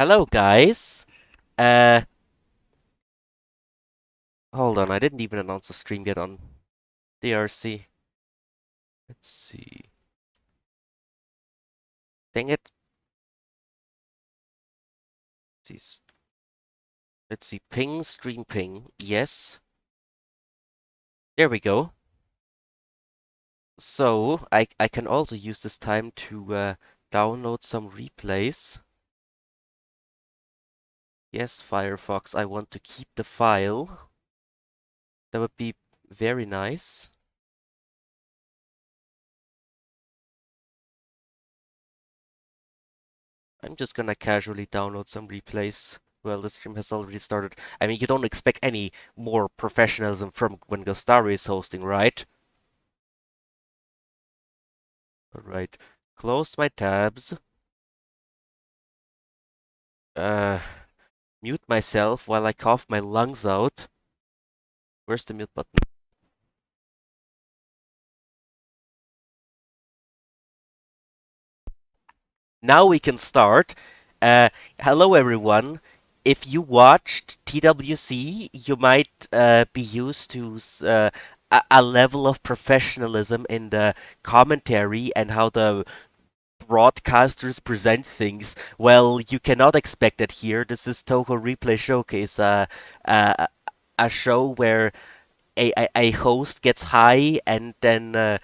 Hello, guys. Uh, Hold on. I didn't even announce the stream yet on DRC. Let's see. Dang it. Let's see. Ping, stream ping. Yes. There we go. So, I can also use this time to download some replays. Yes, Firefox, I want to keep the file. That would be very nice. I'm just gonna casually download some replays. Well, the stream has already started. I mean, you don't expect any more professionalism from when Gastari is hosting, right? Alright. Close my tabs. Uh, Mute myself while I cough my lungs out. Where's the mute button? Now we can start. Uh, Hello everyone. If you watched TWC, you might be used to a level of professionalism in the commentary and how the broadcasters present things. Well, you cannot expect that here. This is Touhou Replay Showcase, uh, a show where a host gets high and then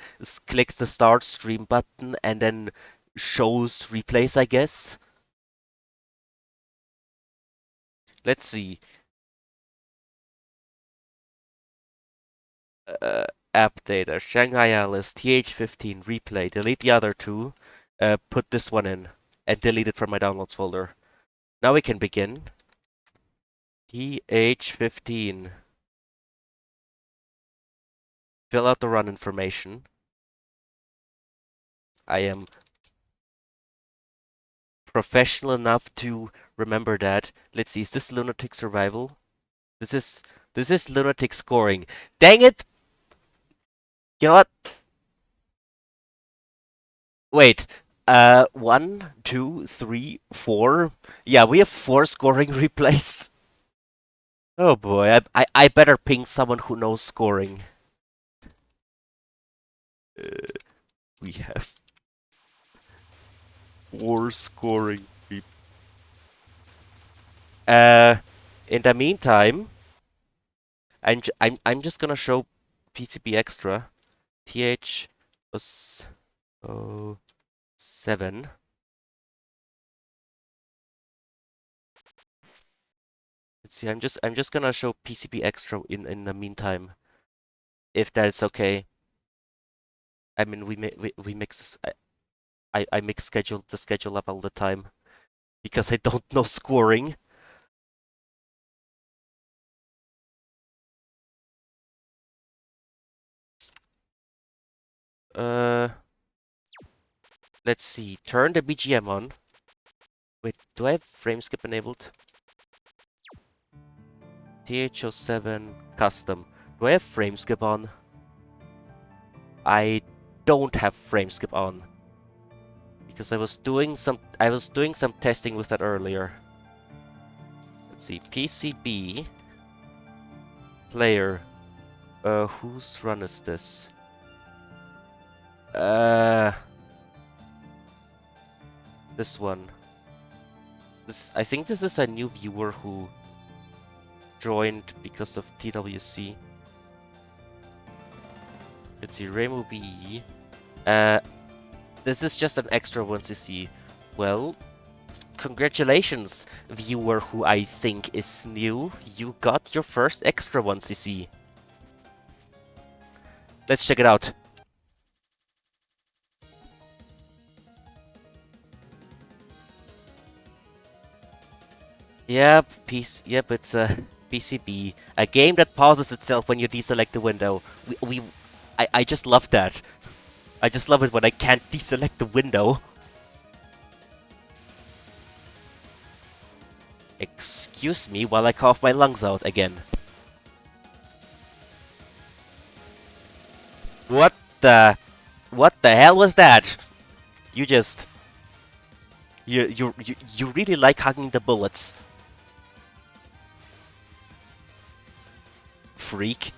clicks the start stream button and then shows replays, I guess. Let's see. Uh, App data, Shanghai Alice, TH15, replay, delete the other two, put this one in, and delete it from my downloads folder. Now we can begin. TH15. Fill out the run information. I am professional enough to remember that. Let's see, is this lunatic survival? This is this is lunatic scoring. Dang it! You know what? Wait. One, two, three, four. Yeah, we have four scoring replays. Oh boy, I better ping someone who knows scoring. Uh, we have four scoring. Uh, in the meantime, I'm just gonna show PCB extra. TH was 07. Let's see. I'm just gonna show PCB extra in the meantime, if that's okay. I mean, we mix. I mix the schedule up all the time because I don't know scoring. Uh, let's see. Turn the BGM on. Wait, do I have frame skip enabled? TH07 custom. Do I have frame skip on? I don't have frame skip on because I was doing some testing with that earlier. Let's see. PCB player. Whose run is this? This one. I think this is a new viewer who joined because of TWC. Let's see, Remu B. This is just an extra 1cc. Well, congratulations, viewer who I think is new. You got your first extra 1cc. Let's check it out. Yep, it's a PCB. A game that pauses itself when you deselect the window. I just love that. I just love it when I can't deselect the window. Excuse me while I cough my lungs out again. What the... What the hell was that? You just... You really like hugging the bullets, freak.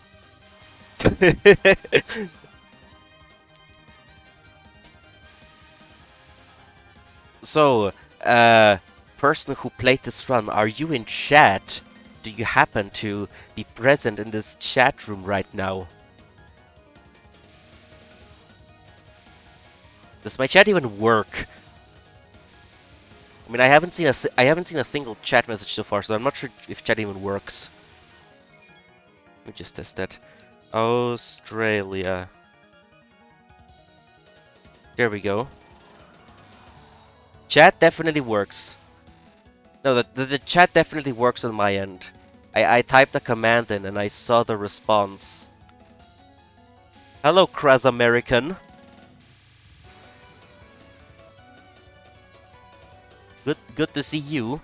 So, uh, person who played this run, are you in chat? Do you happen to be present in this chat room right now? Does my chat even work? I mean, I haven't seen a single chat message so far, so I'm not sure if chat even works. Let me just test that. Australia. There we go. Chat definitely works. No, the chat definitely works on my end. I typed a command in and I saw the response. Hello, Kraz American. Good to see you.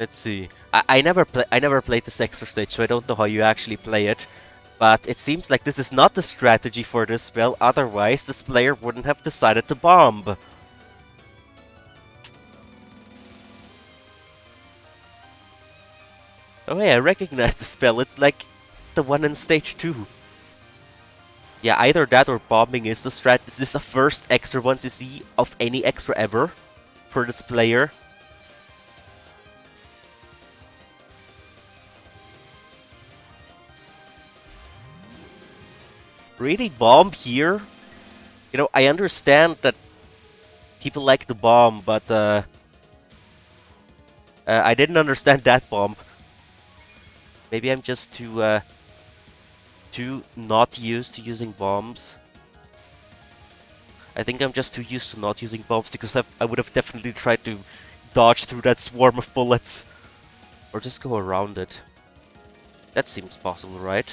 Let's see. I never played this extra stage, so I don't know how you actually play it. But it seems like this is not the strategy for this spell, otherwise this player wouldn't have decided to bomb. Oh hey, I recognize the spell, it's like the one in stage 2. Yeah, either that or bombing is the strat. Is this the first extra ones you see of any extra ever for this player? Really bomb here? You know, I understand that people like the bomb, but I didn't understand that bomb. Maybe I'm just too not used to using bombs. I think I'm just too used to not using bombs because I would have definitely tried to dodge through that swarm of bullets. Or just go around it. That seems possible, right?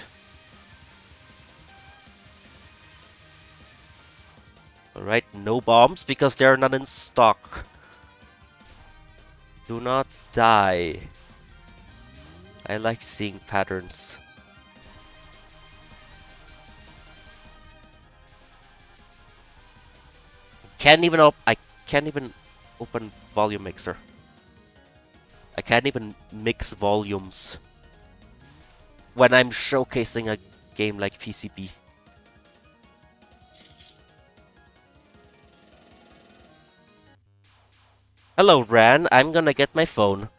Alright, no bombs because there are none in stock. Do not die. I like seeing patterns. I can't even open volume mixer. I can't even mix volumes when I'm showcasing a game like PCB. Hello, Ran. I'm gonna get my phone.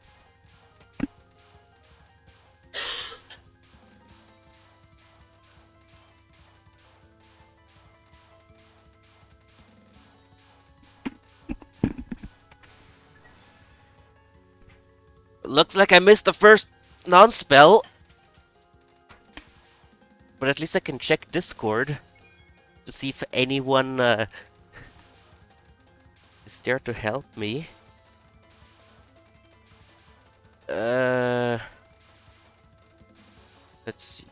Looks like I missed the first non-spell. But at least I can check Discord to see if anyone is there to help me. Let's see.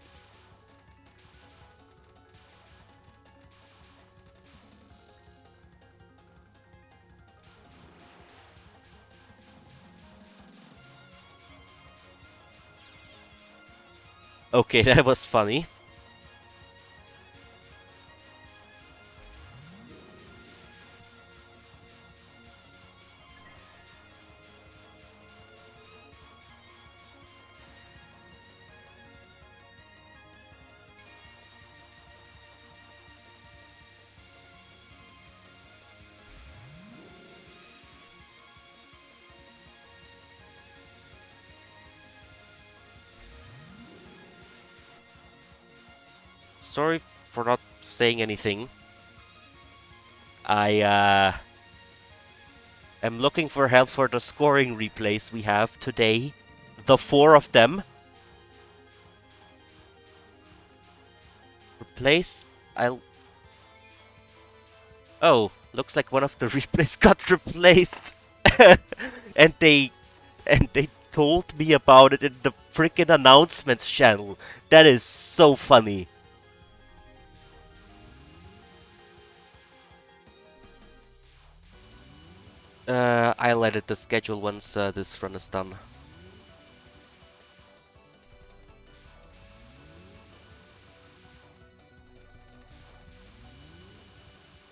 Okay, that was funny. Sorry for not saying anything. I am looking for help for the scoring replays we have today. The 4 of them. Replace. I'll. Oh, looks like one of the replays got replaced. and they told me about it in the freaking announcements channel. That is so funny. I'll edit the schedule once this run is done.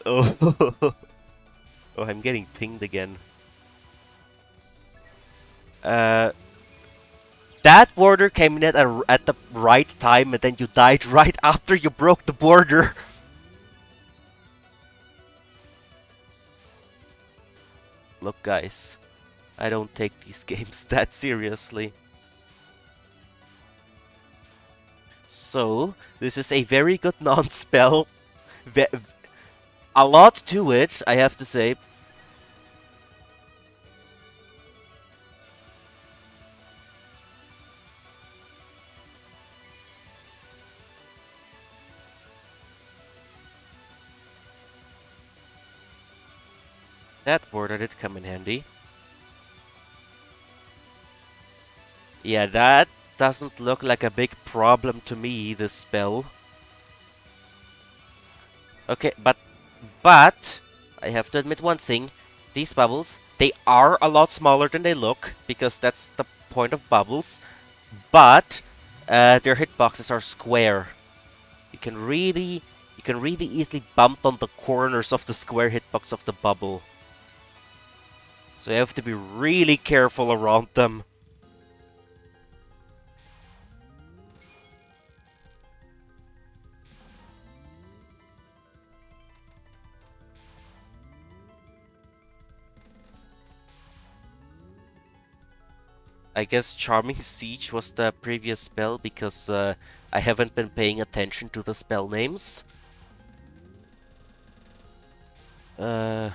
Oh, oh, I'm getting pinged again. Uh, that border came in at the right time, and then you died right after you broke the border. Look, guys, I don't take these games that seriously. So, this is a very good non-spell. A lot to it, I have to say. That border did come in handy. Yeah, that doesn't look like a big problem to me, this spell. Okay, but I have to admit one thing. These bubbles, they are a lot smaller than they look, because that's the point of bubbles. But their hitboxes are square. You can really you can really easily bump on the corners of the square hitbox of the bubble. So you have to be really careful around them. I guess Charming Siege was the previous spell because I haven't been paying attention to the spell names. Uh,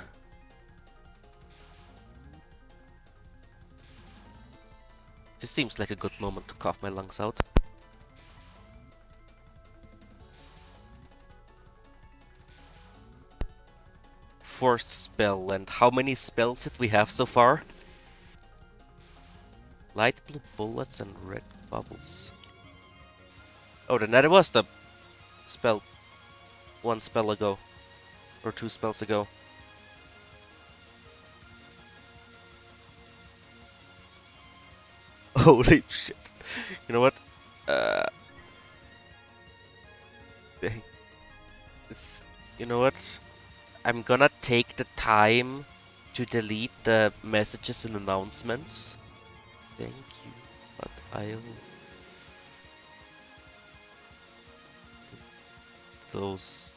this seems like a good moment to cough my lungs out. Fourth spell, and how many spells did we have so far? Light blue bullets and red bubbles. Oh, then that was the spell one spell ago. Or two spells ago. Holy shit. You know what? Uh, you know what? I'm gonna take the time to delete the messages and announcements. Thank you, but I'll those.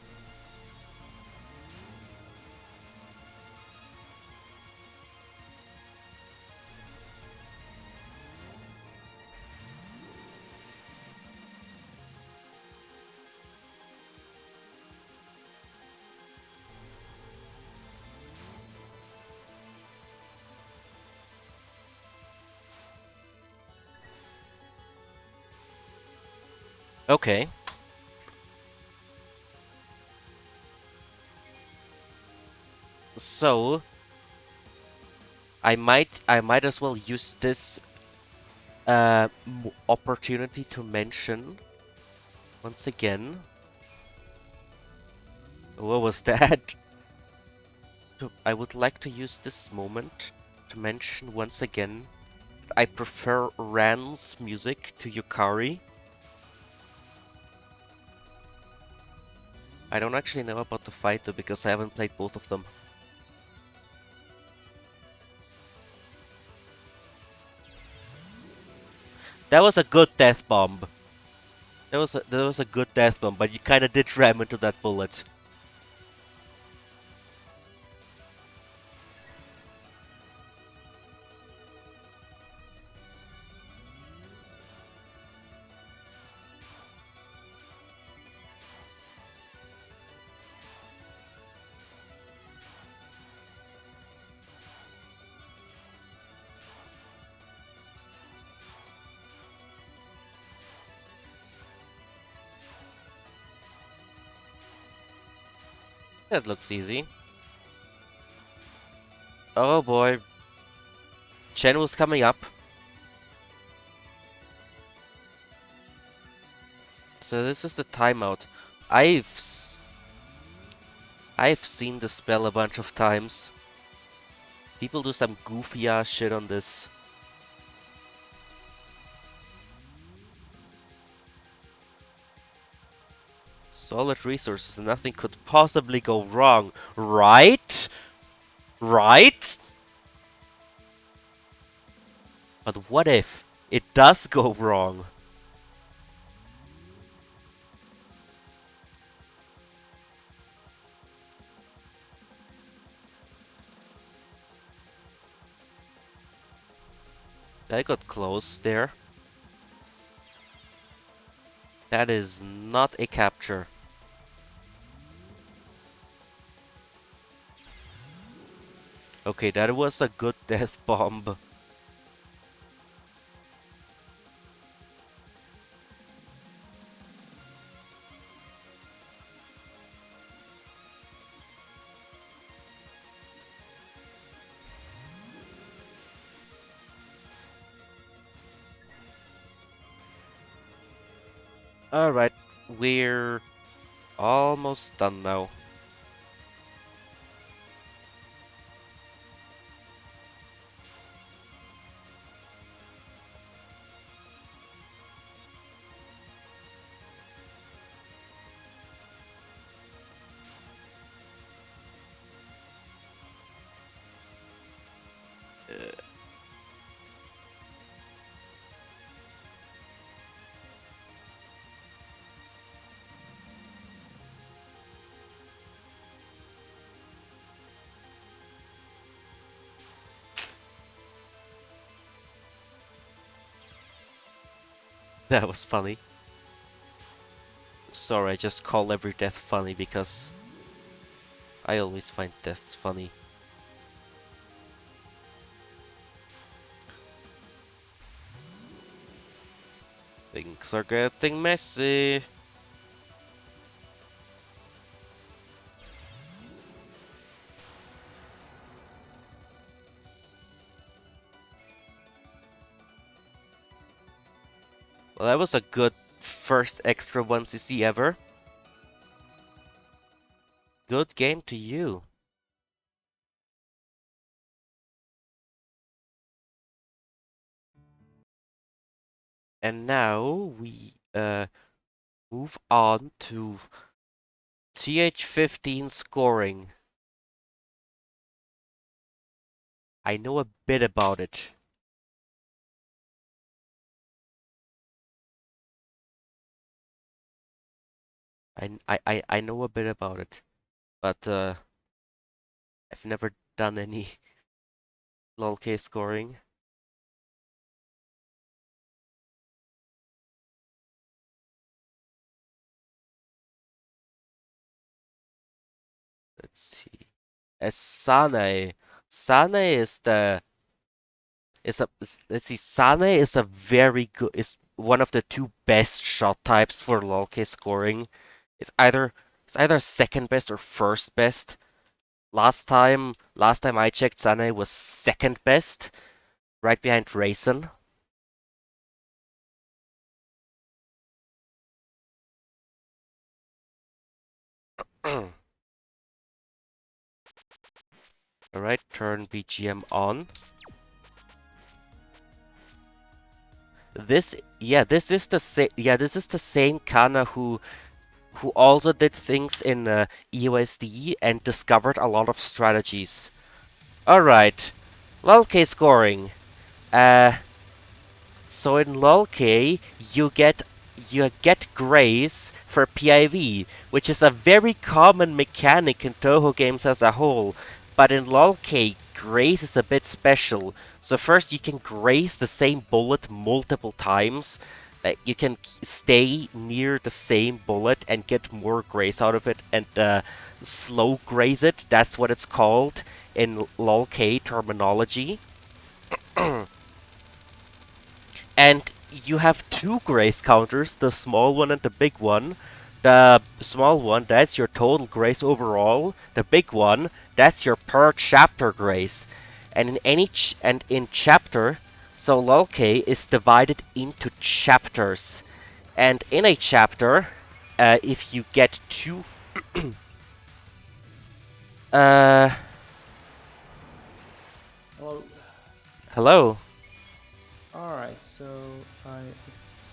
Okay. So I might as well use this opportunity to mention once again. What was that? I would like to use this moment to mention once again that I prefer Ran's music to Yukari. I don't actually know about the fight though because I haven't played both of them. That was a good death bomb. That was a good death bomb, but you kinda did ram into that bullet. That looks easy. Oh boy. Chen was coming up. So this is the timeout. I've seen the spell a bunch of times. People do some goofy ass shit on this. Solid resources, nothing could possibly go wrong, right? Right? But what if it does go wrong? That got close there. That is not a capture. Okay, that was a good death bomb. Alright, we're almost done now. That was funny. Sorry, I just call every death funny because I always find deaths funny. Things are getting messy. Well, that was a good first extra 1cc ever. Good game to you. And now we move on to TH15 scoring. I know a bit about it. I know a bit about it, but I've never done any lol-K scoring. Let's see. As Sane. Sane is the let's see, Sane is a very good is one of the two best shot types for lol-K scoring. It's either it's either second best or first best. Last time I checked, Sane was second best, right behind Raisin. Alright, turn BGM on. This is the same Kana who also did things in EOSD and discovered a lot of strategies. Alright, lol-K scoring. Uh, so in lol-K, you get grace for PIV, which is a very common mechanic in Touhou games as a whole. But in lol-K, grace is a bit special. So first you can grace the same bullet multiple times. You can stay near the same bullet and get more grace out of it and slow graze it. That's what it's called in lol-K terminology. And you have two grace counters, the small one and the big one. The small one, that's your total grace overall. The big one, that's your per chapter grace. And in chapter, so lol-K is divided into chapters. And in a chapter, if you get two uh Hello. hello. Alright, so I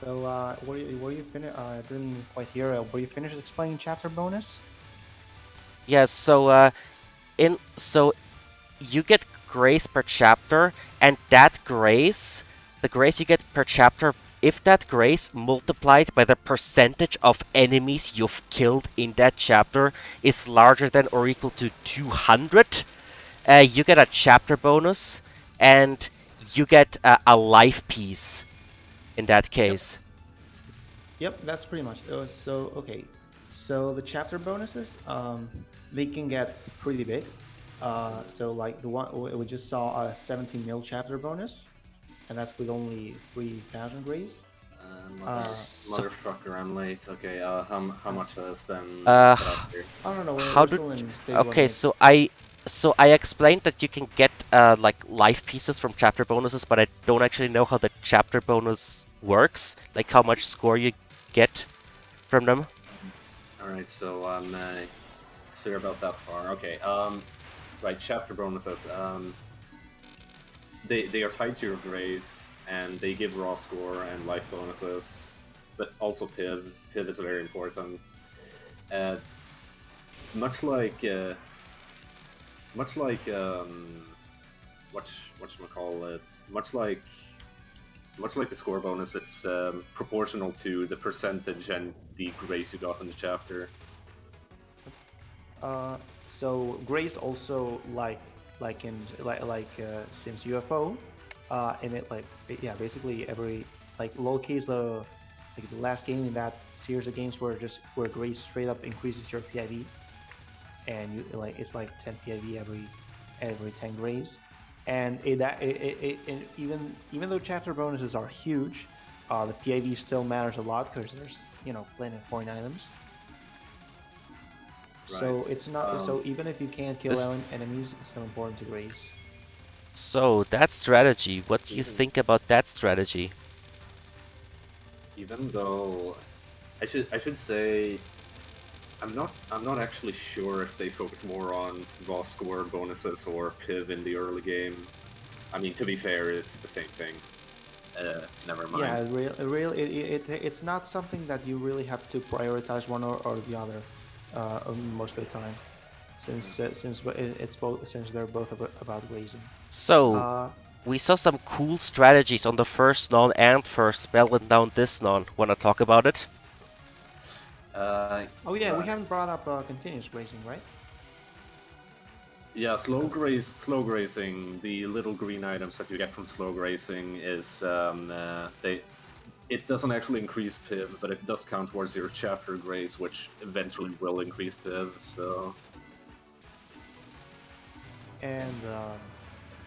So, were you finished? I didn't quite hear. Were you finished explaining chapter bonus? Yes, so you get grace per chapter, and that grace, the grace you get per chapter, if that grace multiplied by the percentage of enemies you've killed in that chapter is larger than or equal to 200, you get a chapter bonus, and you get a life piece in that Yep. case. Yep, that's pretty much. So okay, so the chapter bonuses, they can get pretty big. So like the one we just saw a 17 mil chapter bonus, and that's with only 3,000 grays. Uh, So, Motherfucker, I'm late. Okay, how uh, much has been uh, put out here? I don't know. how We're did? still in stage one, Okay, right? so I explained that you can get like life pieces from chapter bonuses, but I don't actually know how the chapter bonus works, like how much score you get from them. Alright, so I'm sure about that far. Okay, right, chapter bonuses. They are tied to your grace, and they give raw score and life bonuses, but also PIV. PIV is very important. Uh, much like much like call it, much like the score bonus, it's proportional to the percentage and the grace you got in the chapter. Uh, so Grace also like since UFO, and it like yeah basically every like low case like the last game in that series of games where Grace straight up increases your PIV, and you like it's like 10 PIV every 10 Grays, and even though chapter bonuses are huge, the PIV still matters a lot because there's plenty of point items. Right. So it's not Um, so even if you can't kill This enemies, it's still important to graze. so that strategy. What do you even think about that strategy? even though I should say I'm not actually sure if they focus more on raw score bonuses or PIV in the early game. I mean, to be fair, it's the same thing. Never mind. Yeah, it's not something that you really have to prioritize one or the other most of the time, since it's both since they're both about grazing. So Uh, we saw some cool strategies on the first non and first spell, and down this non. Wanna talk about it? oh yeah, we Right. haven't brought up continuous grazing, right? Yeah, slow grazing. The little green items that you get from slow grazing is they. It doesn't actually increase PIV, but it does count towards your chapter grace, which eventually will increase PIV. So And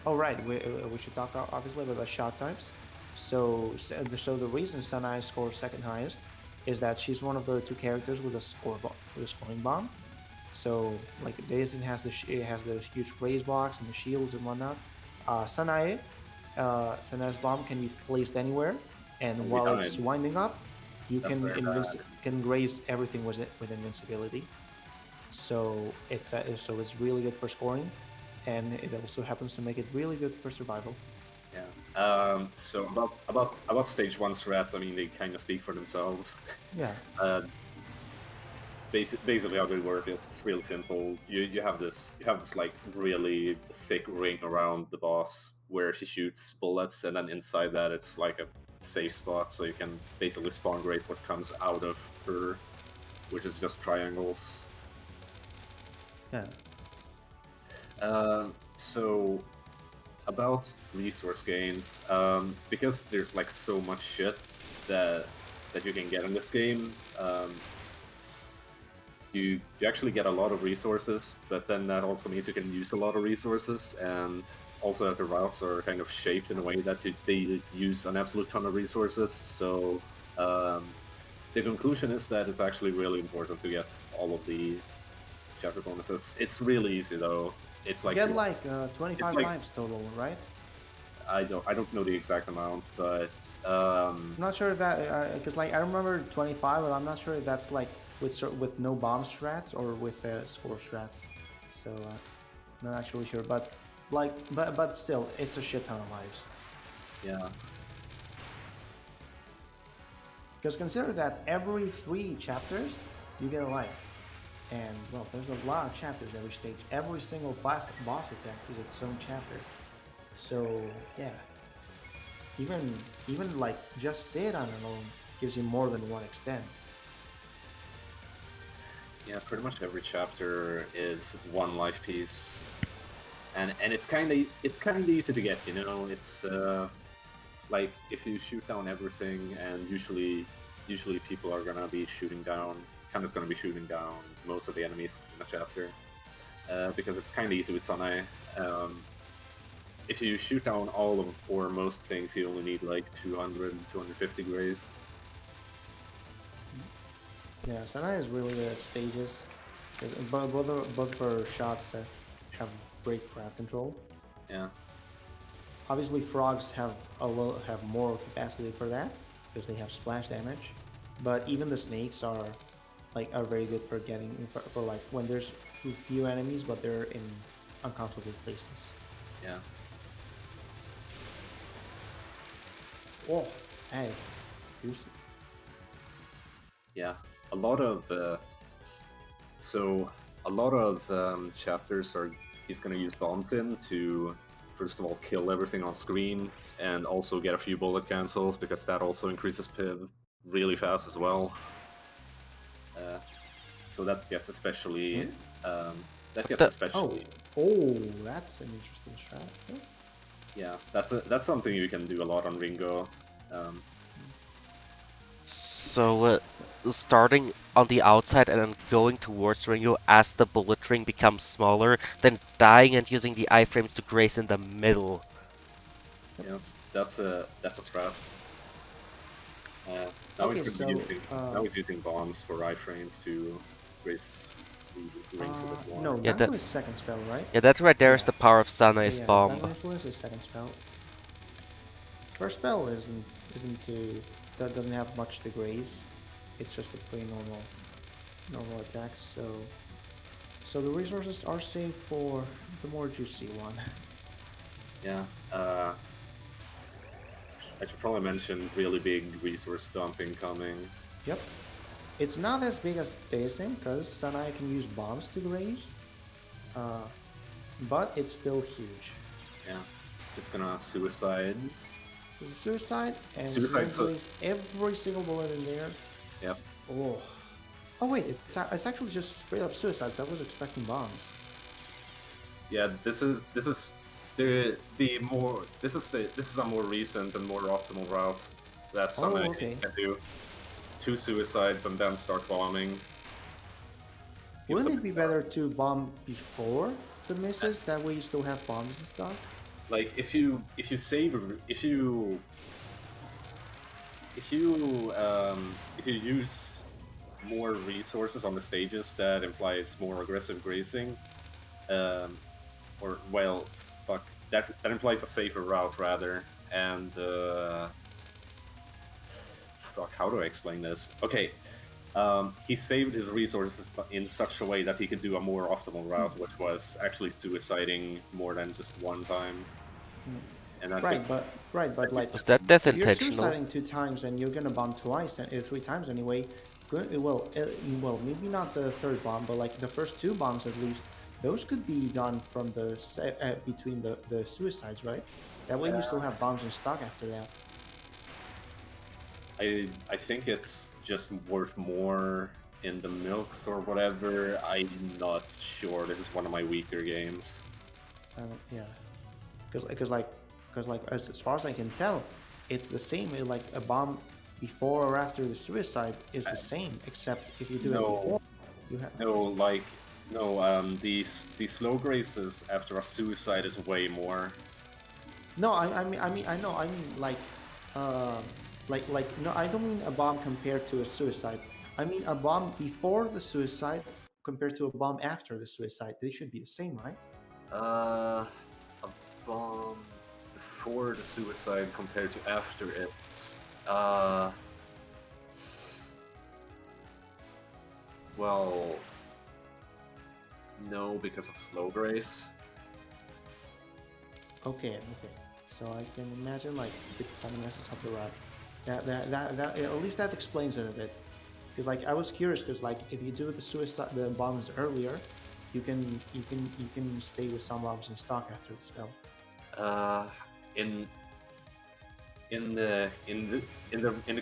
oh right, we should talk obviously about the shot types. So the reason Sanai scores second highest is that she's one of the two characters with with a scoring bomb. So like Daisy has it has those huge raise blocks and the shields and whatnot. Sanai's bomb can be placed anywhere, and from while it's behind, winding up, you that's very bad. can graze everything with invincibility. So it's really good for scoring, and it also happens to make it really good for survival. Yeah. So about stage one strats, I mean, they kind of speak for themselves. Yeah, Uh, basically, how they work is it's real simple. You have this like really thick ring around the boss where she shoots bullets, and then inside that it's like a safe spot, so you can basically spawn grade what comes out of her, which is just triangles. yeah, So about resource gains, because there's like so much shit that you can get in this game. You actually get a lot of resources, but then that also means you can use a lot of resources, and also that the routes are kind of shaped in a way that they use an absolute ton of resources. So um, the conclusion is that it's actually really important to get all of the chapter bonuses. It's really easy though. It's you like get two. like It's 25 like lives total, right? I don't know the exact amount, but I'm not sure if that because like I remember 25, but I'm not sure if that's like with no bomb strats or with score strats. So not actually sure, but still, it's a shit ton of lives. yeah. Because consider that every 3 chapters you get a life, and well, there's a lot of chapters every stage. Every single boss attack is its own chapter. So yeah, even even like just Seiran alone gives you more than one extend. Yeah, pretty much every chapter is one life piece, and it's kind of easy to get. It's like if you shoot down everything, and usually people are gonna be shooting down. Kanda's gonna be shooting down most of the enemies in a chapter, because it's kind of easy with Sanae. Um, if you shoot down all of or most things, you only need like 200, 250 grays. Yeah, Senai is really the stages, but both of her shots have great craft control. Yeah, Obviously, frogs have more capacity for that because they have splash damage. But even the snakes are very good for getting for like when there's few enemies, but they're in uncomfortable places. yeah. Oh, nice, juicy. Yeah, a lot of so a lot of chapters are he's going to use bombs in to first of all kill everything on screen and also get a few bullet cancels because that also increases PIV really fast as well. Uh, so that gets especially Hmm? that gets The, Oh, especially oh, that's an interesting strat. Yeah. yeah that's something you can do a lot on Ringo. Um, so, starting on the outside and then going towards Ringo as the bullet ring becomes smaller, then dying and using the iframes to graze in the middle. Yep. that's a strat. Uh, now he's Okay, going to be so using bombs for iframes to raise the rings a bit more. no, Yeah, Dango that is second spell, right? yeah, that right there is Yeah, the power of Sanae's yeah. bomb. Dango influence is second spell. First spell isn't too that doesn't have much to graze. It's just a plain normal attack. So the resources are saved for the more juicy one. Yeah. I should probably mention really big resource dumping coming. Yep. It's not as big as Daisen because Sanai can use bombs to graze, uh, but it's still huge. Yeah. Just gonna suicide. There's a suicide, and she's Suicide. going to graze every single bullet in there. Yep. Oh. Oh wait, it's actually just straight up suicides. I was expecting bombs. Yeah. This is the more this is a more recent and more optimal route that Oh, Sunlight okay. can do. 2 suicides and then start bombing. Gives Wouldn't a it bit be more. better to bomb before the misses? That way you still have bombs and stuff. Like if you save if you use more resources on the stages, that implies more aggressive grazing, um, or well, fuck, that implies a safer route rather. And fuck, how do I explain this? Okay, he saved his resources in such a way that he could do a more optimal route, which was actually suiciding more than just one time, and that gives Right, but that like gives Was that death if you're intentional? suiciding 2 times and you're gonna bomb twice and 3 times anyway, good. Well, maybe not the third bomb, but like the first 2 bombs at least, those could be done from between the suicides, right? That way you still have bombs in stock after that. I think it's just worth more in the milks or whatever. I'm not sure. This is one of my weaker games. Yeah, because like as far as I can tell, it's the same. Like a bomb before or after the suicide is the same, except if you do it No, before, you have. no, like no. The slow graces after a suicide is way more. No, I know. I mean, um, no, I don't mean a bomb compared to a suicide. I mean a bomb before the suicide compared to a bomb after the suicide. They should be the same, right? A bomb before the suicide compared to after it. Uh, well, no, because of slow grace. Okay. So I can imagine like it kind of messes up the route. That at least that explains it a bit. Because like I was curious, because like if you do the bombs earlier, you can stay with some bombs in stock after the spell. Uh, in in the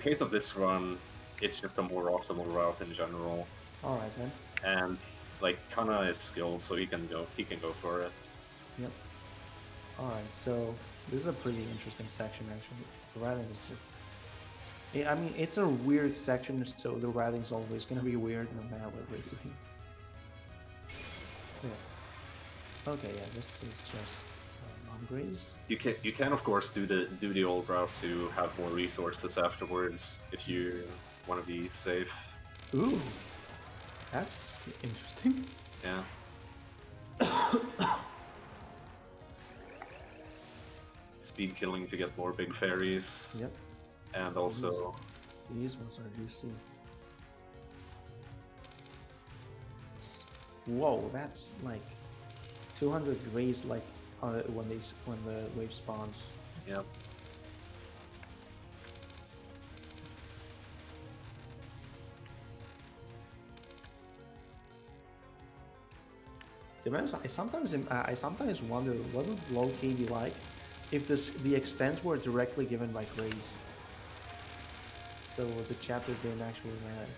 case of this run, it's just a more optimal route in general, All right then. and like Kana is skilled, so he can go for it. Yep. All right. So this is a pretty interesting section actually. The writing is just. I mean, it's a weird section, so the writing's always gonna be weird no matter what we're doing. Yeah. Okay. Yeah. This is just upgrades. You can of course do the old route to have more resources afterwards if you want to be safe. Ooh, that's interesting. Yeah. Speed killing to get more big fairies, Yep. and also These ones are juicy. Whoa, that's like 200 raised like when the wave spawns. yeah. To be honest, I sometimes wonder what would low key be like if the extents were directly given by Grace. So the chapters didn't actually matter.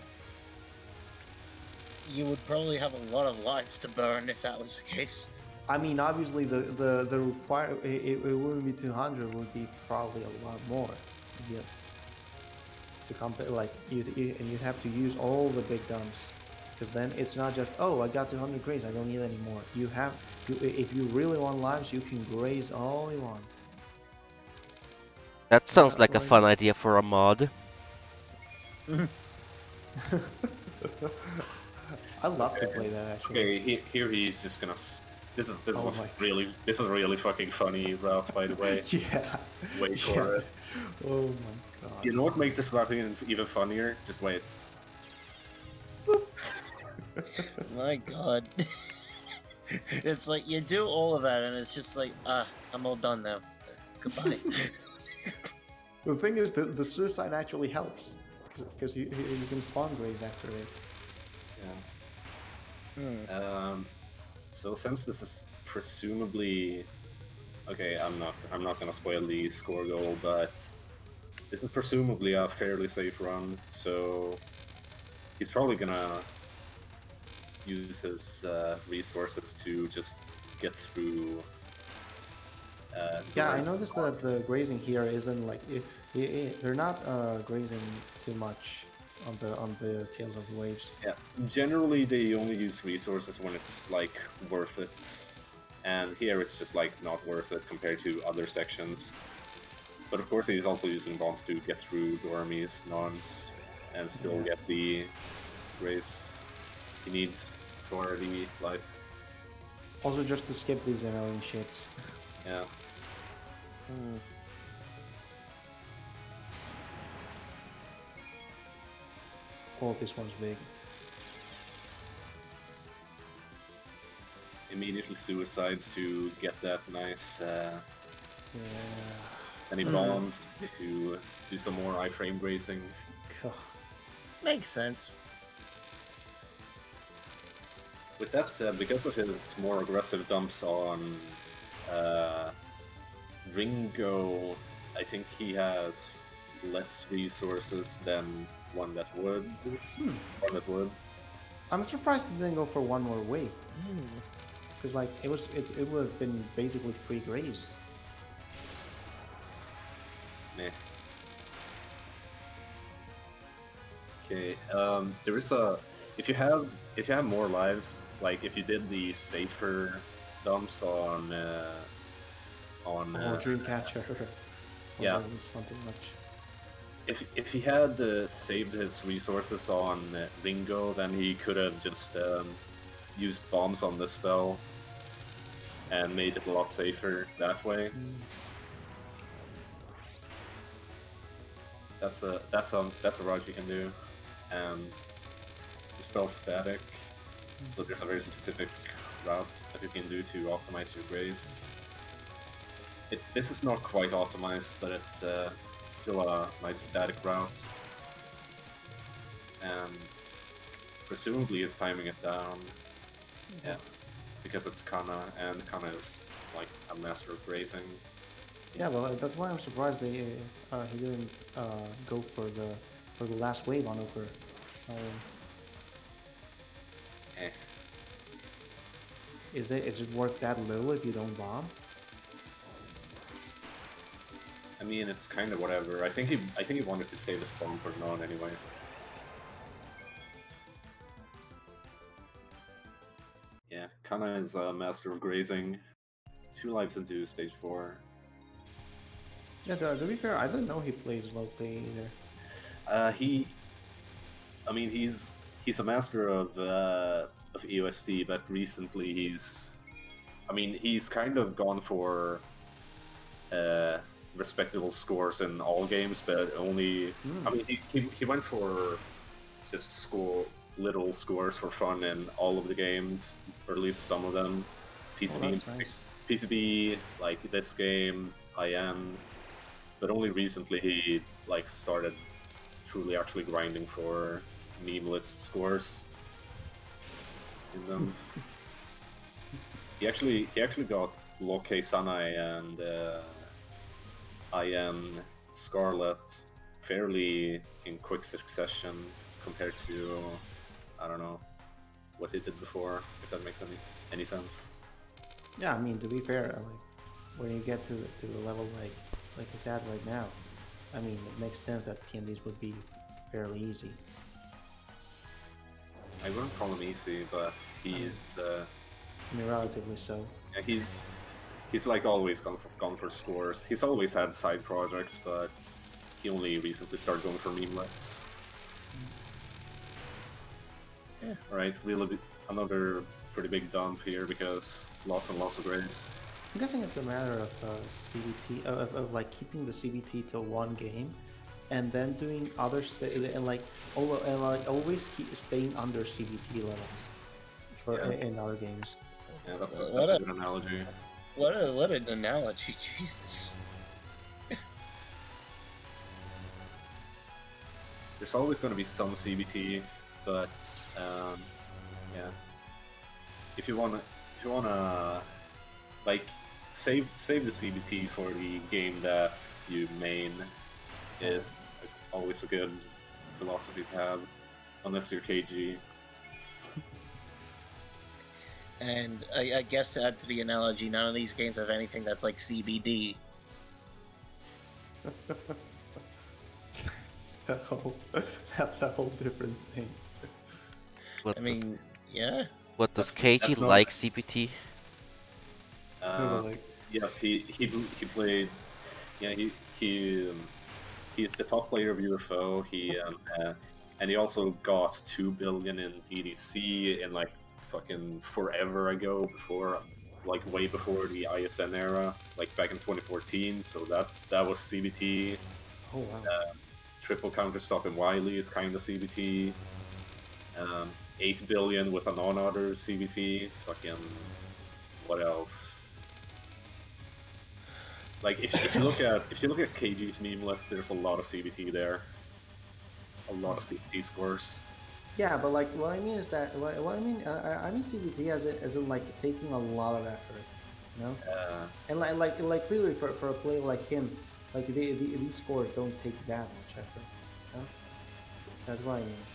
You would probably have a lot of lives to burn if that was the case. I mean, obviously the require it wouldn't be 200. It would be probably a lot more. Yeah. To compare, like and you'd have to use all the big dumps, because then it's not just, oh, I got 200 graze, I don't need any more. If you really want lives, you can graze all you want. That sounds like a Like fun idea for a mod. I love to play that actually. Okay, here he's just gonna. This is Oh a my really fucking funny route, by the way. Yeah. Wait for it. Oh my god. You know what makes this route even funnier? Just wait. My god. It's like you do all of that and it's just like, I'm all done now. Goodbye. The thing is, the suicide actually helps, because you can spawn graze after it. Yeah. So since this is presumably okay, I'm not gonna spoil the score goal, but this is presumably a fairly safe run, so he's probably gonna use his resources to just get through. Yeah, I noticed that the grazing here isn't like they're not grazing too much on the tails of the waves. Yeah, generally they only use resources when it's like worth it, and here it's just like not worth it compared to other sections. But of course he's also using bombs to get through Dormies, Nons, and still get the grace he needs for the life. Also, just to skip these annoying shits. Yeah. Oh, this one's big. Immediately suicides to get that nice Yeah. any bombs to do some more iframe bracing. God. Makes sense. With that said, because of his more aggressive dumps on Ringo, I think he has less resources than one that would. One that would. I'm surprised it didn't go for one more wave. Because like it would have been basically free graze. Meh. Okay. There is a if you have more lives, like if you did the safer dumps on Dreamcatcher. Yeah. Something much. If he had saved his resources on Ringo, then he could have just used bombs on this spell and made it a lot safer that way. That's a route you can do, and the spell's static, so there's a very specific route that you can do to optimize your grace. This is not quite optimized, but it's still a nice static route. And presumably is timing it down. Yeah, because it's Kana, and Kana is like a master of grazing. Yeah, well, that's why I'm surprised he didn't go for the last wave on Uber. Eh. Is it worth that little if you don't bomb? I mean, it's kind of whatever. I think he wanted to save his bomb for none anyway. Yeah, Kana is a master of grazing. 2 lives into stage 4. Yeah, to be fair, I didn't know he plays low play either. I mean, he's a master of EOSD, but recently he's kind of gone for uh, respectable scores in all games, but only. I mean, he went for just little scores for fun in all of the games, or at least some of them. PCB, that's nice. PCB, like this game, IM, but only recently he like started truly actually grinding for meme list scores in them. He actually got Loke Sanai and IM Scarlet fairly in quick succession compared to, I don't know, what he did before, if that makes any sense. Yeah, I mean, to be fair, like when you get to the level like he's at right now, I mean, it makes sense that PNDs would be fairly easy. I wouldn't call him easy, but he's I mean, relatively so. yeah, he's like always gone for scores. He's always had side projects, but he only recently started going for meme lists. Yeah, right. Really, another pretty big dump here because lots and lots of grades. I'm guessing it's a matter of CBT of like keeping the CBT to one game, and then doing other and like always keep staying under CBT levels for in other games. Yeah, that's a good analogy. What an analogy, Jesus. There's always going to be some CBT, but yeah, if you wanna like save the CBT for the game that you main is always a good philosophy to have, unless you're KG. And I guess to add to the analogy, none of these games have anything that's like CBD. So that's a whole different thing. What I mean, yeah. what does That's KG not- like CPT? Yes, he played. Yeah, he is the top player of UFO. And he also got 2 billion in DDC in like fucking forever ago, before like way before the ISN era, like back in 2014. So that was CBT. Oh wow. Triple counter stop in Wily is kind of CBT. 8 billion with a non-order CBT. Fucking what else? Like if you look at KG's meme list, there's a lot of CBT there. A lot of CBT scores. Yeah, but like what I mean is that what I mean CBT as in like taking a lot of effort, you know. And like clearly for a player like him, like these scores don't take that much effort. You know? That's what I mean.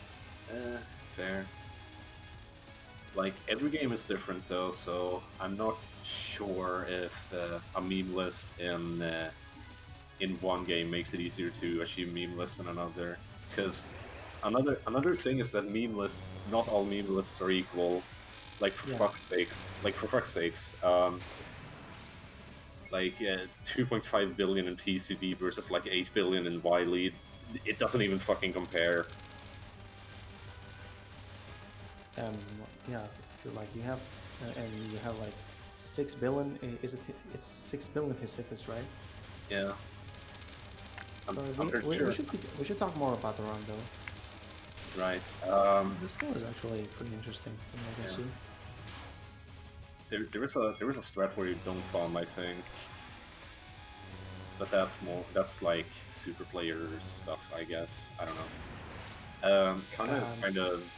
Fair. Like every game is different though, so I'm not sure if a meme list in one game makes it easier to achieve meme list in another. Because another thing is that meme lists, not all meme lists are equal. Like for fuck's sakes, like 2.5 billion in PCB versus like 8 billion in Y lead, it doesn't even fucking compare. Yeah, like you have and you have like 6 billion. Is it? It's 6 billion Pacifics, right? Yeah. We should talk more about the run though. Right. This still is actually pretty interesting from what I can see. There is a strat where you don't bomb, I think. but that's like super player stuff, I guess. I don't know. Kana is Um, kind of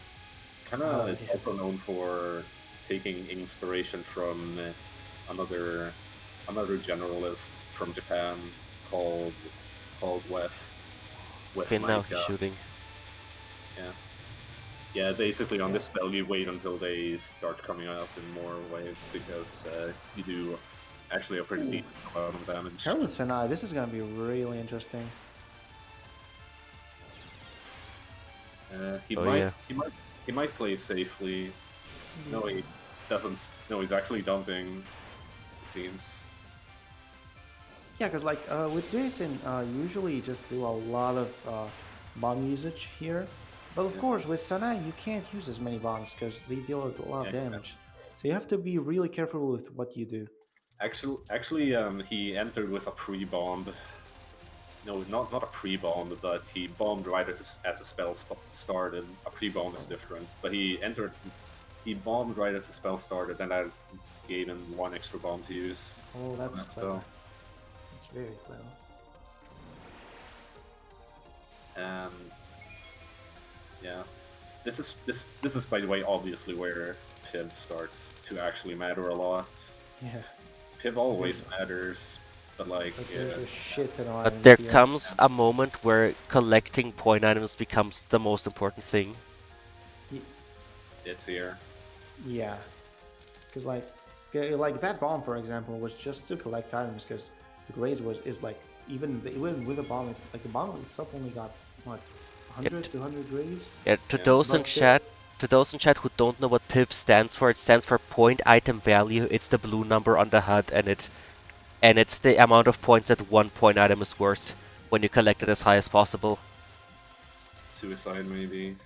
oh is also yes. known for taking inspiration from another another generalist from Japan called Wef Okay, now he's Maika. shooting. Yeah, yeah. Basically, on Yeah. this spell, you wait until they start coming out in more waves because you do actually a pretty Ooh. decent amount of damage. Herald Senai, this is gonna be really interesting. He Oh yeah. might he might play safely. No, Yeah. he doesn't. No, he's actually dumping. It seems. Yeah, because like with Jason, usually you just do a lot of bomb usage here. But of Yeah, course, with Sanai, you can't use as many bombs because they deal a lot of yeah. damage. So you have to be really careful with what you do. Actually, he entered with a pre-bomb. No, not a pre-bomb, but he bombed right as the spell started. A pre-bomb is different, but he bombed right as the spell started, and that gave him one extra bomb to use Oh, on that's that clever. spell. That's very clever. And yeah, this is by the way obviously where Piv starts to actually matter a lot. Yeah, Piv always matters, but like but there's a shit ton of But items there here. comes a moment where collecting point items becomes the most important thing. Y- it's here. Yeah, because like that bomb, for example, was just to collect items because the graze was is like even with the bomb, it's like the bomb itself only got what It, 100 200 graze. yeah, Yeah, But the to those in chat who don't know what PIV stands for, it stands for point item value. It's the blue number on the HUD, and it's the amount of points that one point item is worth when you collect it as high as possible. suicide maybe.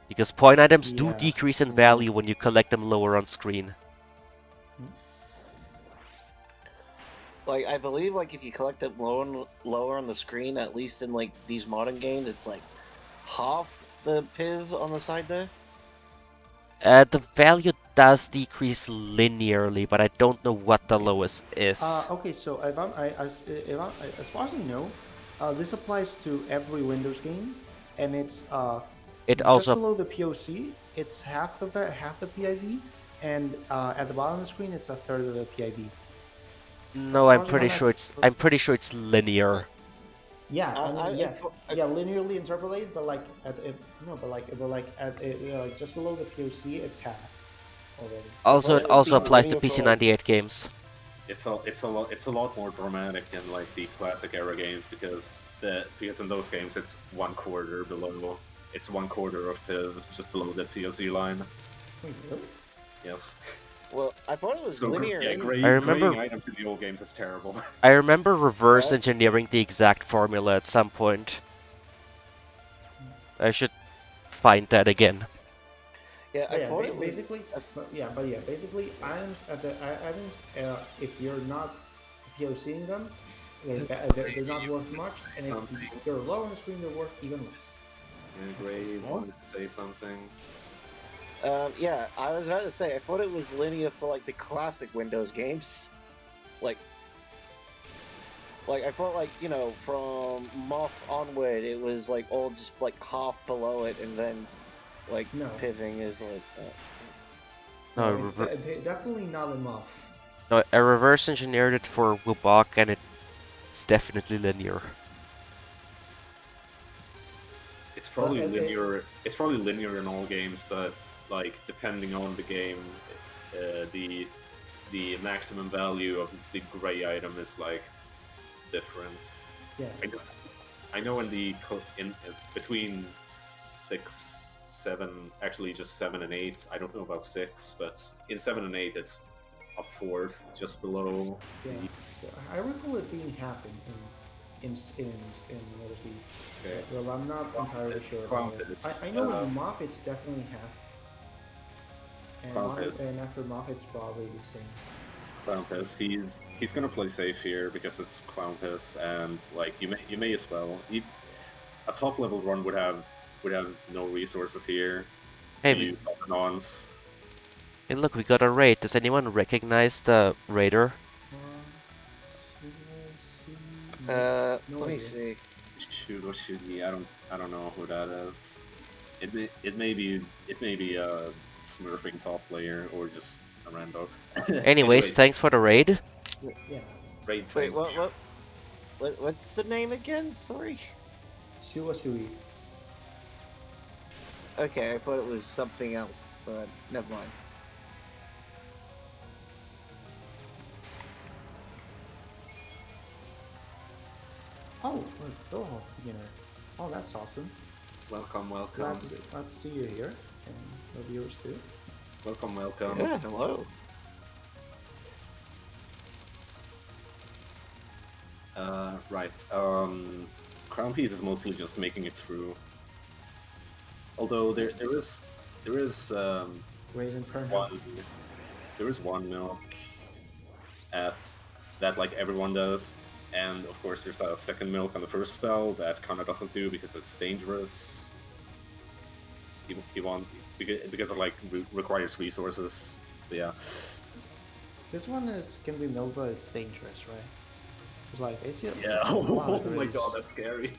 Because point items do yeah, decrease in ooh. value when you collect them lower on screen. Like I believe, like if you collect it lower on the screen, at least in like these modern games, it's like half the piv on the side there. The value does decrease linearly, but I don't know what the Okay. lowest is. Okay, so as far as I know, this applies to every Windows game, and it's It just also below the POC. It's half the PIV, and at the bottom of the screen, it's a third of the PIV. no, As far as I know, that's I'm pretty sure it's linear. yeah. I mean, yes, I yeah, linearly interpolated, but like no, but like like just below the POC, it's half already. I Also, thought it it would also be applies to linear for like PC98 games. It's a lot more dramatic in like the classic era games because in those games it's one quarter of Piv just below the POC line. Wait, really? Yes. well, I thought it was So linear yeah, in. I grading remember items in the old games is terrible. I remember reverse Well, engineering the exact formula at some point. I should find that again. yeah, I But yeah, thought it was. basically, basically, items at the items, if you're not POCing them, they're not worth much, and if Something. they're low on the screen, they're worth even less. Yeah, Gray wanted to say something. Yeah, I was about to say I thought it was linear for like the classic Windows games, like. Like I thought, like from Moth onward, it was like all just like half below it, and then like No, piving is like. No, no, it's definitely not enough. no, I reverse engineered it for Wubok, and it's definitely linear. It's But probably linear. It's probably linear in all games, but like depending on the game, the maximum value of the gray item is like different. yeah, I know, I know in the between 6, 7, actually just 7 and 8. I don't know about 6, but in 7 and 8 it's a fourth just below. yeah. I recall it being half in what is the Okay. well, I'm not entirely sure about it. Trumpets. I know in Moth it's definitely half, Trumpets. and after Moth it's probably the same. Clown Piss. He's gonna play safe here because it's Clown Piss, and like you may as well. A top level run would have no resources here Hey, to use nons. hey, look, we got a raid. Does anyone recognize the raider? No Let me idea. see. Shoot or shoot me. I don't know who that is. It may be a smurfing top player or just a rando. Anyways, Anyways, thanks for the raid. Yeah. great Wait, thing. what's the name again? Sorry. Sui. Okay, I thought it was something else, but never mind. Oh, Touhou beginner. Oh, that's awesome. Welcome, Glad welcome, to see you here, and the viewers too. welcome, welcome. Yeah, hello. Right. Crown Piece is mostly just making it through. Although there is Raise Inferno. one there is one milk at that like everyone does, and of course there's a second milk on the first spell that Kana doesn't do because it's dangerous. He won't because it like requires resources. But yeah. This one can be milled, but it's dangerous, right? It's like I see. Yeah. a lot Oh of my raise. god, that's scary.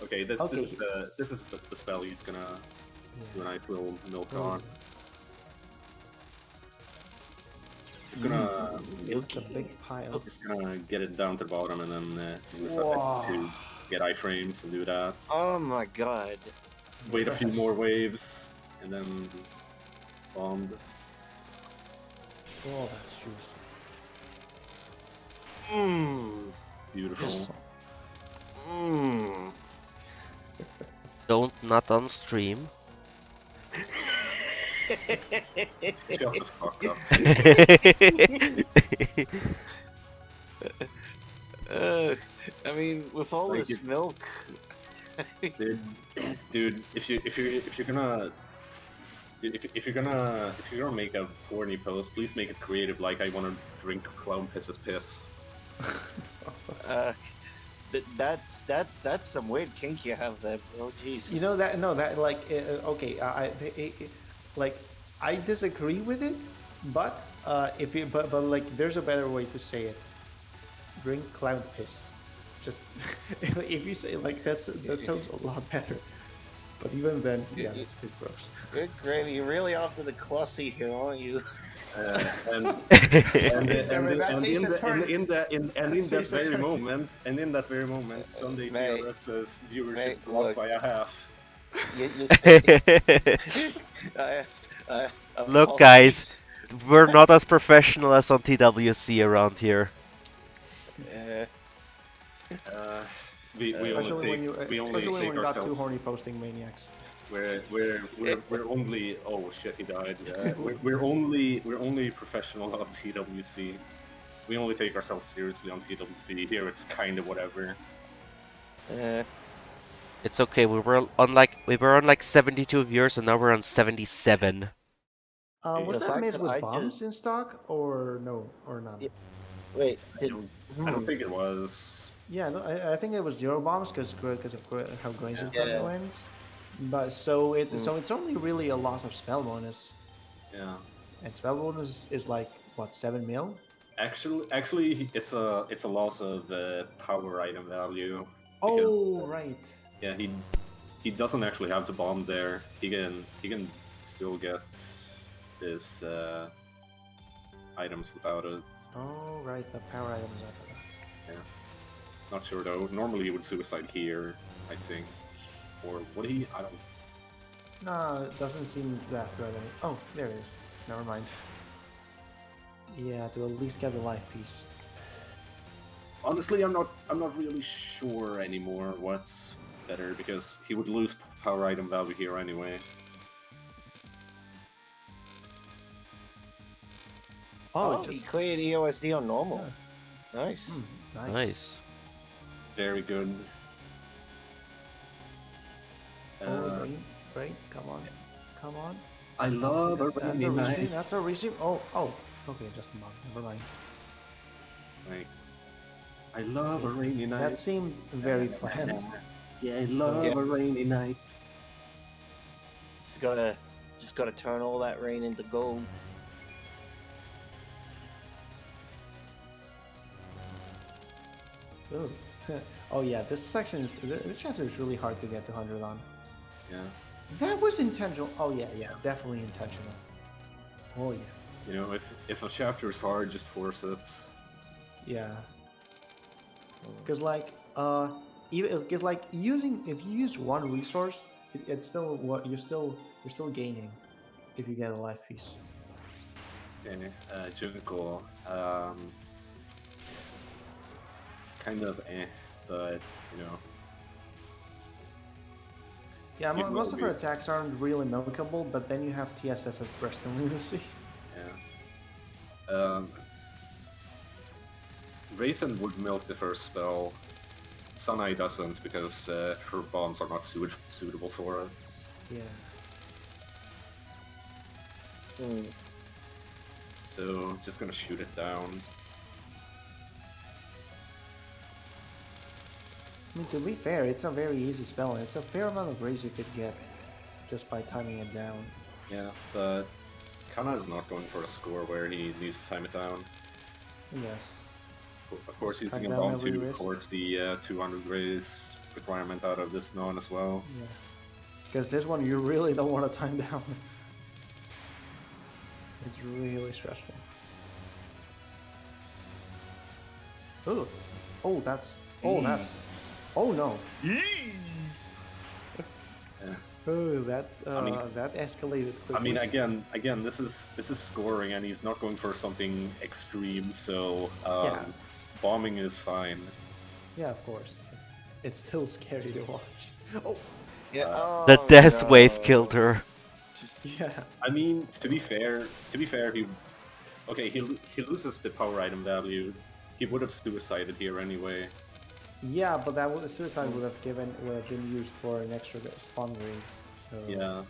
Okay, Okay. this is the spell he's gonna do a Yeah. nice little milk Oh, on. Just gonna it's a big pile. just gonna get it down to the bottom and then suicide Wow. to get iframes and do that. Oh my god. Wait a few more waves and then bombed. Oh, that's juicy. Mmm. Beautiful. Mmm. Don't not on stream. Shut the fuck up. I mean, with all Like this it- milk. Dude, if you're gonna if you're gonna make a corny post, please make it creative. Like I want to drink clown piss's piss. That's some weird kink you have there, bro. Jeez. You know that like okay, like I disagree with it, but if you but like there's a better way to say it. Drink clown piss. Just if you say like that sounds a lot better. But even then, yeah, it's a bit gross. Good gravy. You're really off to the Clussy here, aren't you? And in that very moment, Sunday Mate. TRS's viewership Mate, dropped look. by a half. You say, Look, guys, we're not as professional as on TWC around here. We only Especially when take especially when you got two ourselves. horny posting maniacs. We're only oh shit he died. We're only professional on TWC. We only take ourselves seriously on TWC. Here it's kind of whatever. It's okay. We were on like 72 viewers, and now we're on 77. Was The that fact miss that with I bombs just- in stock or no or none? Yeah. Wait, I don't think it was. Yeah, no, I think it was zero bombs because of how Grains Yeah. wins. But so it's only really a loss of spell bonus, Yeah. and spell bonus is like what 7 mil. Actually, it's a loss of power item value. Oh right. Yeah, he doesn't actually have to bomb there. He can still get his items without it. Oh right, the power item is after that. Not sure though. Normally he would suicide here, I think, or would he? I don't. No, it doesn't seem that threatening. Oh, there it is. Never mind. Yeah, to at least get the life piece. Honestly, I'm not really sure anymore what's better because he would lose power item value here anyway. Oh, he just cleared EOSD on normal. Nice. nice. Nice. Very good. Oh, great. Come on. I love a That's rainy a night. receive. That's a receive. Oh. Okay, just a mob. Never mind. Like, I love a rainy night. That seemed very planned. Yeah, I love Yeah. a rainy night. Just gotta turn all that rain into gold. Ooh, Oh yeah, this chapter is really hard to get to 100 on. Yeah. That was intentional. Oh yeah, definitely intentional. Oh yeah, You know, if a chapter is hard, just force it. yeah. Because like even because like using if you use one resource, it's still what you're still gaining if you get a life piece. Okay, Junko, kind of but you know, Yeah, it will most of her be. attacks aren't really milkable, but then you have TSS of Breast and Lunacy. Yeah. Raisin would milk the first spell. Sunai doesn't because her bombs are not suitable for it. Yeah. Hmm. So just gonna shoot it down. I mean, to be fair, it's a very easy spell, and it's a fair amount of raise you could get just by timing it down. Yeah, but Kana is not going for a score where he needs to time it down. Yes. Of course, Just using cut a down bomb every to risk. force the 200 raise requirement out of this non as well. Yeah. Because this one you really don't want to time down. It's really stressful. Oh, oh, that's. Oh, that's. Oh no. Yeah. Oh, that. I mean- that escalated quickly. I mean, again, this is scoring, and he's not going for something extreme. So Yeah. bombing is fine. Yeah, of course. It's still scary to watch. Oh, Yeah. The Oh, death no. wave killed her. Just yeah. I mean, to be fair, he he loses the power item value. He would have suicided here anyway. Yeah, but that would, suicide would have been used for an extra spawn raise. So Yeah.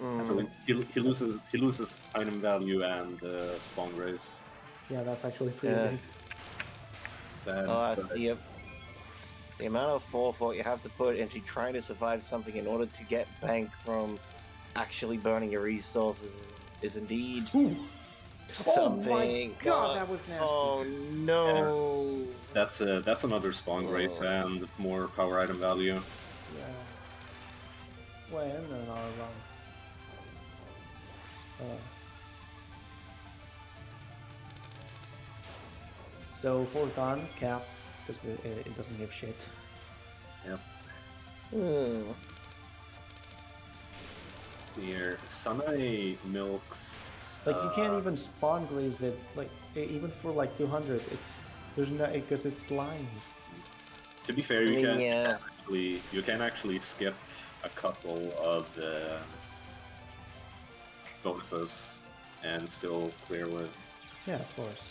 Mm. So he loses item value and spawn raise. yeah, that's actually pretty Yeah. big. Sad, Oh, that's but- the amount of forethought you have to put into trying to survive something in order to get bank from actually burning your resources is indeed something. Oh my god, that was nasty. Oh no! That's another spawn raise Oh. and more power item value. Yeah. When and all around. So fourth on cap because it doesn't give shit. Yep. Hmm. Let's see here. Sunai milks. Like you can't even spawn glaze it. Like even for like 200, there's no because it's lines. To be fair, you can Yeah. actually skip a couple of the bonuses and still clear with Yeah, of course.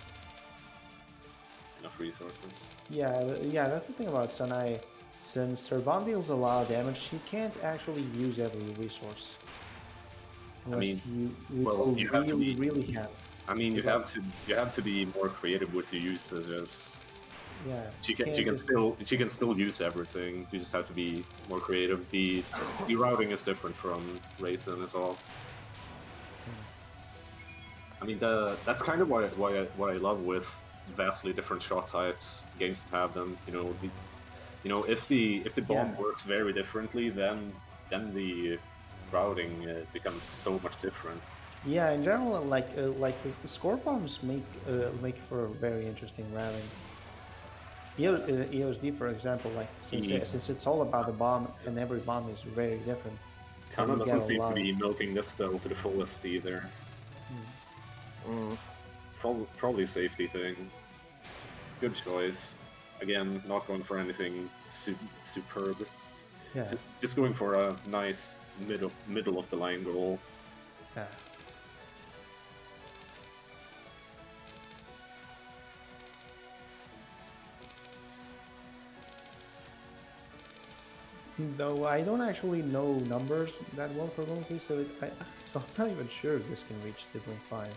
enough resources. Yeah, that's the thing about Sanai. Since her bomb deals a lot of damage, she can't actually use every resource. Unless you you have to really, be- really have. I mean, you have to be more creative with your usages. Yeah. She you can can't just- still use everything. You just have to be more creative. The routing is different from Raisin as well. I mean, that's kind of what I love with vastly different shot types. Games that have them. If the bomb Yeah. works very differently, then the routing becomes so much different. Yeah, in general, like the score bombs make for a very interesting routing. EOSD, for example, like Yeah. since it's all about the bomb and every bomb is very different. Kana you get doesn't a seem to lot be milking this spell to the fullest either. Mm. Probably safety thing. Good choice. Again, not going for anything superb. Yeah, Just going for a nice middle of the line goal. yeah. Though I don't actually know numbers that well for Monkey, so so I'm not even sure if this can reach 2.5.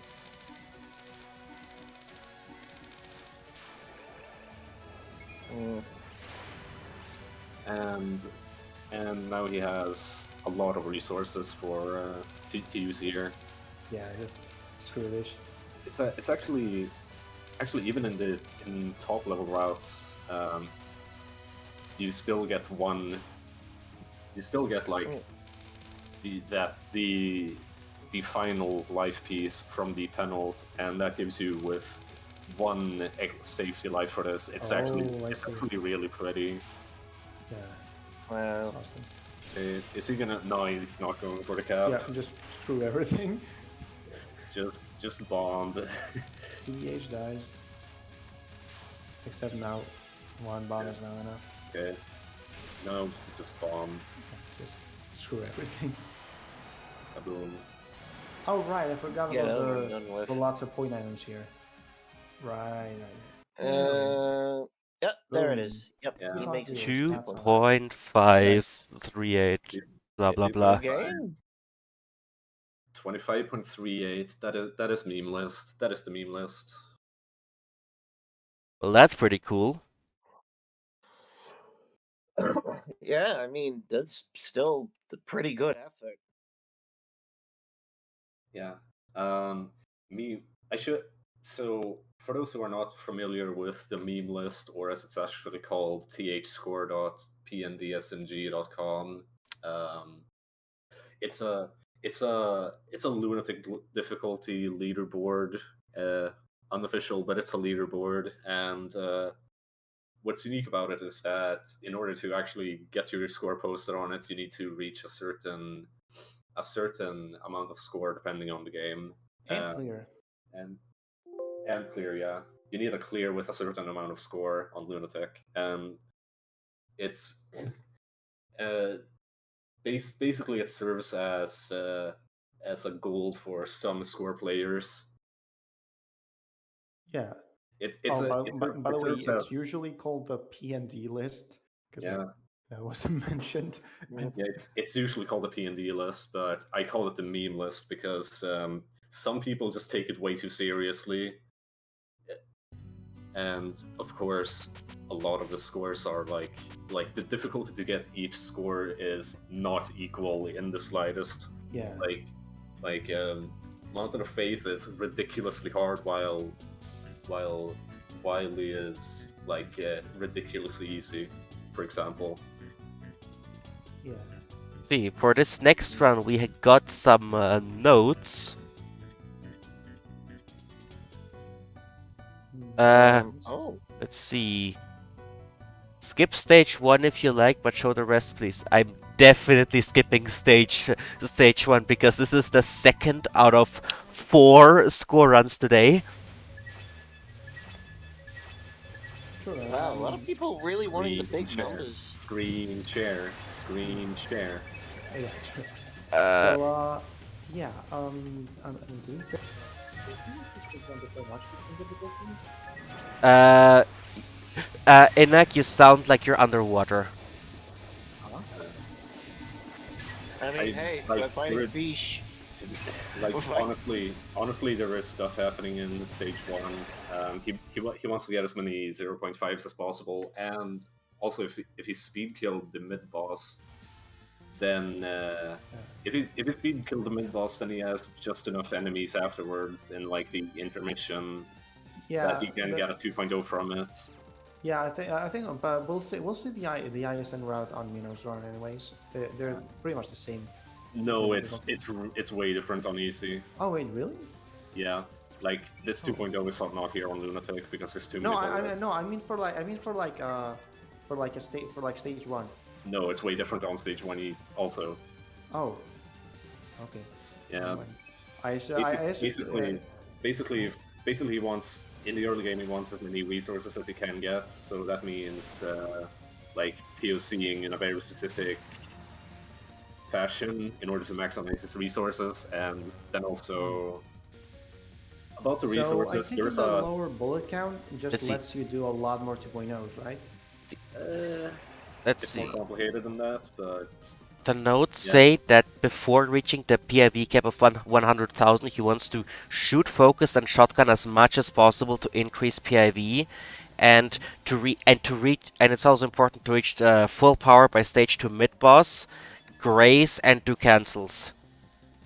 Mm. And now he has a lot of resources for to use here. Yeah, just screw this. It's actually even in top level routes. you still get one. You still get like the final life piece from the penult, and that gives you with one safety life for this. It's I see. actually really pretty. Yeah, Wow. that's awesome. Is he gonna? No, he's not going for the cap. Yeah, just screw everything. Just bomb. PH dies. Except now, one bomb is not enough. Okay. No, just bomb. Just screw everything. Kaboom. Oh right, I forgot Get about over and done with. the lots of point items here. Right. Yep, there it Boom. is. Yep, Yeah. he makes it to Two 2.538. Blah blah blah. game. 25.38. That is meme list. That is the meme list. Well, that's pretty cool. Yeah, I mean that's still the pretty good effort. Yeah. Me. I should. So, for those who are not familiar with the meme list, or as it's actually called, thscore.pndsmg.com, it's a it's a lunatic difficulty leaderboard, unofficial, but it's a leaderboard, and what's unique about it is that in order to actually get your score posted on it, you need to reach a certain amount of score depending on the game. And clear. And clear, yeah. You need a clear with a certain amount of score on Lunatic. It's basically it serves as a goal for some score players. Yeah. It's By the way, serves it's as, usually called the PND list because yeah. that wasn't mentioned. Yeah, it's usually called the P&D list, but I call it the meme list because some people just take it way too seriously. And of course, a lot of the scores are like the difficulty to get each score is not equal in the slightest. Yeah. Like Mountain of Faith is ridiculously hard, while Wily is like ridiculously easy, for example. Yeah. See, for this next round, we had got some notes. Oh. Let's see. Skip stage 1 if you like, but show the rest, please. I'm definitely skipping stage 1 because this is the second out of 4 score runs today. Sure. Wow, a lot of people really wanting the big share, numbers. Screen share. Yeah, sure. Uh, So, yeah. I'm doing. Enak, you sound like you're underwater. I mean, hey, we're fighting fish. Like We're fighting- honestly, there is stuff happening in stage 1. He wants to get as many 0.5s as possible, and also if he speed killed the mid boss, then if he speed killed the mid boss, then he has just enough enemies afterwards in like the intermission that he can get a 2.0 from it. Yeah, I think, but we'll see the ISN route on Minos run anyways. They're pretty much the same. No, it's way different on easy. Oh wait, really? Yeah, like this 2.0 is not here on Lunatic because there's too many. I mean for stage 1. No, it's way different on stage 1 East also. Oh. Okay. Yeah. Basically, he wants in the early game he wants as many resources as he can get. So that means like POCing in a very specific fashion in order to maximize his resources, and then also about the resources. I think There's the a lower bullet count just Let's see. lets you do a lot more 2.0s, right? Let's it's see. more complicated than that, but The notes Yeah. say that before reaching the PIV cap of 100,000, he wants to shoot focused and shotgun as much as possible to increase PIV, and it's also important to reach full power by stage 2 mid boss, grace, and do cancels.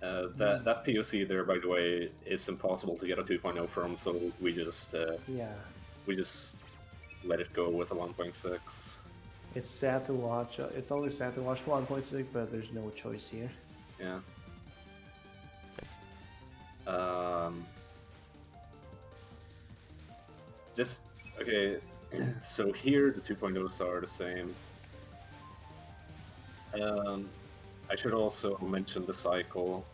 that POC there, by the way, is impossible to get a 2.0 from. So we just Yeah. let it go with a 1.6. It's sad to watch. It's always sad to watch 1.6, but there's no choice here. Yeah. Um, this okay. So here the 2.0s are the same. Um, I should also mention the cycle.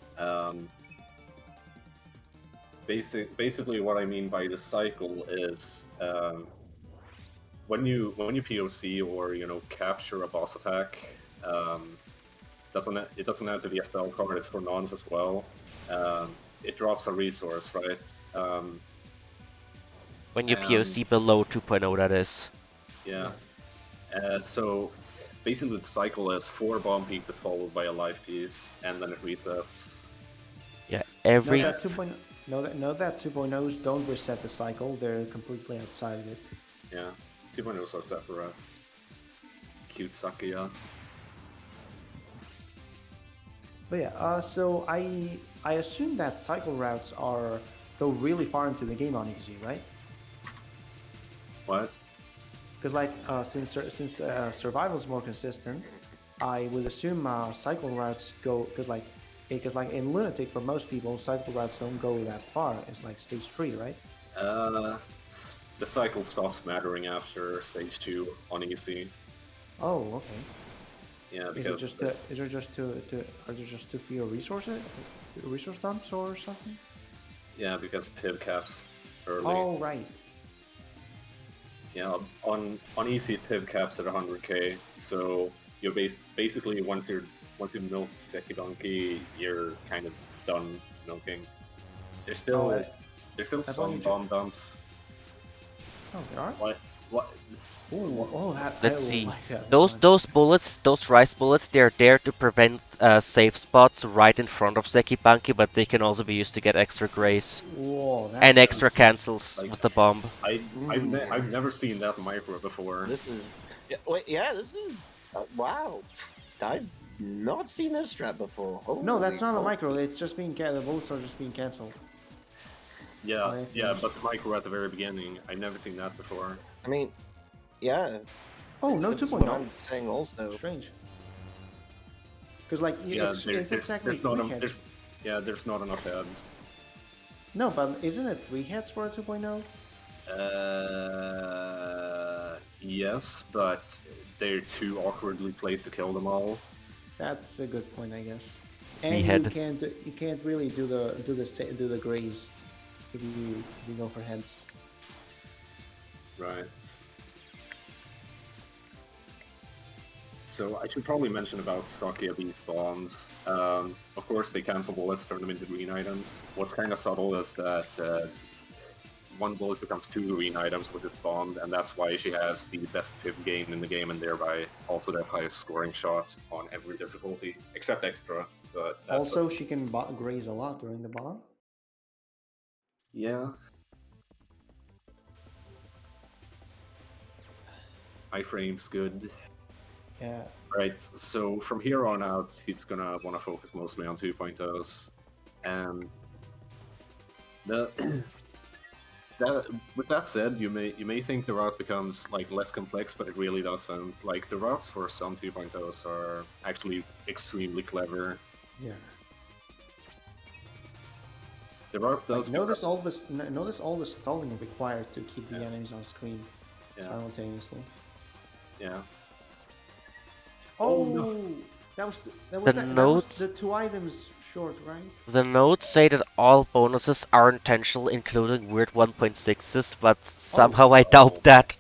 Basically, what I mean by the cycle is when you POC or capture a boss attack. It doesn't have to be a spell card. It's for nons as well. It drops a resource, right? When you And POC below 2.0, that is. yeah. So basically, the cycle is 4 bomb pieces followed by a life piece, and then it resets. Yeah, Note every. that 2.0. Note that 2.0s don't reset the cycle. They're completely outside of it. Yeah, 2.0s are separate. Cute Sakuya. But yeah, so I assume that cycle routes go really far into the game on EG, right? What? Because like since survival is more consistent, I would assume cycle routes go because like in Lunatic for most people cycle routes don't go that far. It's like stage 3, right? The cycle stops mattering after stage 2 on EC. Oh, okay. Yeah, Is because it just is there just are there just too few resource dumps or something? yeah, because PIV caps early. Oh, right. Yeah, on EC PIV caps at 100k, so you're basically once you milk Sekidonkey, you're kind of done milking. There's still Oh, there's still thought some you bomb dumps. Oh, there are. What? Ooh, oh, that I Let's see. like that Those one. those bullets, those rice bullets, they're there to prevent safe spots right in front of Sekibanki, but they can also be used to get extra grace Whoa, and that's extra decent. cancels Like, with the bomb. I've never seen that micro before. This is wait, yeah, this is wow. I've not seen this strat before. No, that's Holy not a moly. micro. It's just being the bullets are just being cancelled. Yeah, Oh, yeah, but the micro at the very beginning, I've never seen that before. I mean, yeah. Oh, no That's what 2.0. I'm saying also. Strange. Because like Yeah, it's exactly there's not 3 heads. there's not enough heads. No, but isn't it 3 heads for a 2.0? Yes, but they're too awkwardly placed to kill them all. That's a good point, I guess. Me And head. you can't really do the grazed if you go for heads. Right. So I should probably mention about Sakia Beast bombs. Of course, they cancel bullets, turn them into green items. What's kind of subtle is that one bullet becomes 2 green items with its bomb, and that's why she has the best PIV gain in the game, and thereby also the highest scoring shot on every difficulty, except extra. But that's Also, she can graze a lot during the bomb. yeah. Iframe's good. Yeah. Right, so from here on out, he's gonna want to focus mostly on 2.0s, and the with that said, you may think the route becomes like less complex, but it really doesn't. Like the routes for some 2.0s are actually extremely clever. Yeah. The route does Notice all the stalling required to keep the enemies on screen simultaneously. Yeah. Oh, no. that was The that was notes- the 2 items short, right? The notes say that all bonuses are intentional, including weird 1.6s, but somehow I doubt that.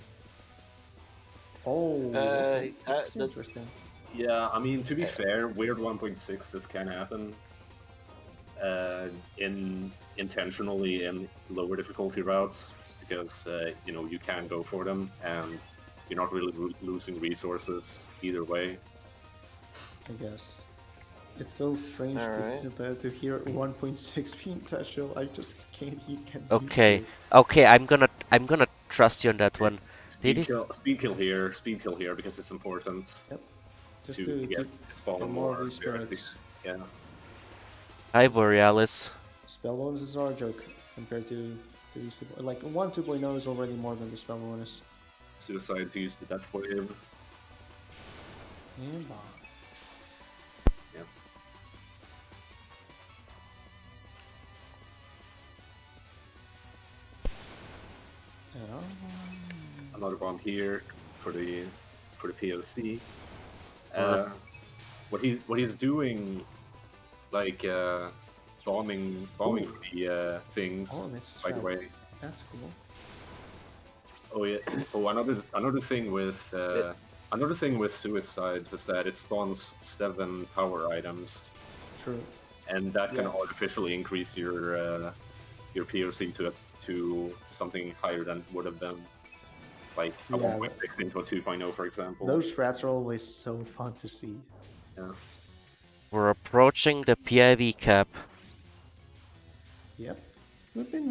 Oh, okay. Uh, That's the- interesting. Yeah, I mean, to be fair, weird 1.6s can happen intentionally in lower difficulty routes, because you can go for them, and you're not really losing resources either way. I guess. It's so strange to hear 1.6 being casual. I just can't. You can. Okay, okay, I'm gonna trust you on that one. Speed kill here because it's important Yep. Just to get keep spawn more of more these spirits. Yeah. Hi, Borealis. Spell bonuses are a joke compared to these two. Like 2.0 is already more than the spell bonus. Suicide to use the death wave. And bomb. Yep. Oh. Another bomb here for the POC. Or What he's doing, like bombing Ooh. for the things. Oh, that's By the right. way, That's cool. oh yeah. Oh, another thing with suicides is that it spawns 7 power items, True. and that can Yeah. artificially increase your POC to something higher than it would have been, like a Yeah, 1.6 into a 2.0, for example. Those threats are always so fun to see. Yeah. we're approaching the PIV cap. Yep. We've been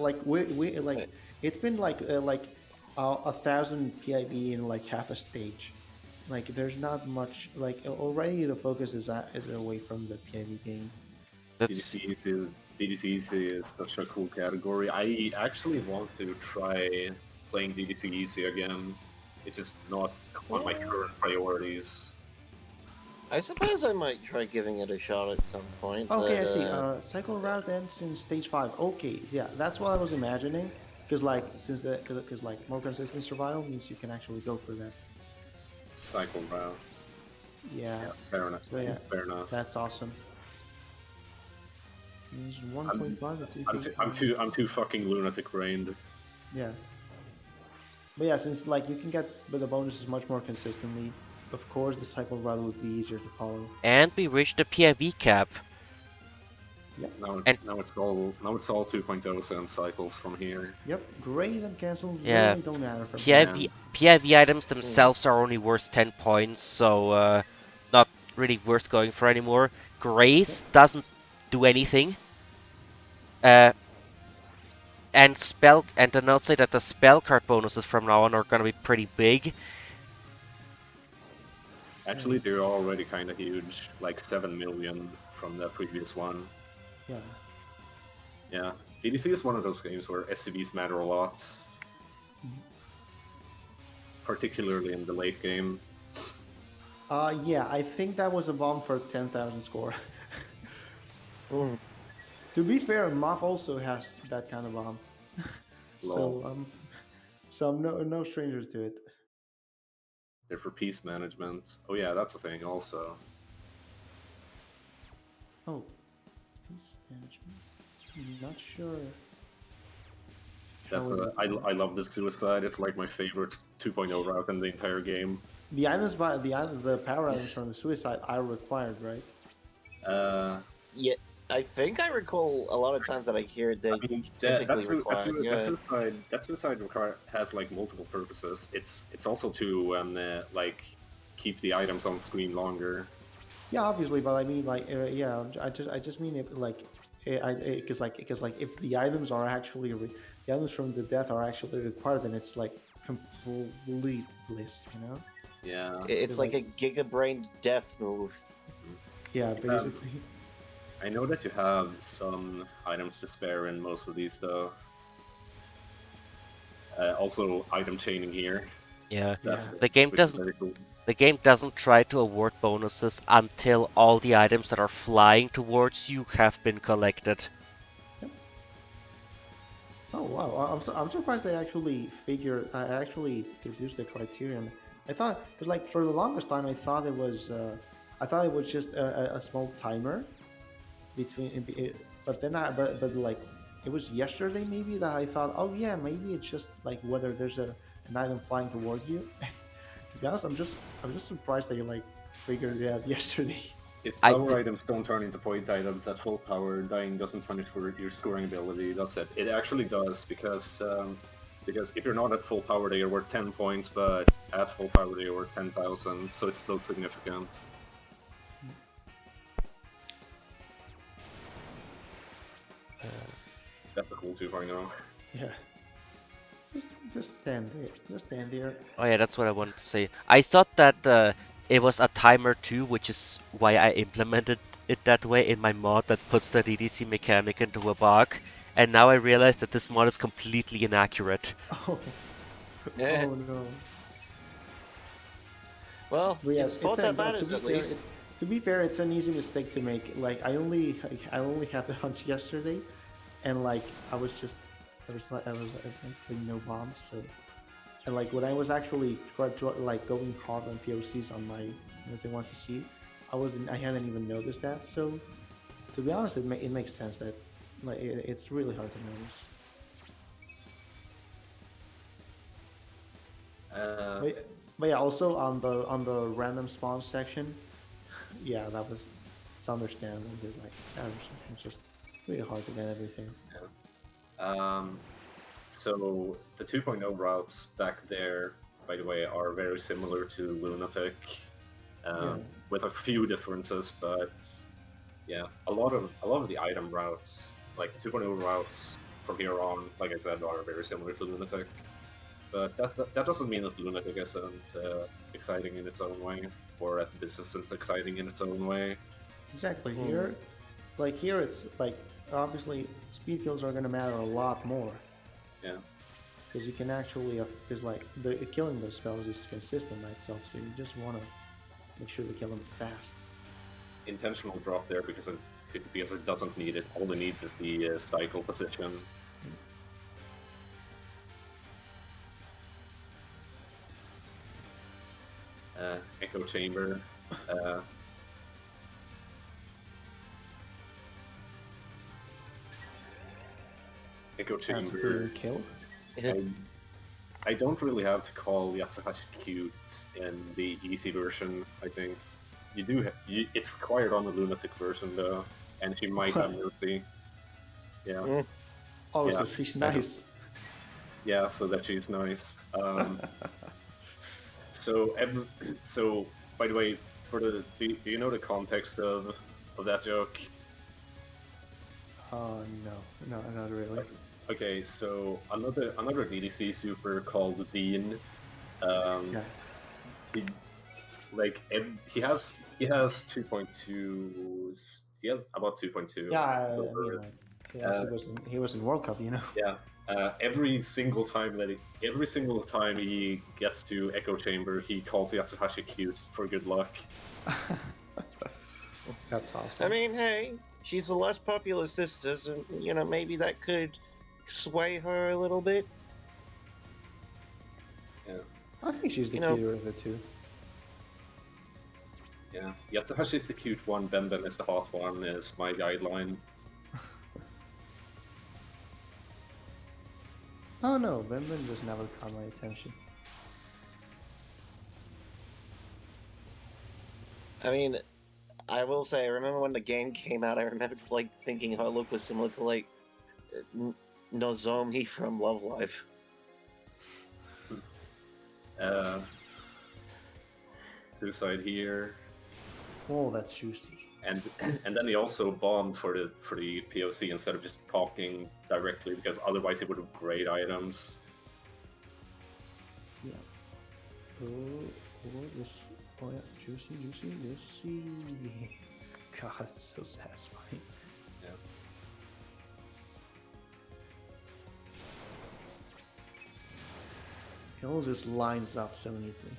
like we like it's been like 1,000 PIV in like half a stage. Like there's not much like already the focus is away from the PIV game. That's DDCs is such a cool category. I actually want to try playing DDC easy again. It's just not on my Yeah. current priorities. I suppose I might try giving it a shot at some point. Okay, I but, see. Cycle route ends in stage 5. Okay, yeah, that's what I was imagining. Because like because like more consistent survival means you can actually go for that. Cycle routes. Yeah. Yeah, fair enough. So yeah, Fair enough. that's awesome. Means 1.5 to 2. I'm too fucking lunatic brained. Yeah. But yeah, since like you can get the bonuses much more consistently, of course the cycle route would be easier to follow. and we reached the PIV cap. Yep. Now it's all 2.0 and cycles from here. Yep. Grade and cancels Yeah. really don't matter from PIV here. PIV items themselves are only worth 10 points, so not really worth going for anymore. Grace doesn't do anything. And the notes say that the spell card bonuses from now on are gonna be pretty big. Actually, they're already kind of huge, like 7 million from the previous one. Yeah. Yeah, DDC is one of those games where SCVs matter a lot, particularly in the late game. Yeah, I think that was a bomb for 10,000 score. To be fair, Moth also has that kind of bomb. Lol. So I'm no stranger to it. They're for peace management. Oh yeah, that's a thing also. Oh, peace management. I'm not sure. That's I love this suicide. It's like my favorite 2.0 route in the entire game. The items by the power items from the suicide are required, right? Yeah, I think I recall a lot of times that I hear they I mean, typically require. that suicide has like multiple purposes. It's also to like keep the items on screen longer. Yeah, obviously, but I mean, like, yeah, I just mean it like, because like if the items are actually the items from the death are actually required, then it's like complete bliss, you know? Yeah. It's like a gigabrain death move. Yeah, basically. I know that you have some items to spare in most of these, though. Also, item chaining here. Yeah. That's Yeah. The game which is doesn't very cool. the game doesn't try to award bonuses until all the items that are flying towards you have been collected. Oh wow, I'm surprised they actually actually deduced the criterion. I thought, because like for the longest time, I thought it was just a small timer between, but then but like it was yesterday maybe that I thought, oh yeah, maybe it's just like whether there's an item flying towards you. To be honest, I'm just surprised that you like figured it out yesterday. If I power d- items don't turn into point items at full power, dying doesn't punish for your scoring ability. That's it. It actually does because if you're not at full power, they are worth 10 points, but at full power, they are worth 10,000. So it's still significant. That's a cool 2.0. Yeah, just stand there, just stand there. Oh yeah, that's what I wanted to say. I thought that it was a timer too, which is why I implemented it that way in my mod that puts the DDC mechanic into a bug. And now I realize that this mod is completely inaccurate. Oh, Yeah. oh no. Well, But yeah, it's fought that to matters be at fair, least. to be fair, it's an easy mistake to make. Like I only had the hunch yesterday, and like I was just I was playing no bombs. So and like when I was actually like going hard on POCs on my Nothing Wants to See, I hadn't even noticed that. So to be honest, it makes sense that like it's really hard to notice. Uh, But, but yeah, also on the random spawn section, yeah, it's understandable because like it's just really hard to get everything. um, so the 2.0 routes back there, by the way, are very similar to Lunatic, Yeah, with a few differences, but yeah, a lot of the item routes, like 2.0 routes from here on, like I said, are very similar to Lunatic. But that doesn't mean that Lunatic isn't exciting in its own way, or that this isn't exciting in its own way. exactly. Hmm. Here it's like obviously speed kills are gonna matter a lot more Yeah. because you can actually because like the killing those spells is consistent by itself, so you just want to make sure to kill them fast. Intentional drop there because it doesn't need it. All it needs is the cycle position. Echo chamber. Uh, Echo That's a clear chamber. kill. I, I don't really have to call Yatsuhashi cute in the easy version. I think you do. It's required on the lunatic version though, and she might have mercy. Yeah, Mm. Oh, yeah. so she's I don't- nice. Yeah, so that she's nice. So, so by the way, do you know the context of that joke? Oh no, no, not really. Okay, so another DDC super called Dean. Yeah, He he has 2.2s. He has about 2.2 yeah. I mean, silver. like, yeah, Uh, he was in World Cup, you know. yeah. Every single time he gets to Echo Chamber, he calls Yatsuhashi cute for good luck. That's I awesome. mean, hey, she's the less popular sister, so maybe that could sway her a little bit. Yeah, I think she's the You know, cuter of the two. yeah. Yatsuhashi's the cute one. Bemben is the hot one. Is my guideline. Oh no, Benben just never caught my attention. I mean, I will say, I remember when the game came out, I remember like thinking her look was similar to like Nozomi from Love Live. Uh, Suicide here. Oh, that's juicy. And and then he also bombed for the POC instead of just talking directly because otherwise he would have great items. Yeah. Oh, this. Oh yeah, juicy, juicy, juicy. God, it's so satisfying. Yeah. It all just lines up so neatly.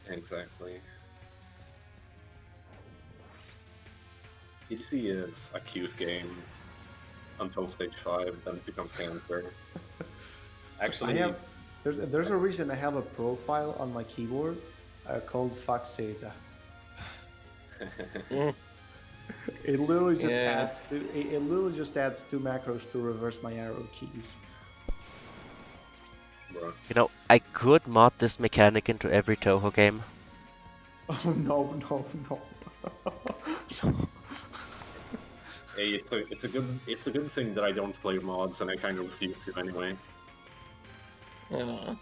Exactly. DDC is a cute game until stage 5, then it becomes cancer. I have. There's a reason I have a profile on my keyboard called Foxeza. Mm, It literally just yeah. it literally just adds two macros to reverse my arrow keys. Bro. You know, I could mod this mechanic into every Touhou game. Oh no, no, no. No. Hey, it's a good thing that I don't play mods and I kind of refuse to anyway. Uh,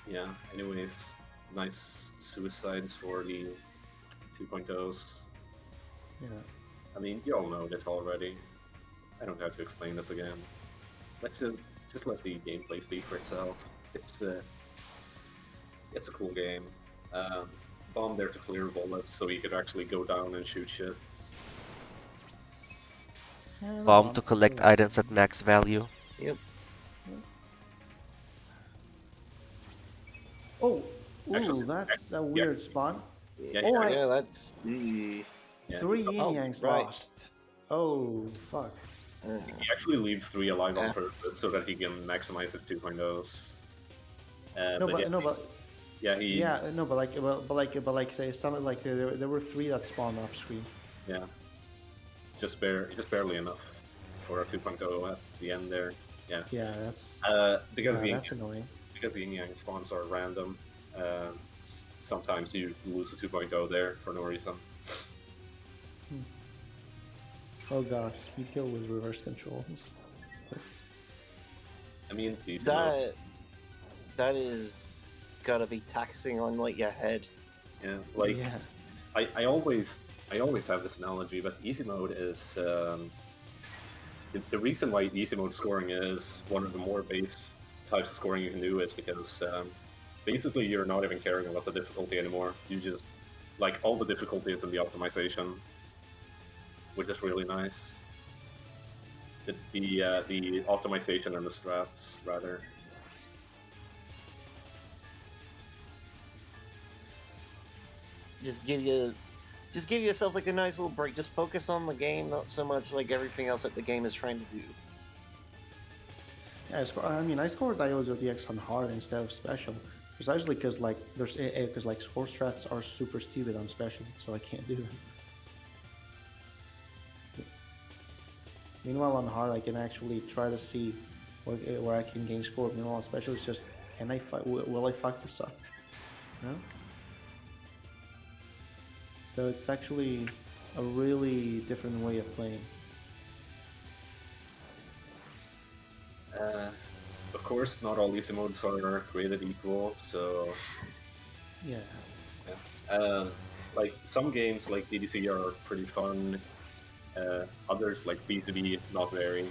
Yeah. Anyways, nice suicides for the 2.0s. Yeah. I mean, you all know this already. I don't have to explain this again. Let's just let the gameplay speak for itself. It's a cool game. Bomb there to clear bullets so you could actually go down and shoot shit. And a Bomb bomb to to collect collect. items at max value. Yep. Oh, Actually, ooh, that's a yeah, weird spawn. yeah, Oh, yeah, I Yeah, that's the. yeah. three yin Oh, yangs right. lost. Oh, fuck. He actually leaves 3 alive on Yeah. purpose so that he can maximize his 2.0s. No, But yeah, but no, but yeah, he yeah, no, but like, say some like there were three that spawned off screen. yeah just barely enough for a 2.0 at the end there. Yeah, Yeah, that's because the that's annoying. because the yin yang spawns are random. Sometimes you lose a 2.0 there for no reason. Oh gosh, speed kill with reverse controls. I mean, it's easy mode. That is gotta be taxing on like your head. Yeah, like Yeah, I always have this analogy, but easy mode is the reason why easy mode scoring is one of the more base types of scoring you can do is because basically you're not even caring about the difficulty anymore. You just like all the difficulty is in the optimization, which is really nice. The optimization and the strats rather. Just give yourself like a nice little break. Just focus on the game, not so much like everything else that the game is trying to do. yeah. I mean, I scored Diozo DX on hard instead of special, precisely because like because like score strats are super stupid on special, so I can't do them. Meanwhile, on hard, I can actually try to see where I can gain score. Meanwhile, on special, it's just can I will I fuck this up? No. So it's actually a really different way of playing. Of course, not all easy modes are created equal, so Yeah. yeah. Like some games like DDC are pretty fun. Others like PCB not very,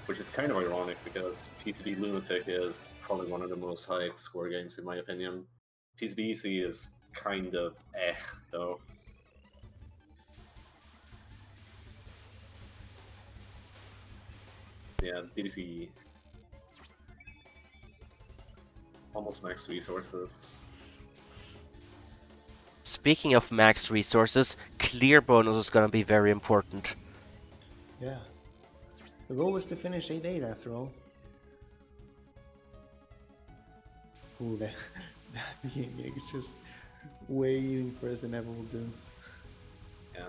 which is kind of ironic because PCB Lunatic is probably one of the most hype score games in my opinion. PCB EC is kind of though. Yeah, DDC almost max resources. Speaking of max resources, clear bonus is gonna be very important. Yeah. The goal is to finish 8-8 after all. Ooh, that game is just waiting for us inevitable doom. Yeah.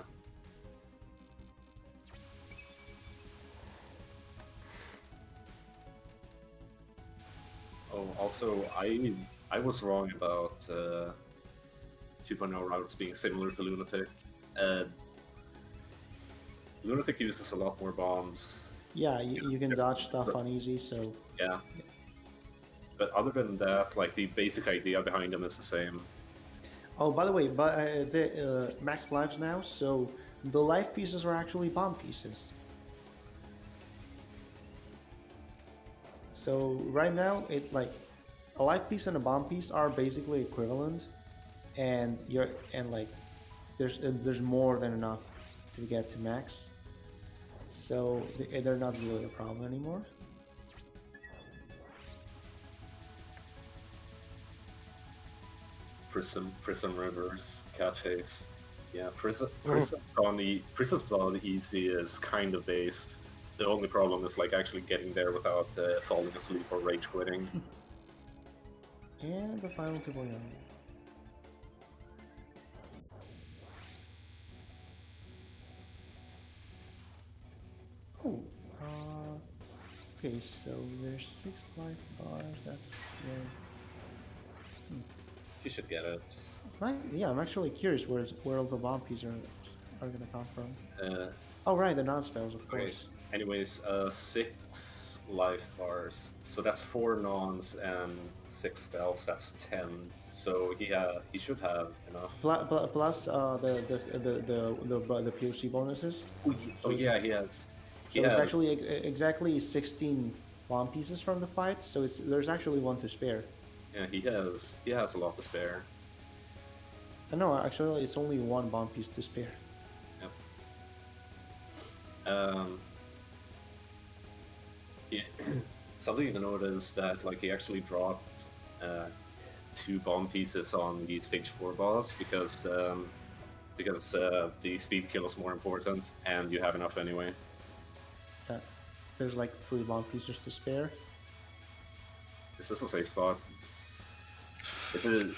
Oh, also, I was wrong about 2.0 routes being similar to Lunatic. Uh, Lunatic uses a lot more bombs. Yeah, you can dodge stuff on easy, so Yeah. But other than that, like the basic idea behind them is the same. oh, by the way, but the max lives now, so the life pieces are actually bomb pieces. So right now, it like a life piece and a bomb piece are basically equivalent, and like there's more than enough to get to max, so they're not really a problem anymore. Prism Rivers, Catchase. Yeah, Prism's on the easy is kind of based. The only problem is like actually getting there without falling asleep or rage quitting. And the final 2.0. Oh, okay, so there's 6 life bars, that's 12. You should get it. Yeah, I'm actually curious where all the bomb pieces are gonna come from. Uh, Oh right, the non-spells, of Great. course. Anyways, 6 life bars. So that's 4 nons and 6 spells. That's 10. So he should have enough. Plus the POC bonuses. Oh yeah, he has. He So it's has. actually exactly 16 bomb pieces from the fight. So there's actually one to spare. Yeah, he has. He has a lot to spare. No, actually it's only one bomb piece to spare. Yep. he, something you notice is that like he actually dropped uh, 2 bomb pieces on the stage 4 boss because the speed kill is more important, and you have enough anyway. There's like 3 bomb pieces to spare. Is this a safe spot? Is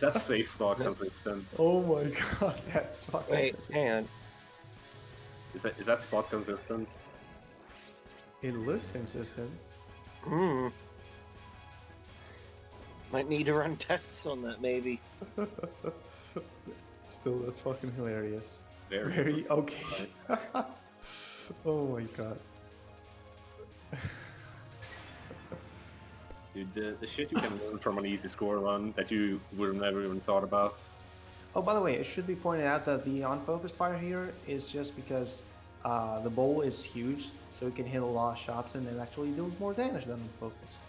that safe spot consistent? Oh my god, that's fucking. Wait, hang on. Is that spot consistent? It looks consistent. Hmm. Might need to run tests on that, maybe. Still, that's fucking hilarious. Very Very okay. Oh my god. Dude, the shit you can learn from an easy score run that you would have never even thought about. Oh, by the way, it should be pointed out that the unfocused fire here is just because the bowl is huge, so it can hit a lot of shots and it actually deals more damage than unfocused.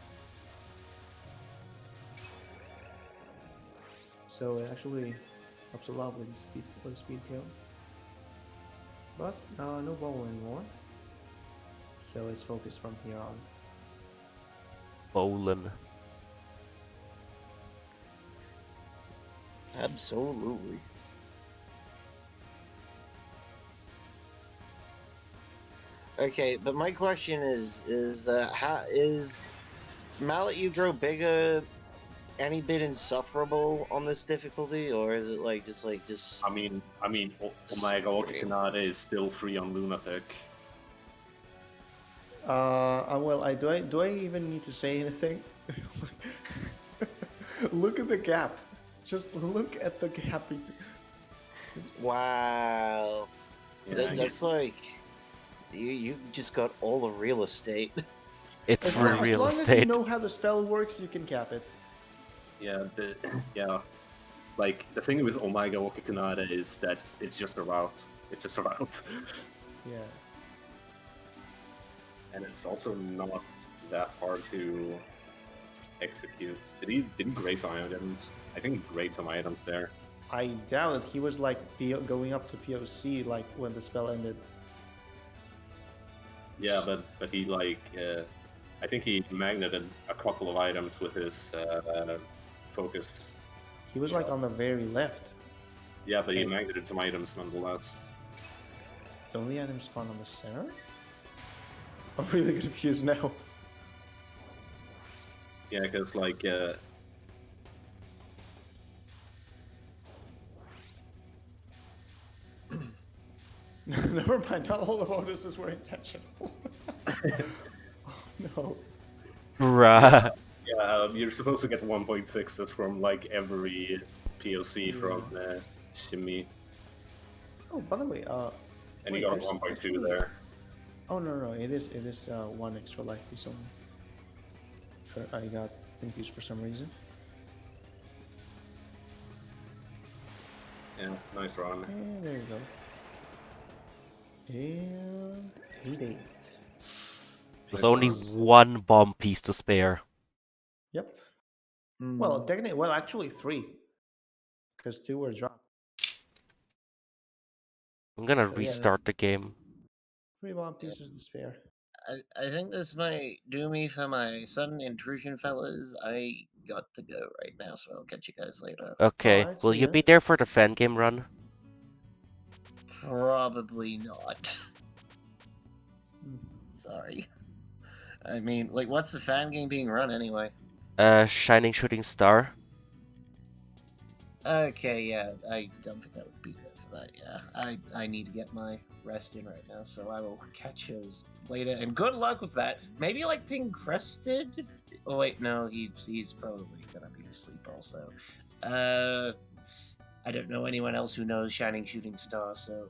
So it actually helps a lot with the speed kill. But no bowl anymore. So it's focused from here on. Bowlen. Absolutely. Okay, but my question is how is Mallet you grow bigger any bit insufferable on this difficulty, or is it like just I mean, Omega Okikanade is still free on Lunatic. Well, do I even need to say anything? Look at the gap. Just look at the gap. wow. Yeah, That's like you just got all the real estate. It's As for long, as real long as you estate. know how the spell works, you can cap it. Yeah. Like the thing with Omega Okikanade is that it's just a route. It's just a route. Yeah. And it's also not that hard to execute. Did he grade some items? I think he graded some items there. I doubt it. He was like going up to POC like when the spell ended. Yeah, but he like I think he magneted a couple of items with his focus. He was like on the very left. Yeah, but he magneted some items nonetheless. Don't the items spawn on the center? I'm really confused now. Yeah, because like Never mind. Not all the bonuses were intentional. Oh no. Bruh. yeah, you're supposed to get 1.6s from like every POC from Shimmy, Oh, by the way, and wait, you got a there's 1.2 actually- there. Oh no, it is one extra life piece only. I got confused for some reason. Yeah, nice run. And there you go. And 8-8. With only one bomb piece to spare. Yep. Well, technically, well, actually 3, because 2 were dropped. I'm gonna So, yeah. restart the game. 3 bomb pieces to spare. I think this might do me for my sudden intrusion, fellas. I got to go right now, so I'll catch you guys later. Okay, Alright, will see you ya. be there for the fan game run? Probably not. Hmm. Sorry. I mean, like, what's the fan game being run anyway? Shining Shooting Star. Okay, yeah, I don't think I would be there for that. Yeah, I need to get my rest in right now, so I will catch us later. And good luck with that. Maybe like Ping Crested. Oh wait, no, he's probably gonna be asleep also. I don't know anyone else who knows Shining Shooting Star, so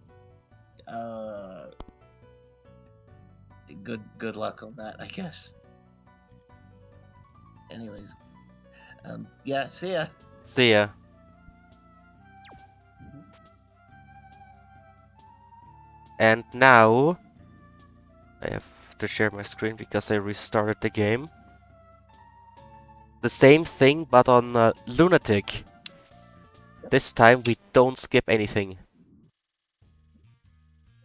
good luck on that, I guess. Anyways, yeah, see ya. See ya. And now I have to share my screen because I restarted the game. The same thing, but on Lunatic. This time we don't skip anything.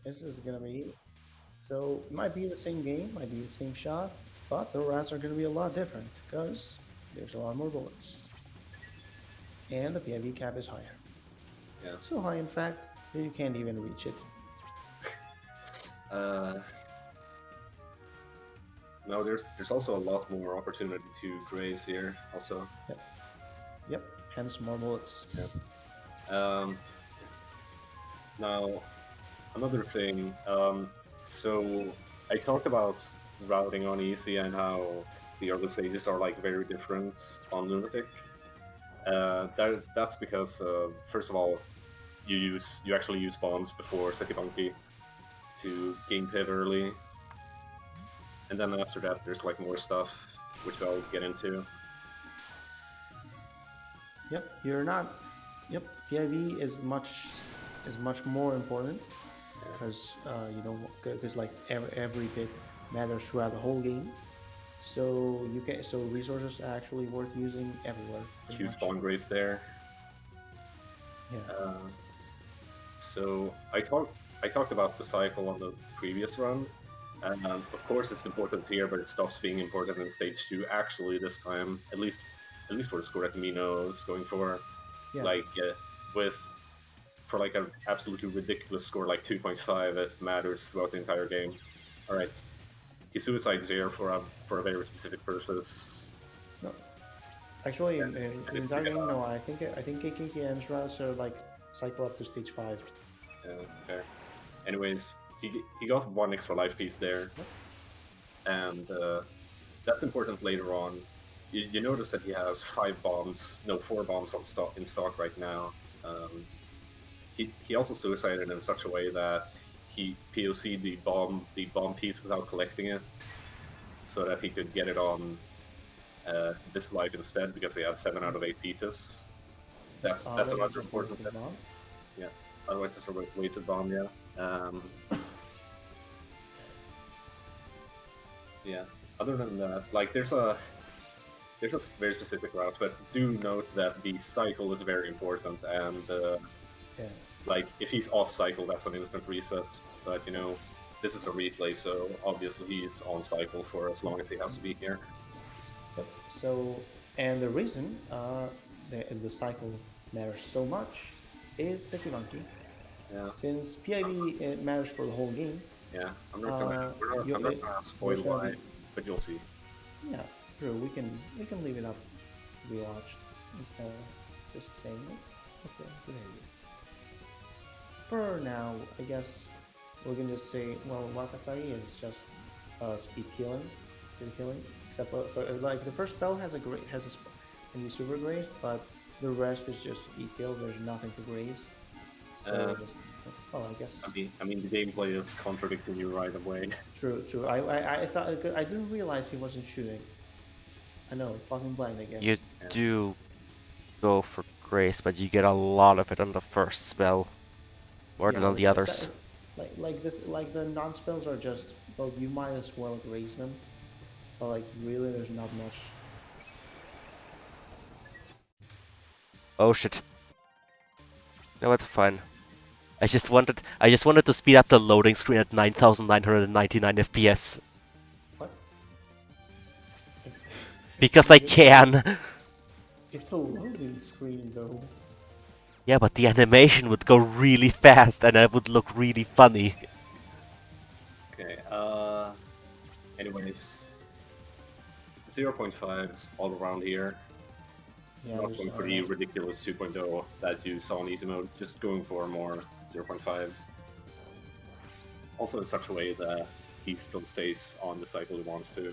This is gonna be. So So it might be the same game, might be the same shot, but the routes are going to be a lot different because there's a lot more bullets. And the PIV cap is higher. Yeah. So high, in fact, that you can't even reach it. Uh, no, there's also a lot more opportunity to graze here. Also, Yep. Yep. Hence more bullets. yeah. Um, now another thing. So I talked about routing on easy and how the early stages are like very different on Lunatic. That's because first of all, you actually use bombs before Sekibanki to gain pit early, and then after that there's like more stuff which I'll get into. Yep. You're not. Yep. PIV is much more important because you don't because like every bit matters throughout the whole game. So resources are actually worth using everywhere. Pretty Huge much. spawn grace there. Yeah. Uh, so I talked about the cycle on the previous run, and of course it's important here, but it stops being important in stage 2. Actually, this time, at least for the score that Mino is going for, Yeah. like with for like an absolutely ridiculous score like 2.5, it matters throughout the entire game. All right, he suicides here for a very specific purpose. No. Actually, in, And, in, and in it's to that get game, no. I think KKKM's routes are like cycle up to stage 5. okay. Anyways, he got one extra life piece there, Yep. and that's important later on. You notice that he has 4 bombs on stock in stock right now. He also suicided in such a way that he POC'd the bomb piece without collecting it, so that he could get it on this life instead because he had 7 out of 8 pieces. That's Otherwise, another it's just a important wasted bit. bomb. Yeah. Otherwise, it's a wasted bomb. Yeah. Yeah. Other than that, like there's a very specific route, but do note that the cycle is very important, and Yeah. like if he's off cycle, that's an instant reset. But you know, this is a replay, so obviously he's on cycle for as long as he has to be here. Yep. So, and the reason the cycle matters so much is Sekibanki. Yeah. Since PIV it matters for the whole game. Yeah. I'm not gonna spoil there's gonna why, be, but you'll see. yeah, true. We can leave it up to be watched instead of just saying it. That's a good idea. For now, I guess we can just say, well, Wakasari is just speed killing, except for like the first spell can be super grazed, but the rest is just speed kill. There's nothing to graze. So just, well, I guess. I mean, the gameplay is contradicting you right away. True. I thought I didn't realize he wasn't shooting. I know, fucking blind, I guess. You Yeah. do go for grace, but you get a lot of it on the first spell, more than on the others. Like the non spells are just, well, you might as well graze them, but like really, there's not much. Oh shit. No, it's fine. I just wanted to speed up the loading screen at 9,999 FPS. What? Because I can. It's a loading screen though. Yeah, but the animation would go really fast and it would look really funny. Okay. Anyways, 0.5s all around here. Yeah, Not going for the ridiculous 2.0 that you saw in easy mode, just going for more 0.5s. Also in such a way that he still stays on the cycle he wants to.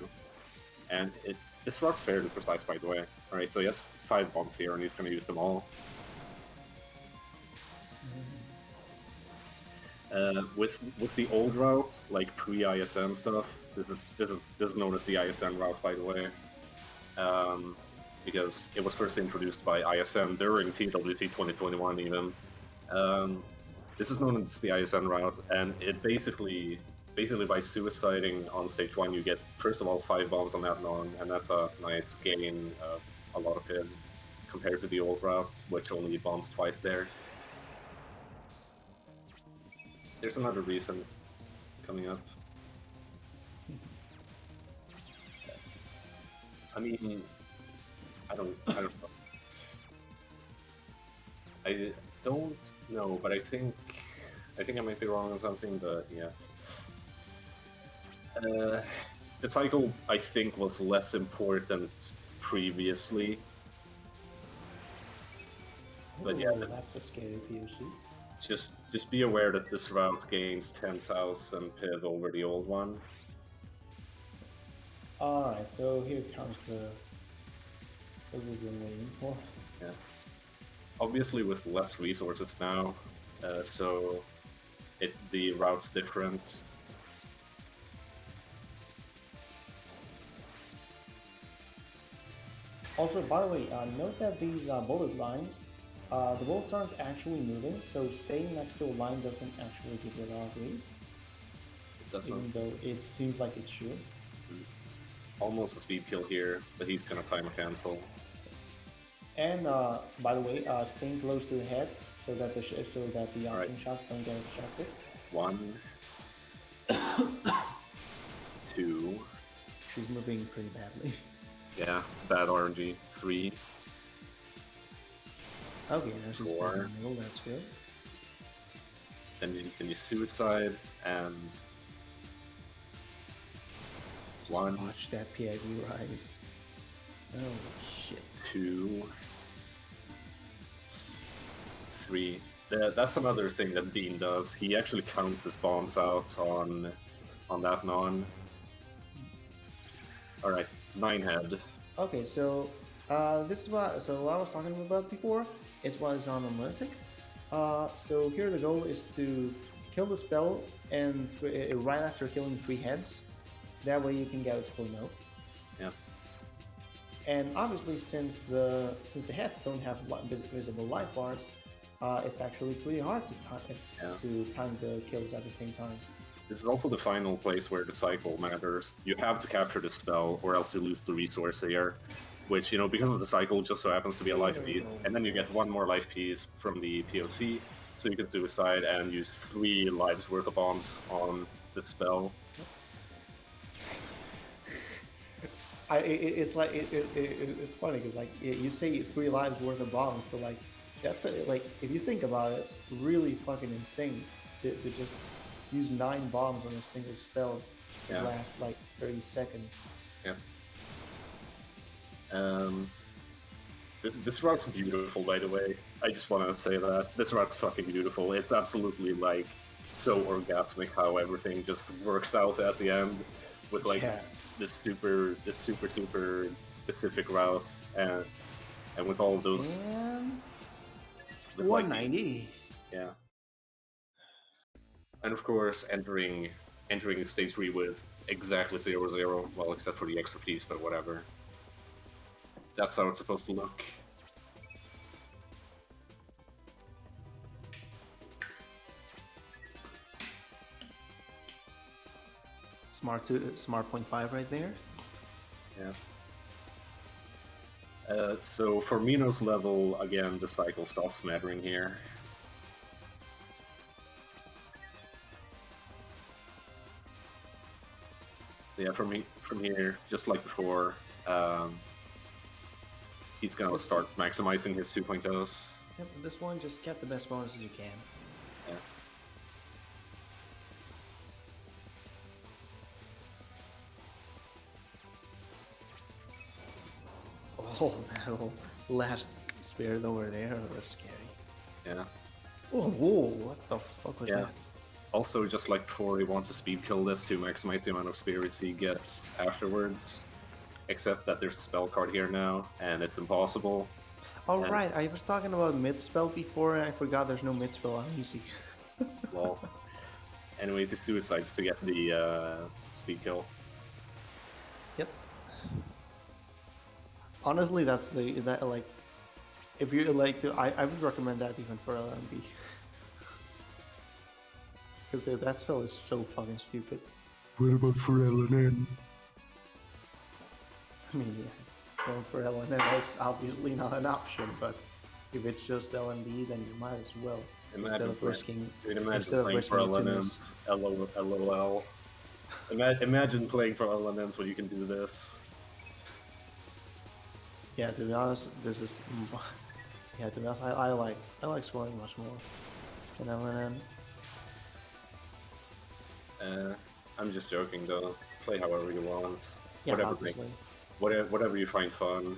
And this route's fairly precise, by the way. Alright, so he has 5 bombs here, and he's going to use them all. With the old route, like pre-ISN stuff, this is known as the ISN route, by the way. Because it was first introduced by ISN during TWC 2021 even. This is known as the ISN route, and it basically by suiciding on stage 1 you get, first of all, 5 bombs on that non, and that's a nice gain of a lot of hit compared to the old route, which only bombs twice there. There's another reason coming up. I mean, I don't know. I don't know, but I think I might be wrong on something, but yeah. The cycle, I think, was less important previously. But yeah, Oh, that's a scary POC. just be aware that this route gains 10,000 piv over the old one. Alright, so here comes the what we've been waiting for. Yeah. Obviously with less resources now, so the route's different. Also, by the way, note that these bullet lines, the bullets aren't actually moving, so staying next to a line doesn't actually give you a lot of grease, It doesn't even though it seems like it should. almost a speed kill here, but he's gonna time cancel. And by the way, staying close to the head so that the option Right. shots don't get obstructed. 1, 2, She's moving pretty badly. yeah, bad RNG. 3, Okay, now she's Four. in the middle. That's good. then you suicide, and Just 1, watch that PIV rise. Oh shit. 2, 3. That's another thing that Dean does. He actually counts his bombs out on that non. All right, 9 head. Okay, so this is what I was talking about before. It's what is on Amuletic. So here the goal is to kill the spell and right after killing 3 heads. That way you can get its full note. Yeah. And obviously, since the heads don't have visible life bars, it's actually pretty hard to time the kills at the same time. This is also the final place where the cycle matters. You have to capture the spell, or else you lose the resource here. Which, because of the cycle, just so happens to be a life piece. And then you get 1 more life piece from the POC, so you can suicide and use 3 lives worth of bombs on the spell. It's funny because like you say 3 lives worth of bombs, but like that's like if you think about it, it's really fucking insane to just use 9 bombs on a single spell that lasts like 30 seconds. Yeah. This route's beautiful, by the way. I just want to say that this route's fucking beautiful. It's absolutely like so orgasmic how everything just works out at the end with like this super specific route and with all of those. And with, 190. Yeah. And of course, entering stage 3 with exactly 0-0, well, except for the extra piece, but whatever. That's how it's supposed to look. Smart 0.5 right there. Yeah. So for Mino's level, again, the cycle stops mattering here. Yeah, from here, just like before, he's gonna start maximizing his 2.0s. Yep, this one just get the best bonuses you can. Yeah. Oh, that whole last spirit over there was scary. Yeah. Oh, whoa, what the fuck was that? Also, just like before, he wants to speed kill this to maximize the amount of spirits he gets afterwards. Except that there's a spell card here now, and it's impossible. Oh, right, I was talking about mid-spell before, and I forgot there's no mid-spell on easy. Well, anyways, he suicides to get the speed kill. Yep. Honestly, that's like, if you like to, I would recommend that even for LMB. Because that spell is so fucking stupid. What about for LNN? I mean, yeah, going for LNN, that's obviously not an option, but if it's just LMB, then you might as well. Imagine playing for LNNs. LOL. Imagine playing for LNNs when you can do this. Yeah, to be honest, this is. Yeah, to be honest, I like scoring much more than LNN. Uh, I'm just joking though. Play however you want. Yeah, Whatever obviously. whatever you find fun.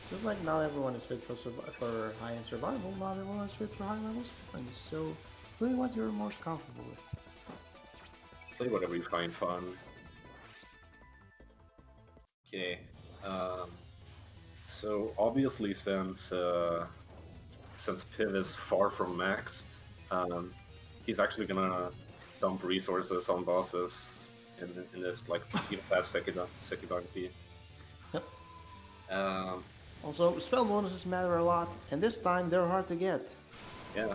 Just like not everyone is fit for high-end survival, not everyone is fit for high-level scoring. So, play what you're most comfortable with. Play whatever you find fun. Okay. Um, so obviously, since Piv is far from maxed, um, he's actually gonna dump resources on bosses in this like even fast Sekibanki. Yep. Um, Also, spell bonuses matter a lot, and this time they're hard to get. yeah.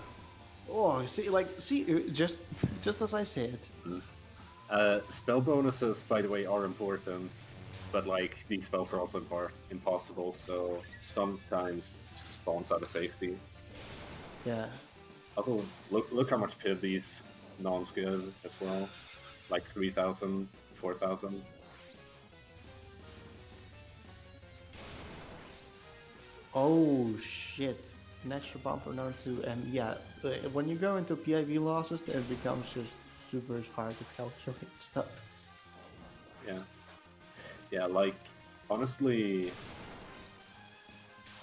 Oh, just as I said. Spell bonuses, by the way, are important, but like these spells are also impossible. So sometimes it just spawns out of safety. Yeah. Also, look how much Piv these nons give as well, like 3,000, 4,000. Oh shit. An extra bomb for number 2, and yeah, when you go into PIV losses, it becomes just super hard to calculate stuff. Yeah, yeah. Like honestly,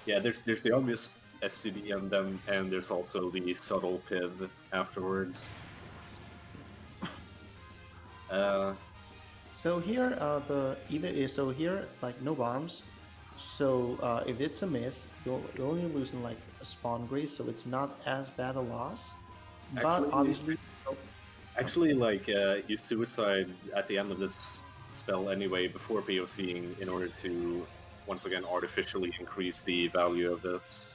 yeah. There's the obvious SCD and there's also the subtle Piv afterwards. Uh, So here, like no bombs. So if it's a miss, you're only losing like a spawn grease, so it's not as bad a loss. But Actually, obviously, oh, Actually, like you suicide at the end of this spell anyway before POCing in order to once again artificially increase the value of it.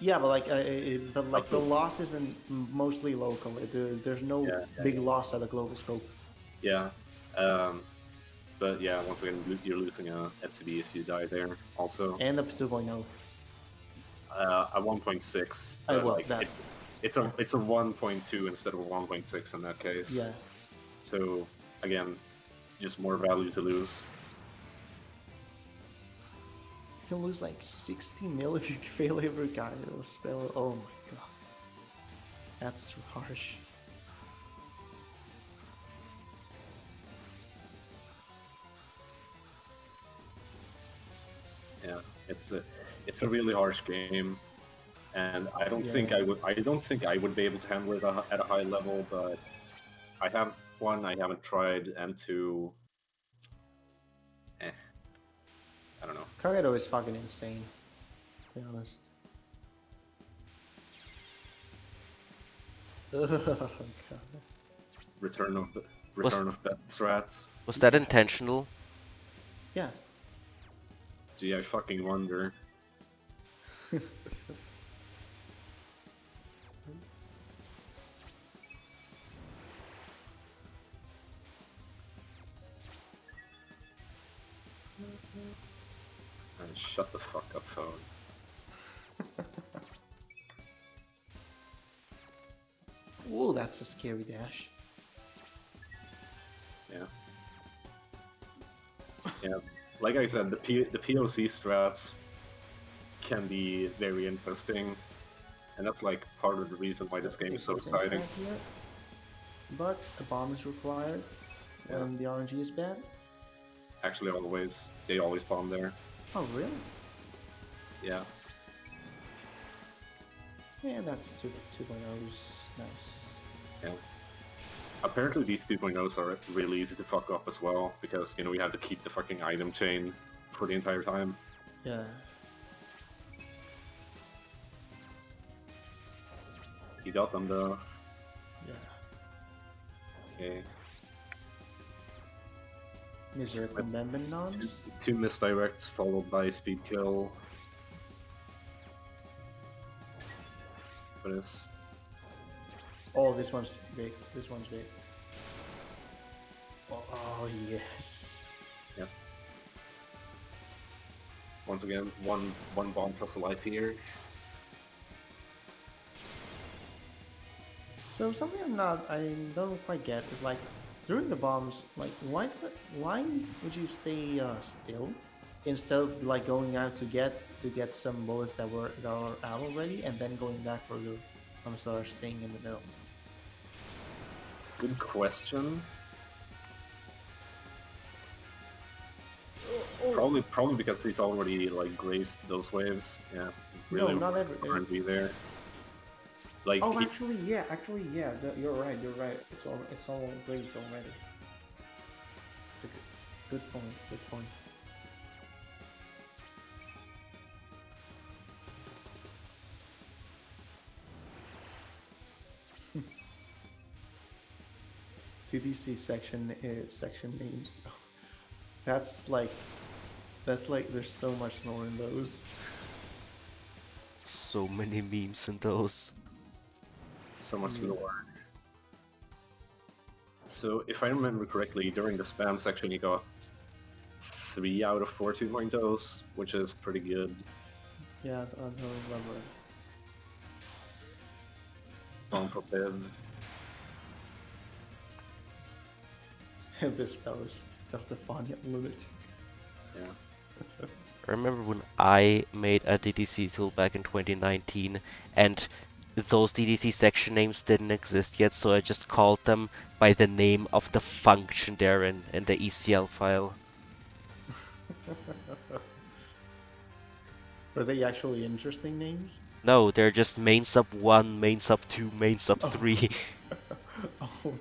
yeah, but like the Also, loss isn't mostly local. There's no yeah, big loss at a global scope. yeah. Um, but yeah, once again, you're losing a SCB if you die there. Also, And up 2.0. at 1.6, I but well like that it's a 1.2 instead of a 1.6 in that case. yeah. So again, just more value to lose. You can lose like 60 mil if you fail every kind of spell. Oh my god, that's too harsh. Yeah, it's a really harsh game, and I don't think I would be able to handle it at a high level. But I have one, I haven't tried, and two, eh, I don't know. Kageto is fucking insane, to be honest. Oh god. Return of Was Return of Best Rats. was that intentional? Yeah. Gee, I fucking wonder. And shut the fuck up, phone. Ooh, that's a scary dash. Yeah. Yeah. Like I said, the POC strats can be very interesting, and that's like part of the reason why this game is so 8% exciting. strike here, but a bomb is required when the RNG is bad. Actually, they always bomb there. Oh really? Yeah. Yeah, that's 2.0's nice. Yeah. Apparently, these 2.0s are really easy to fuck up as well because we have to keep the fucking item chain for the entire time. Yeah. You got them though. Yeah. Okay. Miracle Membenons. Two misdirects followed by speed kill. What is? Oh, this one's big. This one's big. Oh yes. Yep. Once again, one bomb plus a life here. So something I don't quite get is like during the bombs, like why would you stay still? instead of like going out to get some bullets that are out already, and then going back for the ones that are staying in the middle. Good question. Probably because he's already like graced those waves. Yeah, No, really not every. RNG there. Like Oh, actually, yeah. You're right. You're right. It's all raised already. It's a good point. Good point. TDC section names. That's like there's so much more in those. So many memes in those. so much Yeah. lore. So if I remember correctly, during the spam section, you got 3 out of 4 2.0s, which is pretty good. Yeah, I don't remember. Bomb for Piv. This spell is just a funny lunatic. Yeah. I remember when I made a DDC tool back in 2019, and those DDC section names didn't exist yet, so I just called them by the name of the function there in the ECL file. Are they actually interesting names? No, they're just main sub 1, main sub 2, main sub 3. Oh.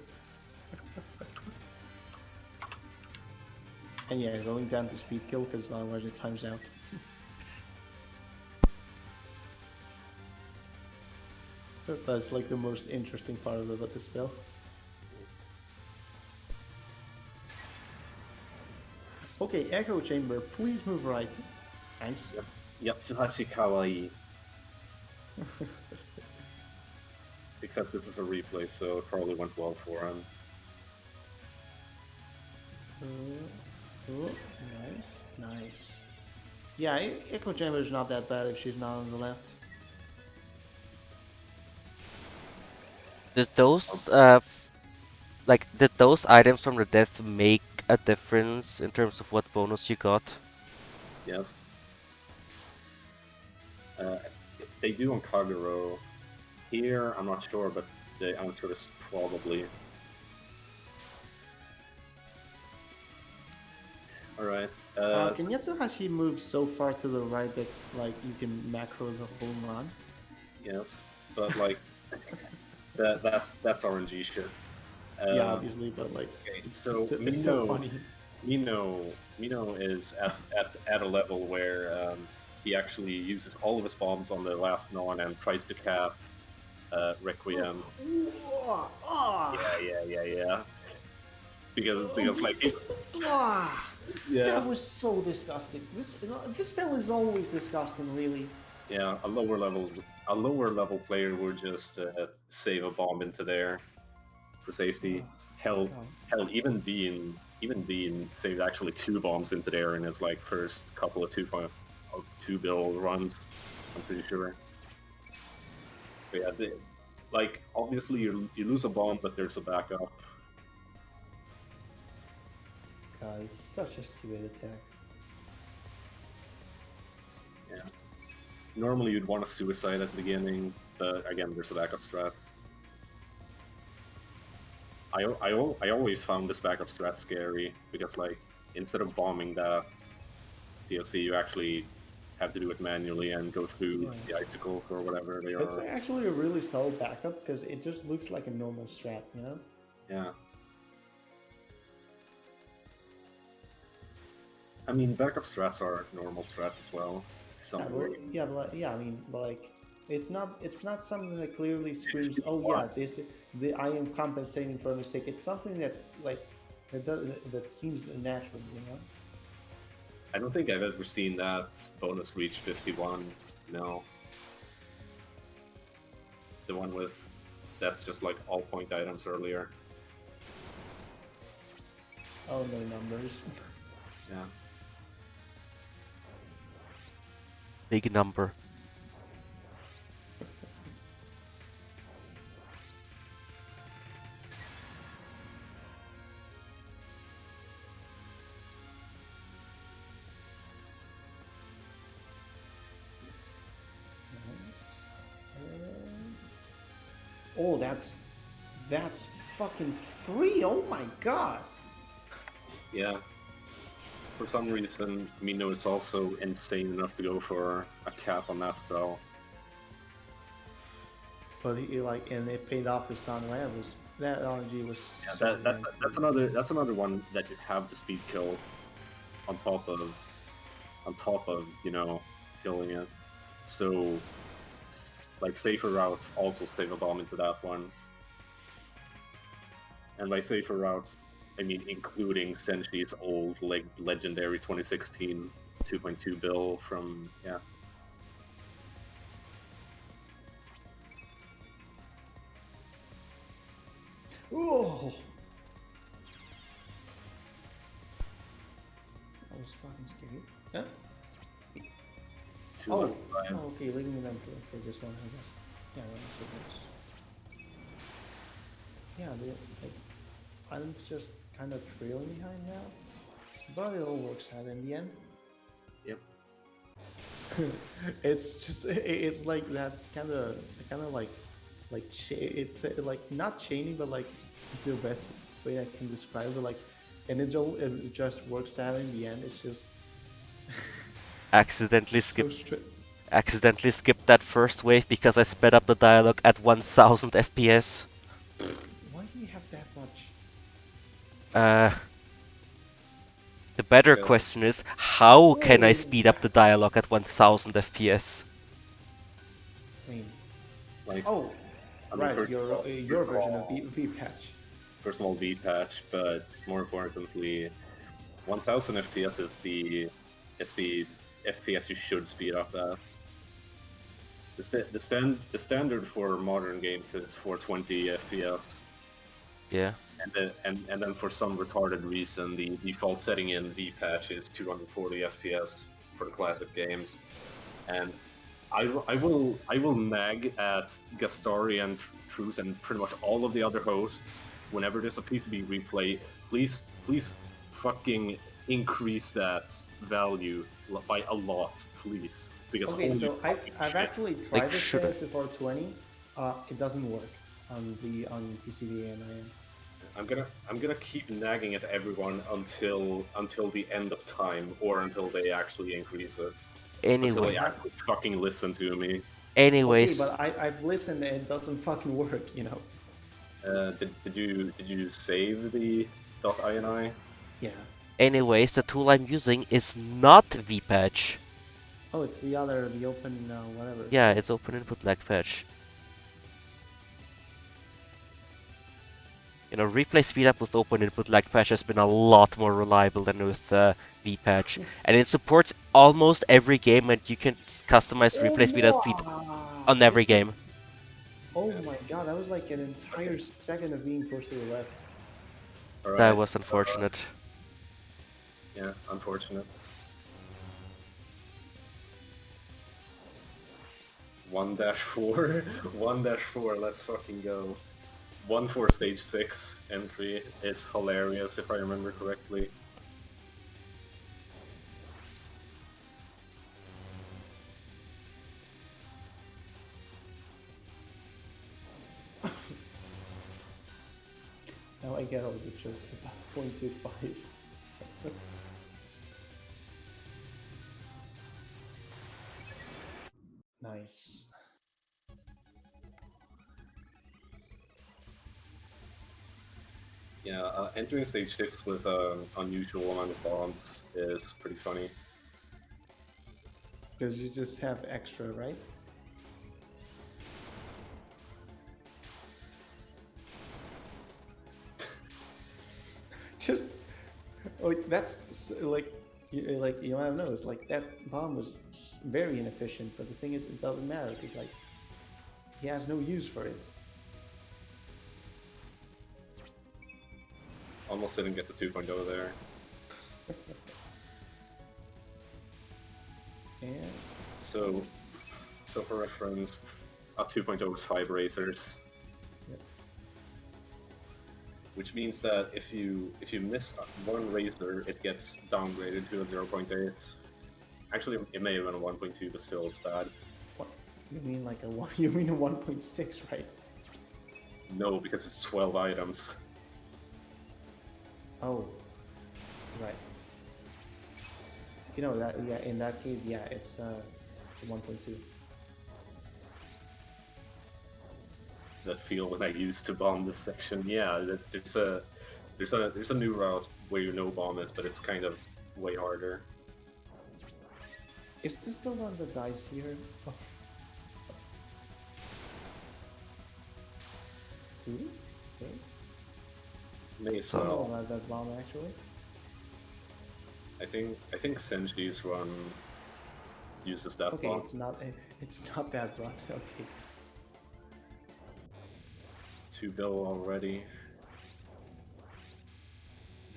And yeah, going down to speed kill because otherwise it times out. That's like the most interesting part about the spell. Okay, Echo Chamber, please move right. Nice. Yatsuhashi Kawaii. Except this is a replay, so it probably went well for him. Oh, nice. Yeah, Echo Chamber is not that bad if she's not on the left. Did those did those items from the death make a difference in terms of what bonus you got? Yes. They do on Kagero. Here, I'm not sure, but the answer is probably. Alright. Can Yatsuhashi move so far to the right that like you can macro the whole run? Yes, but like that's RNG shit. Yeah, obviously, but like Okay, it's so it's so funny. Mino is at a level where he actually uses all of his bombs on the last non and tries to cap Requiem. Yeah. Because like yeah. That was so disgusting. This spell is always disgusting, really. Yeah, a lower level player would just save a bomb into there for safety. Hell, even Dean saved actually 2 bombs into there in his like first couple of 2 bill runs. I'm pretty sure. But yeah, like obviously you lose a bomb, but there's a backup. God, it's such a stupid attack. Yeah. Normally you'd want a suicide at the beginning, but again, there's a backup strat. I always found this backup strat scary because like instead of bombing that POC, you actually have to do it manually and go through the icicles or whatever they It's are. actually a really solid backup because it just looks like a normal strat, you know? Yeah. I mean, backup strats are normal strats as well. I mean, but like, it's not something that clearly screams, "Oh yeah, I am compensating for a mistake." It's something that like that seems natural, you know. I don't think I've ever seen that bonus reach 51. No. The one with that's just like all point items earlier. Oh no numbers. Yeah. Big number. Oh, that's fucking free. Oh my god. Yeah. For some reason, Mino is also insane enough to go for a cap on that spell. But he like, and it paid off this time. That RNG was Yeah, so damn free. that's another one that you have to speed kill on top of killing it. So like safer routes also save a bomb into that one. And by safer routes, I mean including Senshi's old legendary 2016 2.2 bill from Oh, that was fucking scary. Huh? two Oh, left behind. oh, okay, leaving them for this one, I guess. Yeah, that was so nice. Yeah, like, I'm just kind of trailing behind now, but it all works out in the end. Yep. It's like that kind of like it's like not chaining, but like it's the best way I can describe it. Like, and it just works out in the end. It's just Accidentally so skipped straight. accidentally skipped that first wave because I sped up the dialogue at 1000 FPS. Why do you have that much? Uh, the better Yeah. question is, how can I Oh, speed up the dialogue at 1000 FPS? I mean, Like, oh, I mean, right, your version of all, V patch. first of all, V patch, but more importantly, 1000 FPS is the FPS you should speed up at. The standard for modern games is 420 FPS, Yeah. and then for some retarded reason, the default setting in V patch is 240 FPS for the classic games, and I will nag at Gastari and Truce and pretty much all of the other hosts whenever there's a PCB replay. Please, fucking increase that value by a lot, please. Because Okay, holy so fucking I've shit. actually Like, tried to set shouldn't. it to 420. It doesn't work on PCB and IM. I'm gonna keep nagging at everyone until the end of time or until they actually increase it. Until they Anyway. actually fucking listen to me. Okay, Anyways. but I've listened and it doesn't fucking work, you know. Did you save the .ini? Yeah. Anyways, the tool I'm using is not vpatch. Oh, it's the open, whatever. Yeah, it's open input lag patch. You know, replay speedup with open input lag patch has been a lot more reliable than with vpatch, and it supports almost every game, and you can customize Oh, replay speed wow! on every game. Oh my god, that was like an entire second of being pushed to the left. All That right. was unfortunate. Yeah, unfortunate. 1-4, 1-4. Let's fucking go. 1 for stage 6 entry is hilarious if I remember correctly. Now I get all the jokes about 0.25. Nice. Yeah, entering stage 6 with an unusual amount of bombs is pretty funny. Because you just have extra, right? Just, oh, like, you might have noticed, like that bomb was very inefficient. But the thing is, it doesn't matter because like he has no use for it. Almost didn't get the 2.0 there. And So for reference, a 2.0 is 5 racers. Yep. Which means that if you miss one racer, it gets downgraded to a 0.8. Actually, it may have been a 1.2, but still, it's bad. what you mean like a one? You mean a 1.6, right? No, because it's 12 items. Oh, right. You know that, yeah. In that case, yeah, it's a 1.2. That feel when I used to bomb this section. Yeah, there's a new route where you no bomb it, but it's kind of way harder. Is this the one that dies here? Oh. Really? Okay. May as I don't know So well. about that bomb actually. I think Senji's run uses that Okay, bomb. it's not that run. Okay. 2 bill already.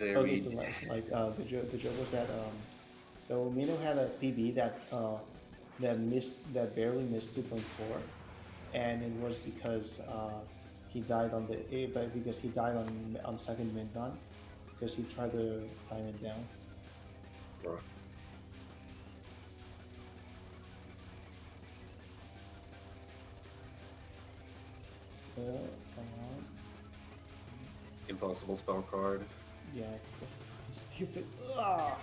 Okay, Very. so the joke was that so Mino had a PB that barely missed 2.4, and it was because he died on but because he died on second mid done because he tried to time it down. Or Come on. impossible spell card. Yeah, it's so fucking stupid. Ah,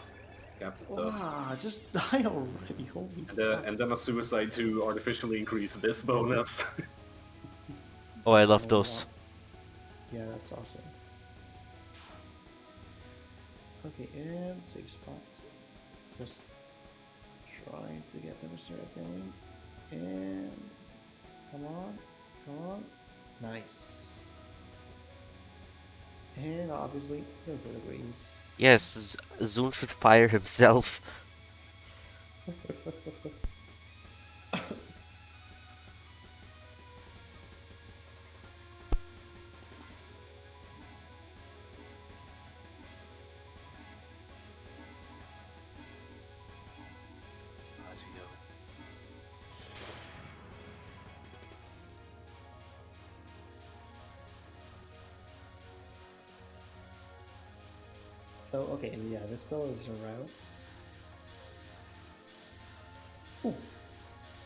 Captain Duff. just die already. Holy fuck. And then a suicide to artificially increase this bonus. oh, I love Oh, wow. those. Yeah, that's awesome. Okay, and safe spot. Just trying to get them to start going. And come on, come on. Nice. And obviously, go for the greens. Yes, Zune should fire himself. So, okay, yeah, this spell is a route. Ooh.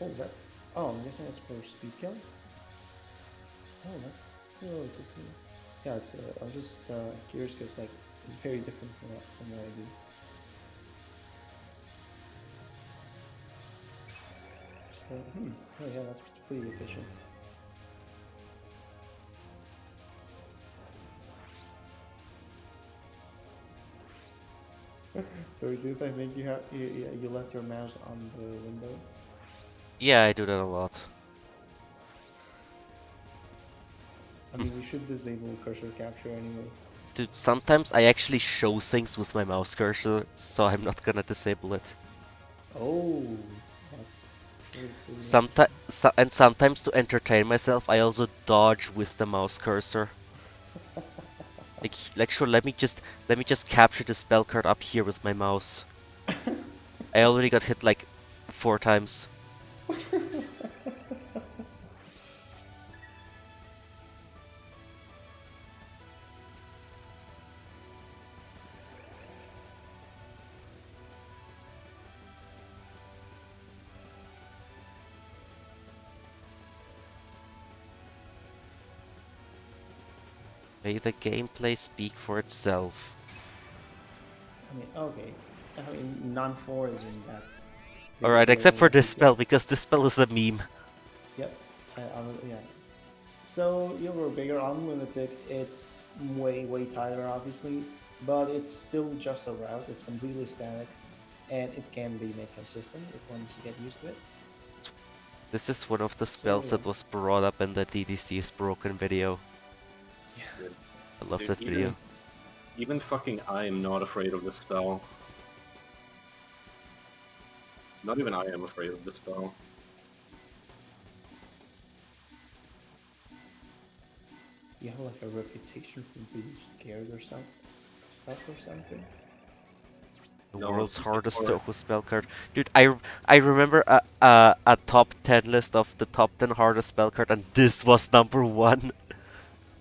Oh, that's. Oh, I'm guessing that's for speed kill. Oh, that's really to see. Yeah, I'm just curious because like it's very different from what I do. So, oh yeah, that's pretty efficient. Tooth, I think you left your mouse on the window. Yeah, I do that a lot. I mean, you should disable cursor capture anyway. Dude, sometimes I actually show things with my mouse cursor, so I'm not gonna disable it. Oh, that's pretty Sometimes, interesting. and sometimes to entertain myself, I also dodge with the mouse cursor. Like sure, let me just capture the spell card up here with my mouse. I already got hit like 4 times. May the gameplay speak for itself. I mean, okay. I mean, non-4 isn't that big a Alright, deal except for with this because spell, because this spell is a meme. yep, yeah. So you were bigger unlimited. It's way tighter, obviously, but it's still just a route. It's completely static, and it can be made consistent if once you get used to it. This is one of the So spells yeah, that was brought up in the DDC is broken video. yeah. I love Dude, that video. even fucking I am not afraid of this spell. Not even I am afraid of this spell. You have like a reputation for being scared or something, stuff or something. The No, world's it's hardest more. Touhou spell card. Dude, I remember a top 10 list of the top 10 hardest spell card, and this was number 1.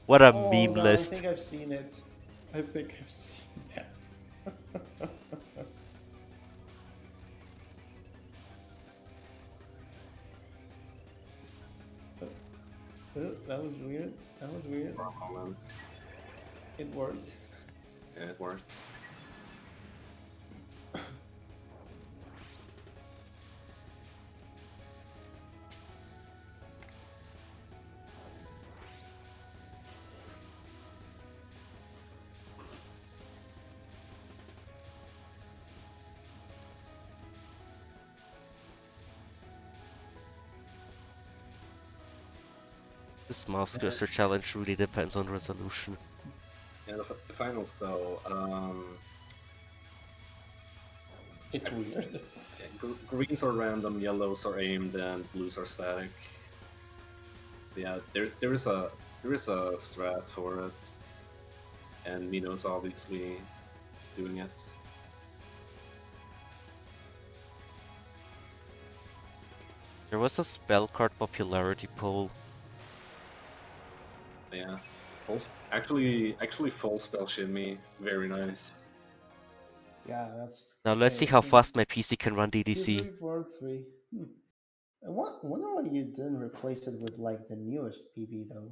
What a Oh meme no, I list. think I've seen it. I think I've seen that. That was weird. That was weird. for a moment. It worked. Yeah, it worked. This mouse cursor challenge really depends on resolution. Yeah, the final spell. It's weird. Yeah, greens are random, yellows are aimed, and blues are static. Yeah, there is a strat for it, and Mino's obviously doing it. There was a spell card popularity poll. Yeah, actually, full spell shimmy, very nice. Yeah, that's Now let's see okay. how fast my PC can run 2, DDC. 3, 4, 3. I wonder why you didn't replace it with like the newest PB though.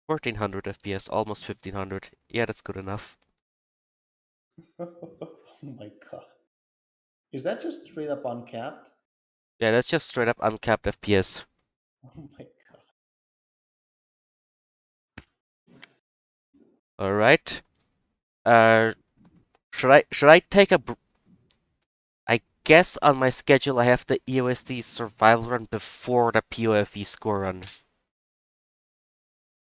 1400 FPS, almost 1500. Yeah, that's good enough. Oh my god. Is that just straight up uncapped? Yeah, that's just straight up uncapped FPS. Oh my god. All right. Uh, should I take a? I guess on my schedule I have the EOSD survival run before the POFE score run.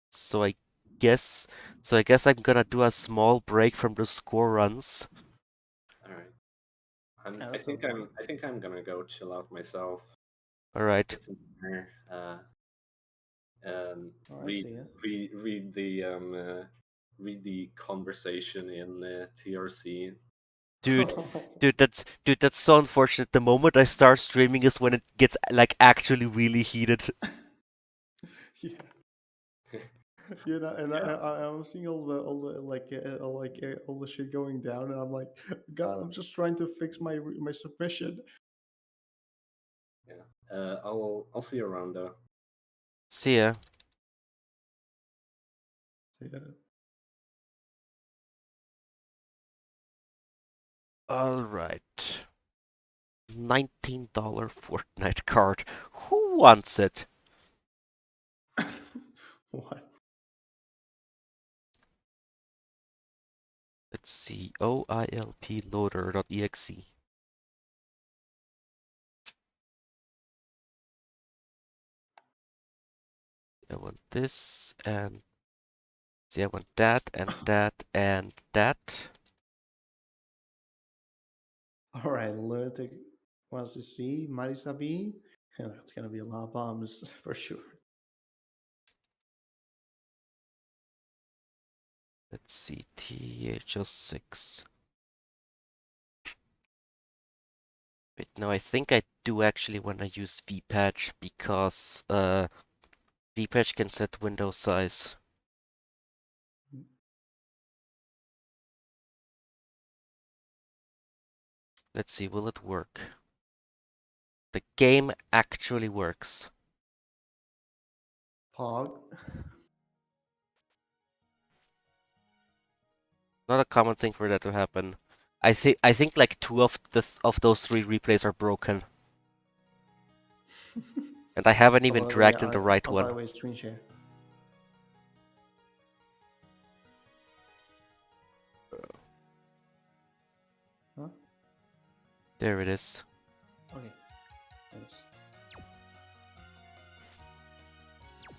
So I guess I'm gonna do a small break from the score runs. All right, Yeah, I that's think okay. I'm gonna go chill out myself, All right. get some dinner, Oh, I read see it. read the conversation in TRC. Dude, that's so unfortunate. The moment I start streaming is when it gets like actually really heated. Yeah. You know, and Yeah. I'm seeing all the shit going down, and I'm like, God, I'm just trying to fix my submission. Yeah. I'll see you around though. See ya. Yeah. All right. $19 Fortnite card. Who wants it? What? Let's see. OILP loader.exe. I want this and see, I want that and that and that. All right, Lunatic wants to see Marisabi. Yeah, that's gonna be a lot of bombs for sure. Let's see. THL6. Wait, no, I think I do actually want to use vpatch because vpatch can set window size. Let's see, will it work? The game actually works. Pog. Not a common thing for that to happen. I think like two of those three replays are broken. And I haven't Oh, even by the way, dragged in the right by the one. way, screen share. Huh? There it is. Okay. Nice.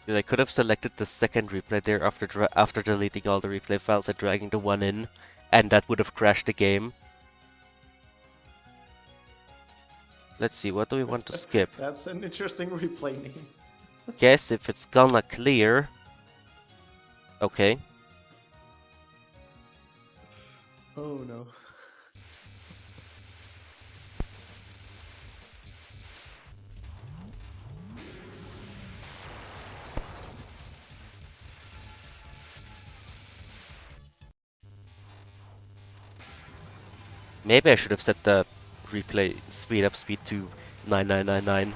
Dude, I could have selected the second replay there after deleting all the replay files and dragging the one in, and that would have crashed the game. Let's see, what do we want to skip? That's an interesting replay name. Guess if it's gonna clear. Okay. Oh no. Maybe I should have set the replay speed to 9999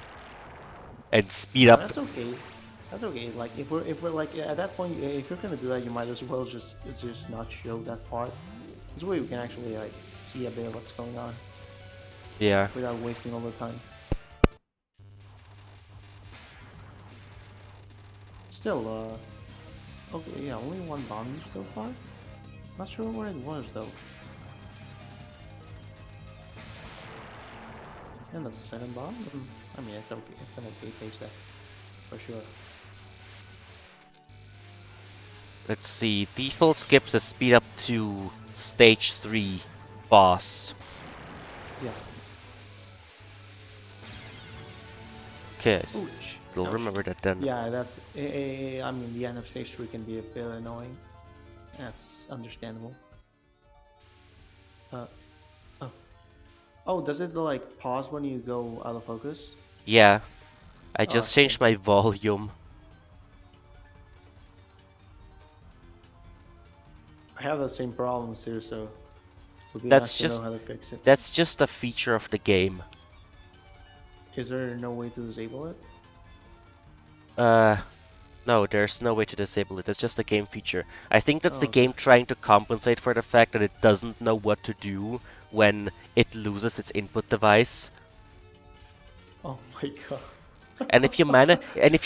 and speed up. That's okay. That's okay. Like if we're like at that point, if you're gonna do that, you might as well just not show that part. This way we can actually like see a bit of what's going on Yeah. without wasting all the time. Still, okay, yeah, only one bomb used so far. Not sure where it was though. And that's the second bomb. I mean, it's okay. It's an okay pace there, for sure. Let's see. Default skips the speed up to stage 3 boss. Yeah. Okay, I Ouch. still Ouch. remember that then. Yeah, that's. I mean, the end of stage 3 can be a bit annoying. That's understandable. Uh, oh. Oh, does it like pause when you go out of focus? Yeah, I Oh, just that's changed good. my volume. I have the same problems too, so it would be That's nice to know just how to fix it. that's just a feature of the game. Is there no way to disable it? Uh, no, there's no way to disable it. It's just a game feature. I think that's Oh, the okay. game trying to compensate for the fact that it doesn't know what to do when it loses its input device. Oh my god. And if you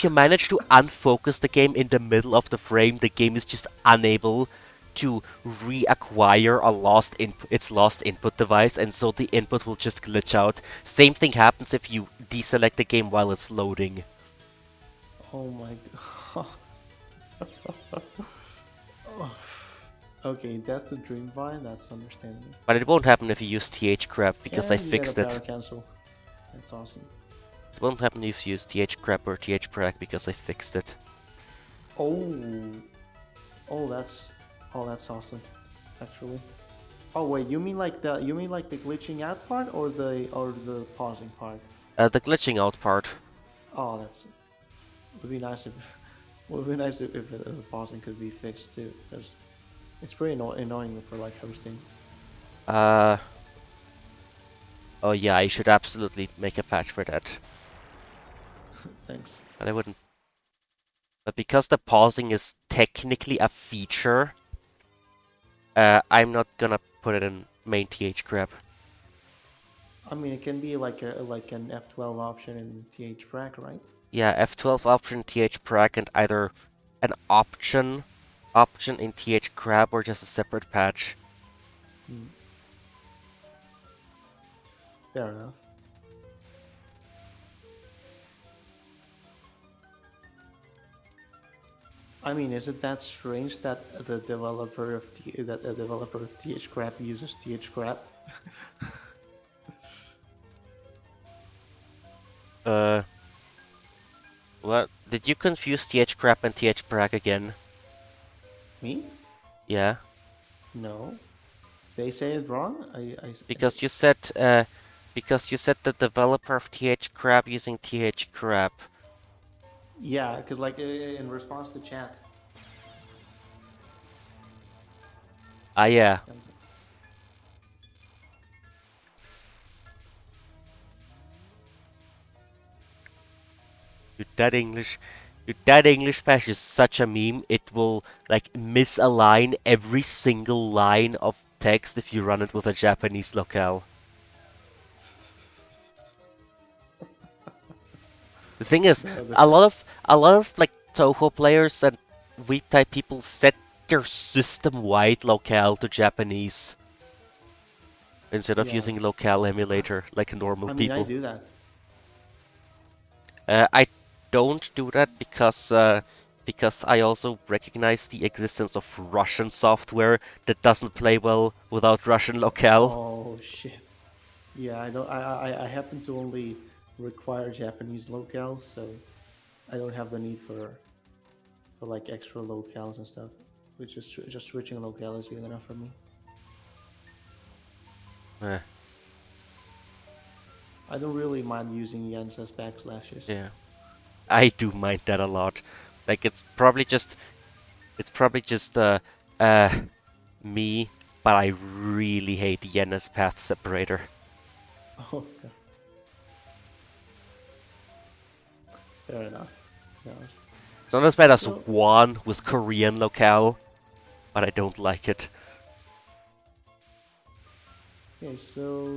manage to unfocus the game in the middle of the frame, the game is just unable to reacquire its lost input device, and so the input will just glitch out. Same thing happens if you deselect the game while it's loading. Oh my god. Oh. Okay, Death to Dreamvine, that's understandable. But it won't happen if you use TH crap because I And you get a fixed power it. cancel. That's awesome. It won't happen if you use TH crap or TH prac because I fixed it. Oh. Oh, that's awesome. Actually. Oh wait, you mean like the glitching out part or the pausing part? The glitching out part. Oh, that's would be nice if would be nice if the pausing could be fixed too, because it's pretty annoying for like hosting. Uh, oh yeah, I should absolutely make a patch for that. Thanks. But I wouldn't. But because the pausing is technically a feature, I'm not gonna put it in main TH crap. I mean, it can be like an F12 option in TH Prac, right? Yeah, F12 option TH prac and either an option in TH crab or just a separate patch. Hmm. Fair enough. I mean, is it that strange that the developer of TH Crap uses TH Crap? Uh, what? Did you confuse TH crap and TH prac again? Me? Yeah, No. They say it wrong. because you said the developer of TH crab using TH crap. Yeah, because like in response to chat. Ah, yeah. Dude, that English patch is such a meme. It will like misalign every single line of text if you run it with a Japanese locale. The thing is, No, a this. lot of a lot of like Touhou players and Weep type people set their system-wide locale to Japanese instead of Yeah. using locale emulator like normal I mean, I people. do that. I don't do that because I also recognize the existence of Russian software that doesn't play well without Russian locale. Oh shit. Yeah, I don't. I happen to only require Japanese locales, so I don't have the need for like extra locales and stuff. Which is just switching locale is good enough for me. Eh, I don't really mind using yens as backslashes. yeah, I do mind that a lot. Like it's probably just uh me, but I really hate Yenna's path separator. Oh, okay. Fair enough. To be honest. It's not as bad as So, One with Korean locale, but I don't like it. okay, so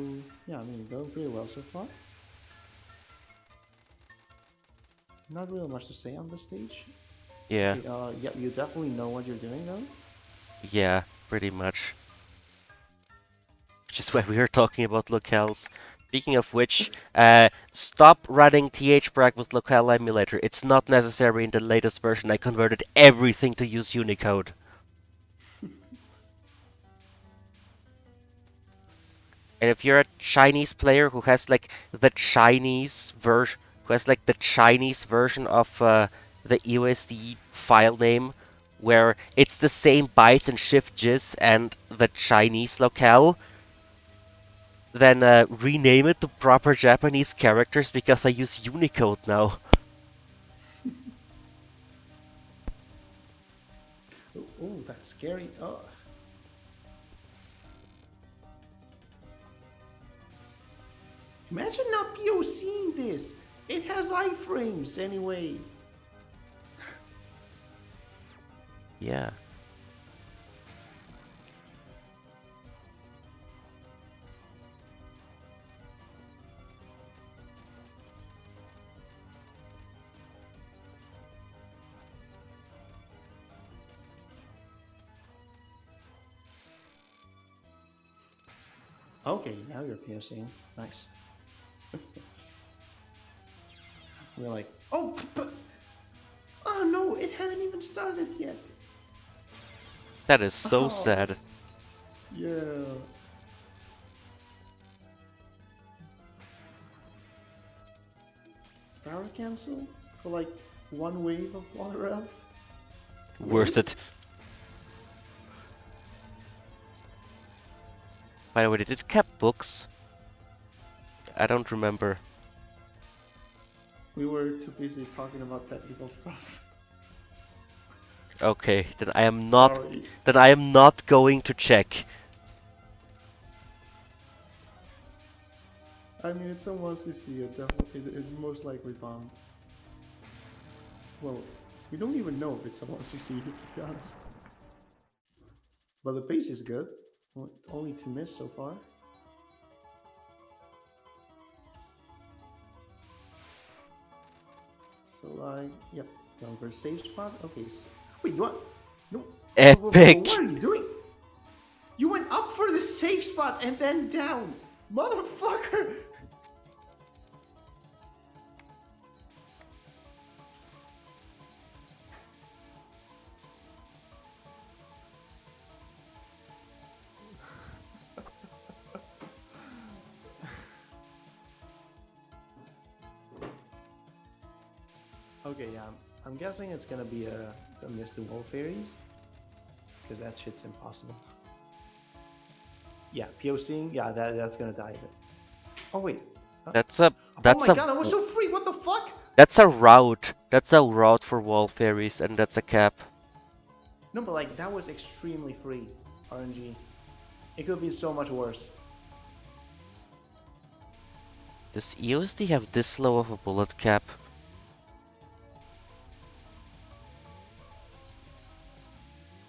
yeah, I mean, going pretty well so far. Not really much to say on this stage. Yeah, Okay, yeah, you definitely know what you're doing though. yeah, pretty much. Which is why we are talking about locales. Speaking of which, stop running THBrag with locale emulator. It's not necessary in the latest version. I converted everything to use Unicode. And if you're a Chinese player who has like the Chinese version, of the USD file name, where it's the same bytes and shift JIS and the Chinese locale, then rename it to proper Japanese characters because I use Unicode now. Oh, that's scary. Oh, imagine not POCing this. It has iframes anyway. Yeah. Okay, now you're POCing. Nice. We're like, oh, but oh no, it hadn't even started yet. That is so Oh, sad. yeah. Power cancel for like one wave of water elf. Worth it. By the way, did it cap books? I don't remember. We were too busy talking about technical stuff. Okay, then I am not. Sorry. Then I am not going to check. I mean, it's a 1cc. It most likely bombed. Well, we don't even know if it's a 1cc, to be honest. But the pace is good. Only 2 miss so far. So, yep. Going for a safe spot. Okay, so. Wait, what? No. Epic! What are you doing? You went up for the safe spot and then down. Motherfucker! Okay, yeah, I'm guessing it's gonna be a Misty Wall Fairies, because that shit's impossible. Yeah, POCing, yeah, that's gonna die. Oh wait, That's a. oh That's my a. god, that was so free. What the fuck? That's a route. That's a route for wall fairies, and that's a cap. No, but like that was extremely free RNG. It could be so much worse. Does EOSD have this low of a bullet cap?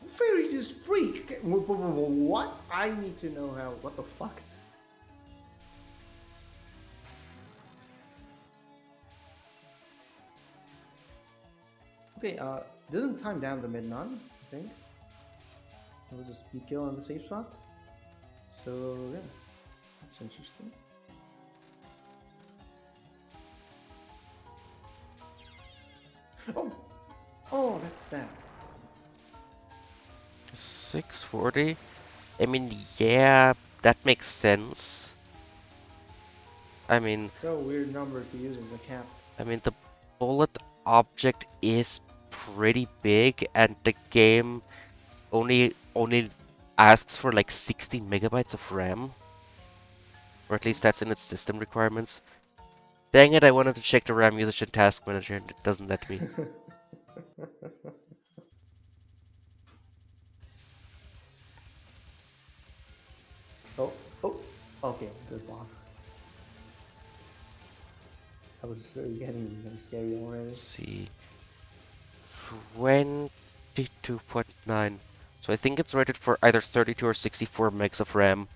Fairies is free. What? I need to know how. What the fuck? Okay, didn't time down the mid none, I think. It was a speed kill on the safe spot. So yeah, that's interesting. Oh, oh, that's sad. 640? I mean, yeah, that makes sense. I mean, So weird number to use as a cap. the bullet object is pretty big, and the game only asks for like 16 megabytes of RAM, or at least that's in its system requirements. Dang it! I wanted to check the RAM usage in Task Manager, and it doesn't let me. Oh, oh, okay, good bomb. That was getting scary already. Let's see. 22.9. So I think it's rated for either 32 or 64 megs of RAM.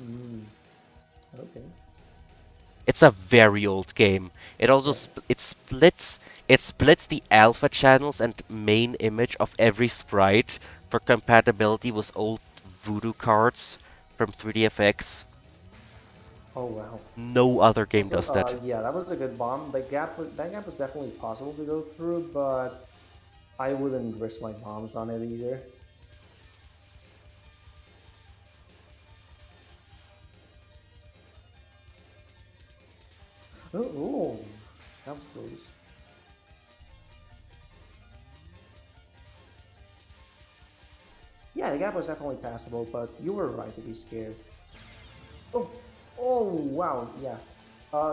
Mm, okay. It's a very old game. It also Yeah. it splits the alpha channels and main image of every sprite for compatibility with old Voodoo cards from 3DFX. Oh wow. No other game Also, does that. yeah, that was a good bomb. That gap was definitely possible to go through, but I wouldn't risk my bombs on it either. Oh, that was close. Yeah, the gap was definitely passable, but you were right to be scared. Oh, oh wow, yeah.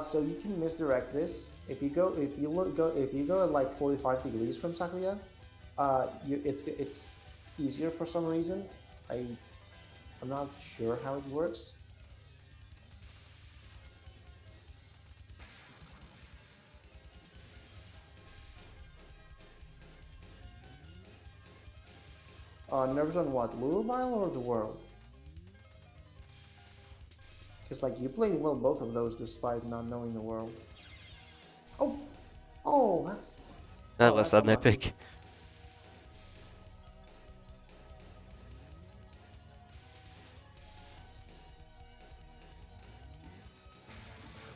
So you can misdirect this if you go at like 45 degrees from Sakuya. It's easier for some reason. I I'm not sure how it works. Nerves on what? Lulubile or the world? Because like you played well both of those despite not knowing the world. Oh, oh, That was that's an unlucky. epic.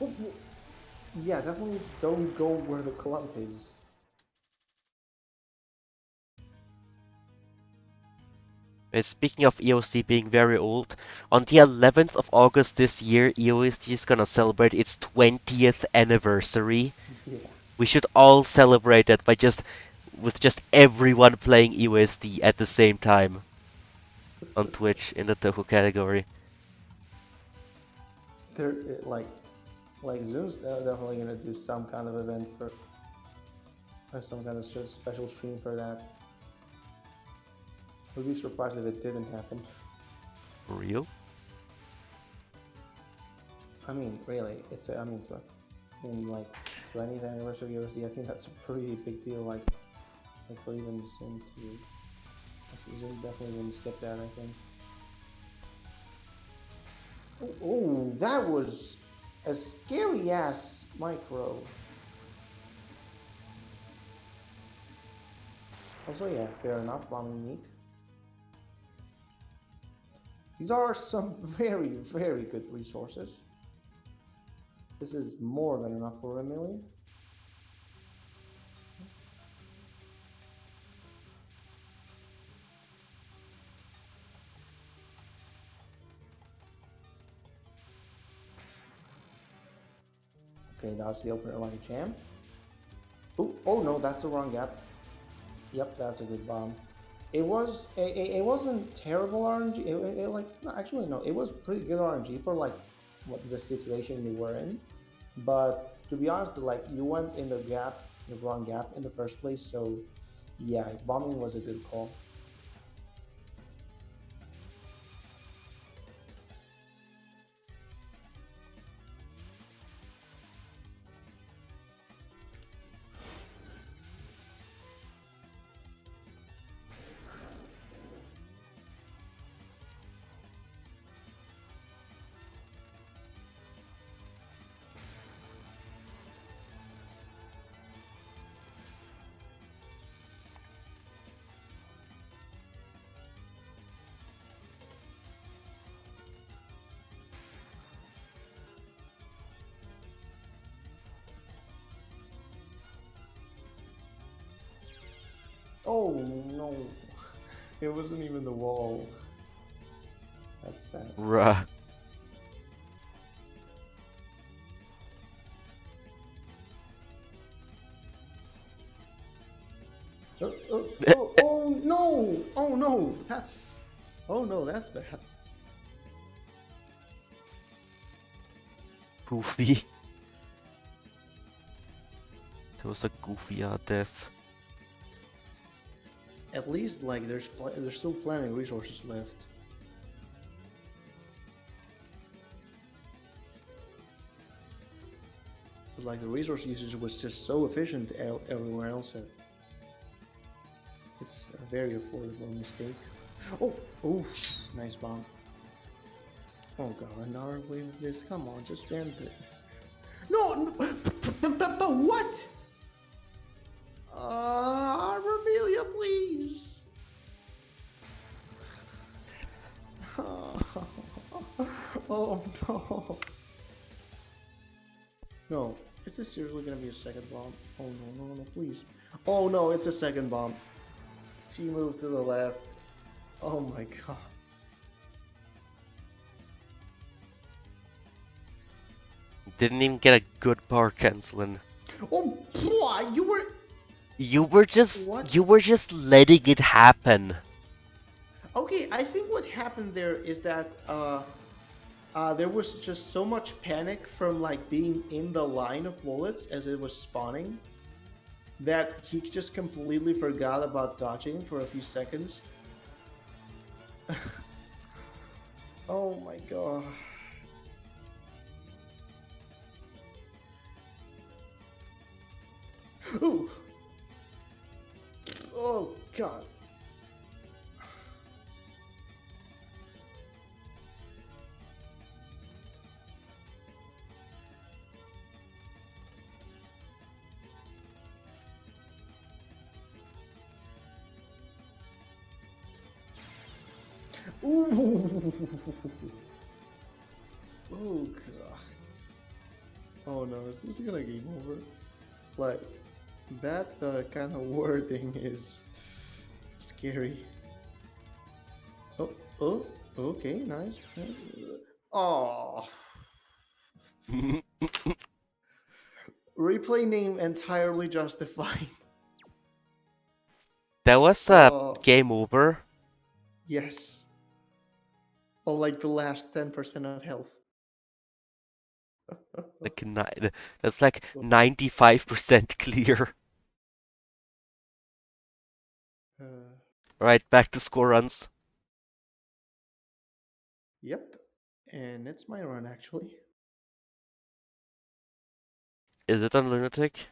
Oh, yeah, definitely don't go where the clump is. Speaking of EOSD being very old, on the 11th of August this year, EOSD is gonna celebrate its 20th anniversary. Yeah. We should all celebrate it by just everyone playing EOSD at the same time on Twitch in the Touhou category. They're like Zoom's definitely gonna do some kind of event for or some kind of special stream for that. Would be surprised if it didn't happen. For real? I mean, really, like 20th anniversary of OSD. I think that's a pretty big deal. Like for even Zoom to, actually, Zoom definitely wouldn't skip that. I think. Oh, that was a scary ass micro. Also, yeah, fair enough. Bomb unique. These are some very good resources. This is more than enough for Amelia. Okay, that's the opener like a champ. Oh no, that's the wrong gap. Yep, that's a good bomb. It wasn't terrible RNG. Like no, actually no, it was pretty good RNG for like what the situation you were in. But to be honest, like you went in the wrong gap in the first place. So yeah, bombing was a good call. Oh no, it wasn't even the wall. That's sad. Bruh. Oh no! Oh no! That's bad. Goofy. That was a goofy death. At least like there's still plenty of resources left. But, like the resource usage was just so efficient everywhere else that It's a very affordable mistake. Oh, oof, nice bomb. Oh god, another wave of this. Come on, just stand there. No, no but what? Vermilia, please. Oh no. No, is this seriously gonna be a second bomb? Oh no, no, no, please. Oh no, it's a second bomb. She moved to the left. Oh my god. Didn't even get a good bar canceling. Oh, boy, you were. What? You were just letting it happen. Okay, I think what happened there is that there was just so much panic from like being in the line of bullets as it was spawning that he just completely forgot about dodging for a few seconds. Oh my god. Ooh. Oh god. Ooh. Oh god. Oh no, is this gonna game over? Like that kind of wording is scary. Oh, oh, okay, nice. Oh, replay name entirely justified. That was a Oh, game over. yes. Oh, like the last 10% of health. Like that's like 95% clear. Uh, Right, back to score runs. yep. And it's my run actually. Is it on Lunatic?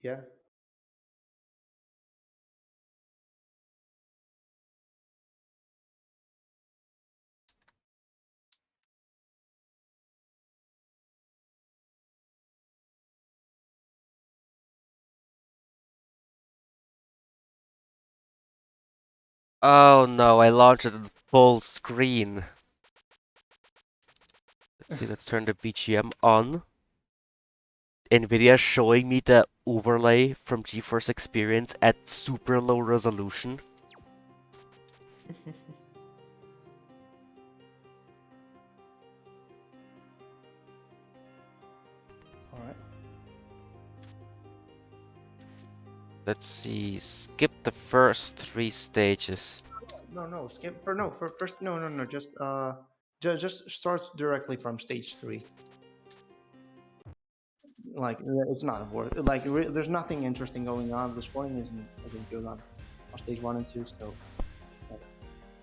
Yeah. Oh no, I launched it in full screen. Let's see, let's turn the BGM on. Nvidia showing me the overlay from GeForce Experience at super low resolution. All right. Let's see, skip the first 3 stages. No, no, skip for no for first. No, no, no. Just starts directly from stage 3. Like it's not worth it. Like there's nothing interesting going on. The scoring isn't good on stage 1 and 2. So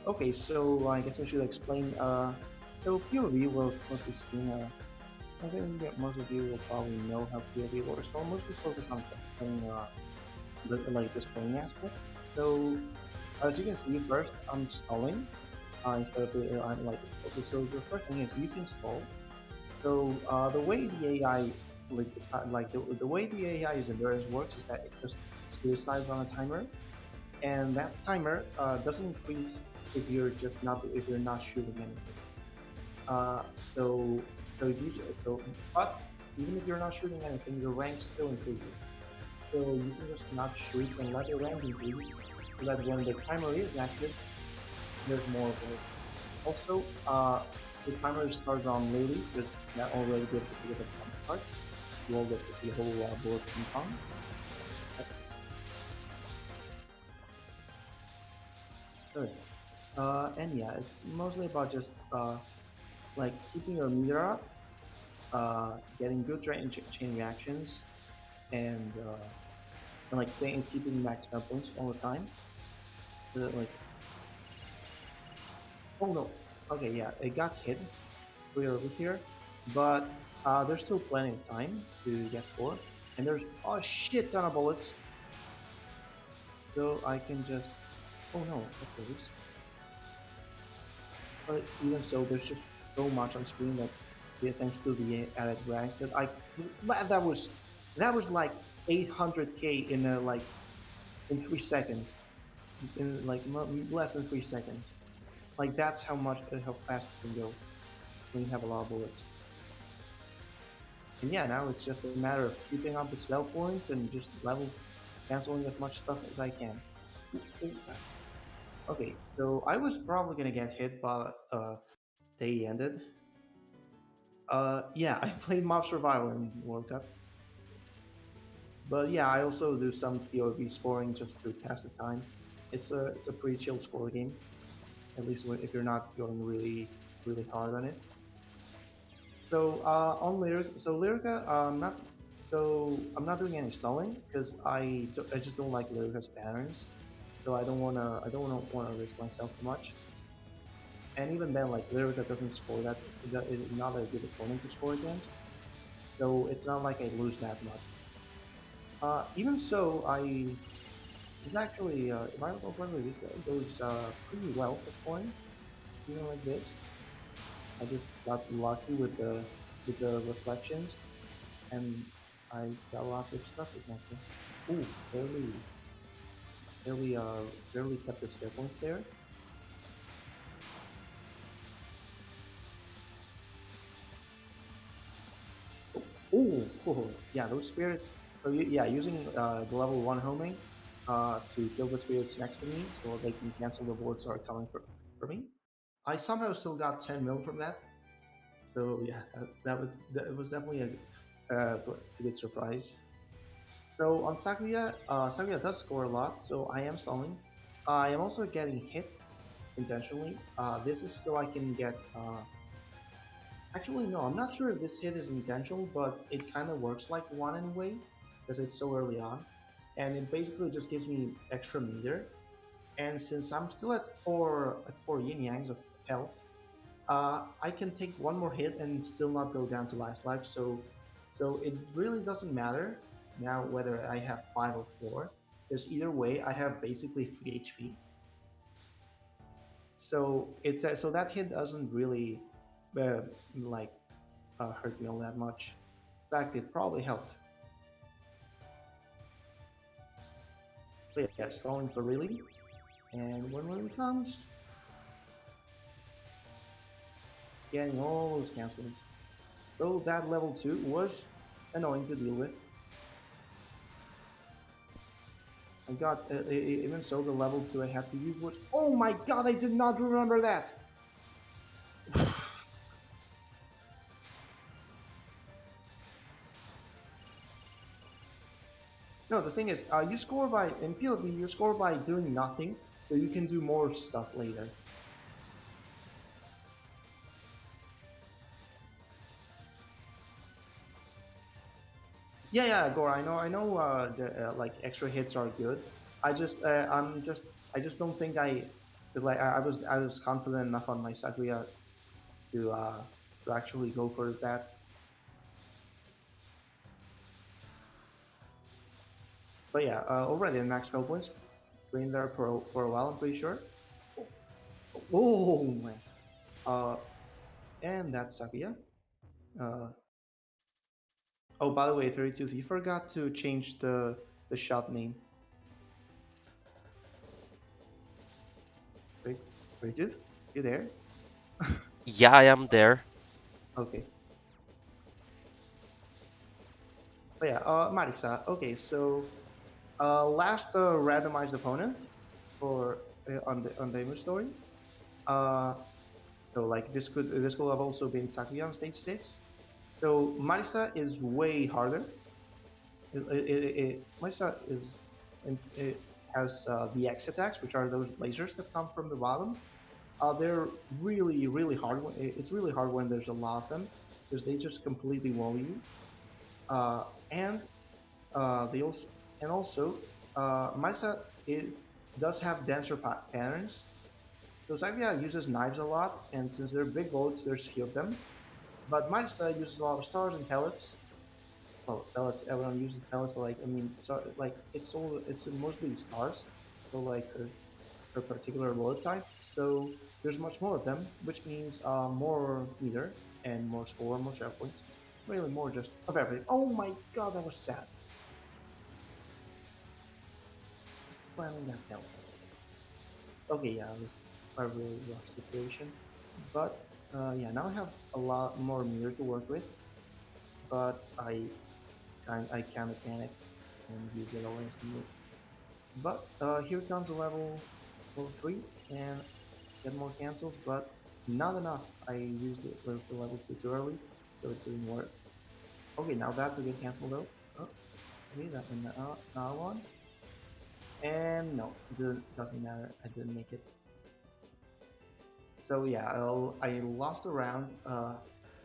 okay, so I guess I should explain. So POV will mostly seen. I think that most of you will probably know how POV works. So I'll mostly focus on explaining like the scoring aspect. So as you can see, first I'm stalling instead of I'm like okay. So the first thing is you can stall. So the way the AI like it's not like the way the AI's endurance works is that it just decides on a timer, and that timer doesn't increase if you're not shooting anything. Uh, so but even if you're not shooting anything, your rank still increases. So you can just not shoot and let your rank increase, so that when the timer is active, there's more of it. Also, the timer starts on Lily because that already gives a bit of a jump start. You all get to see a whole bullet ping pong. Good. And yeah, it's mostly about just like keeping your meter up, getting good chain reactions, and like staying keeping max spell points all the time. So that, like, oh no, okay, yeah, it got hit. We're over here, but there's still plenty of time to get score. And there's a shit ton of bullets. So I can just, oh no, okay, but even so, there's just so much on screen that, yeah, thanks to the added rank, that that was like 800k in like in 3 seconds, in like less than 3 seconds. Like that's how fast it can go when you have a lot of bullets. And yeah, now it's just a matter of keeping up the spell points and just level canceling as much stuff as I can. Ooh, that's okay. So I was probably gonna get hit, but day ended. Yeah, I played Mob Survival in World Cup, but yeah, I also do some PoE scoring just to pass the time. It's a pretty chill score game, at least if you're not going really hard on it. So on Lyrica, not I'm not doing any stalling because I just don't like Lyrica's patterns. So I don't wanna risk myself too much. And even then, like Lyrica doesn't score that is not a good opponent to score against. So it's not like I lose that much. Even so, I it's actually if I recall correctly, this goes pretty well for scoring, even like this. I just got lucky with the reflections, and I got a lot of stuff against him. Ooh, barely kept the scare points there. Ooh, yeah, those spirits. So yeah, using the level one homing to kill the spirits next to me, so they can cancel the bullets that are coming for me. I somehow still got 10 mil from that. So yeah, that was definitely a good surprise. So on Sakuya, Sakuya does score a lot, so I am stalling. I am also getting hit intentionally. This is so I can get. Actually, no, I'm not sure if this hit is intentional, but it kind of works like one in a way because it's so early on, and it basically just gives me extra meter. And since I'm still at four yin yangs of health, I can take one more hit and still not go down to last life. So it really doesn't matter now whether I have 5 or 4, because either way I have basically 3 HP. So so that hit doesn't really uh, like hurt me all that much. In fact, it probably helped. But yeah, stalling for really, and when really comes, getting all those cancels. So that level 2 was annoying to deal with. I got even so the level 2 I had to use was, oh my god, I did not remember that. No, the thing is, you score by in PvP, you score by doing nothing, so you can do more stuff later. Yeah, Gore. I know. The like extra hits are good. I just don't think I, 'cause, like I was confident enough on my Sakuya to uh to actually go for that. But yeah, already in max spell points, been there for a while. I'm pretty sure. Oh man. Uh, and that's Sakuya. Uh, oh, by the way, 32, you forgot to change the shop name. Wait, 32, you there? Yeah, I am there. Okay. But yeah, Marisa. Okay, so last randomized opponent for on the image story. Uh, so like this could have also been Sakuya on stage 6. So Marisa is way harder. Marisa is it has the X attacks, which are those lasers that come from the bottom. They're really hard. It's really hard when there's a lot of them because they just completely wall you. Uh, and they also and also Marisa it does have denser patterns. So Sakuya uses knives a lot, and since they're big bullets, there's few of them. But Marisa uses a lot of stars and pellets. Well, pellets. Everyone uses pellets, but like I mean, so like it's mostly stars. for like her particular bullet type. So there's much more of them, which means more meter and more score, more shell points. Really more just of everything. Oh my god, that was sad. Planning that down. Okay, yeah, it was a really rough situation. But yeah, now I have a lot more meter to work with. But I can mechanic and use it all instantly. But here comes a level 3 and get more cancels, but not enough. I used the level 2 too early, so it didn't work. Okay, now that's a good cancel though. Oh, okay, that and another one. And no, doesn't matter. I didn't make it. So yeah, I lost a round.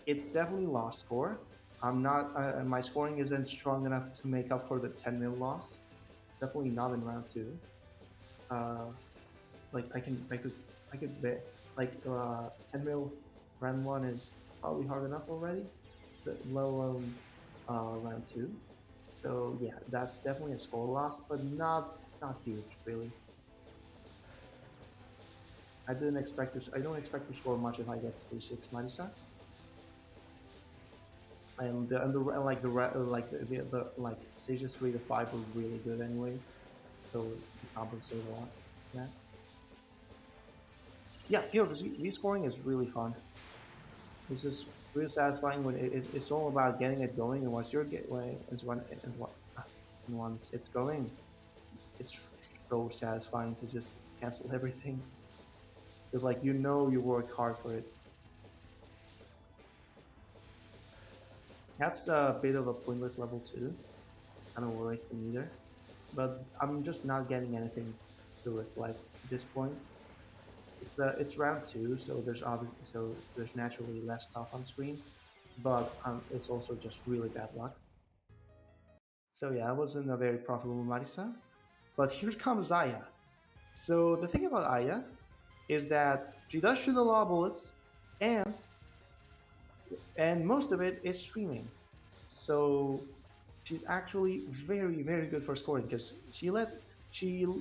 It definitely lost score. I'm not. My scoring isn't strong enough to make up for the 10 mil loss. Definitely not in round two. Uh, like I could bet like 10 mil round one is probably hard enough already, so, let alone round two. So yeah, that's definitely a score loss, but not huge really. I didn't expect to. I don't expect to score much if I get stage six Marisa. And like the like stages 3 to 5 were really good anyway, so it compensated a lot. Yeah, yeah. PvP scoring is really fun. It's just really satisfying when it's all about getting it going, and once you're get when and once it's going, it's so satisfying to just cancel everything. Because like you worked hard for it. That's a bit of a pointless level too. I don't waste them either. But I'm just not getting anything to reflect at this point. It's round two, so there's naturally less stuff on screen, but it's also just really bad luck. So yeah, I wasn't a very profitable Marisa. But here comes Aya. So the thing about Aya is that she does shoot a lot of bullets, and most of it is streaming. So she's actually very good for scoring because she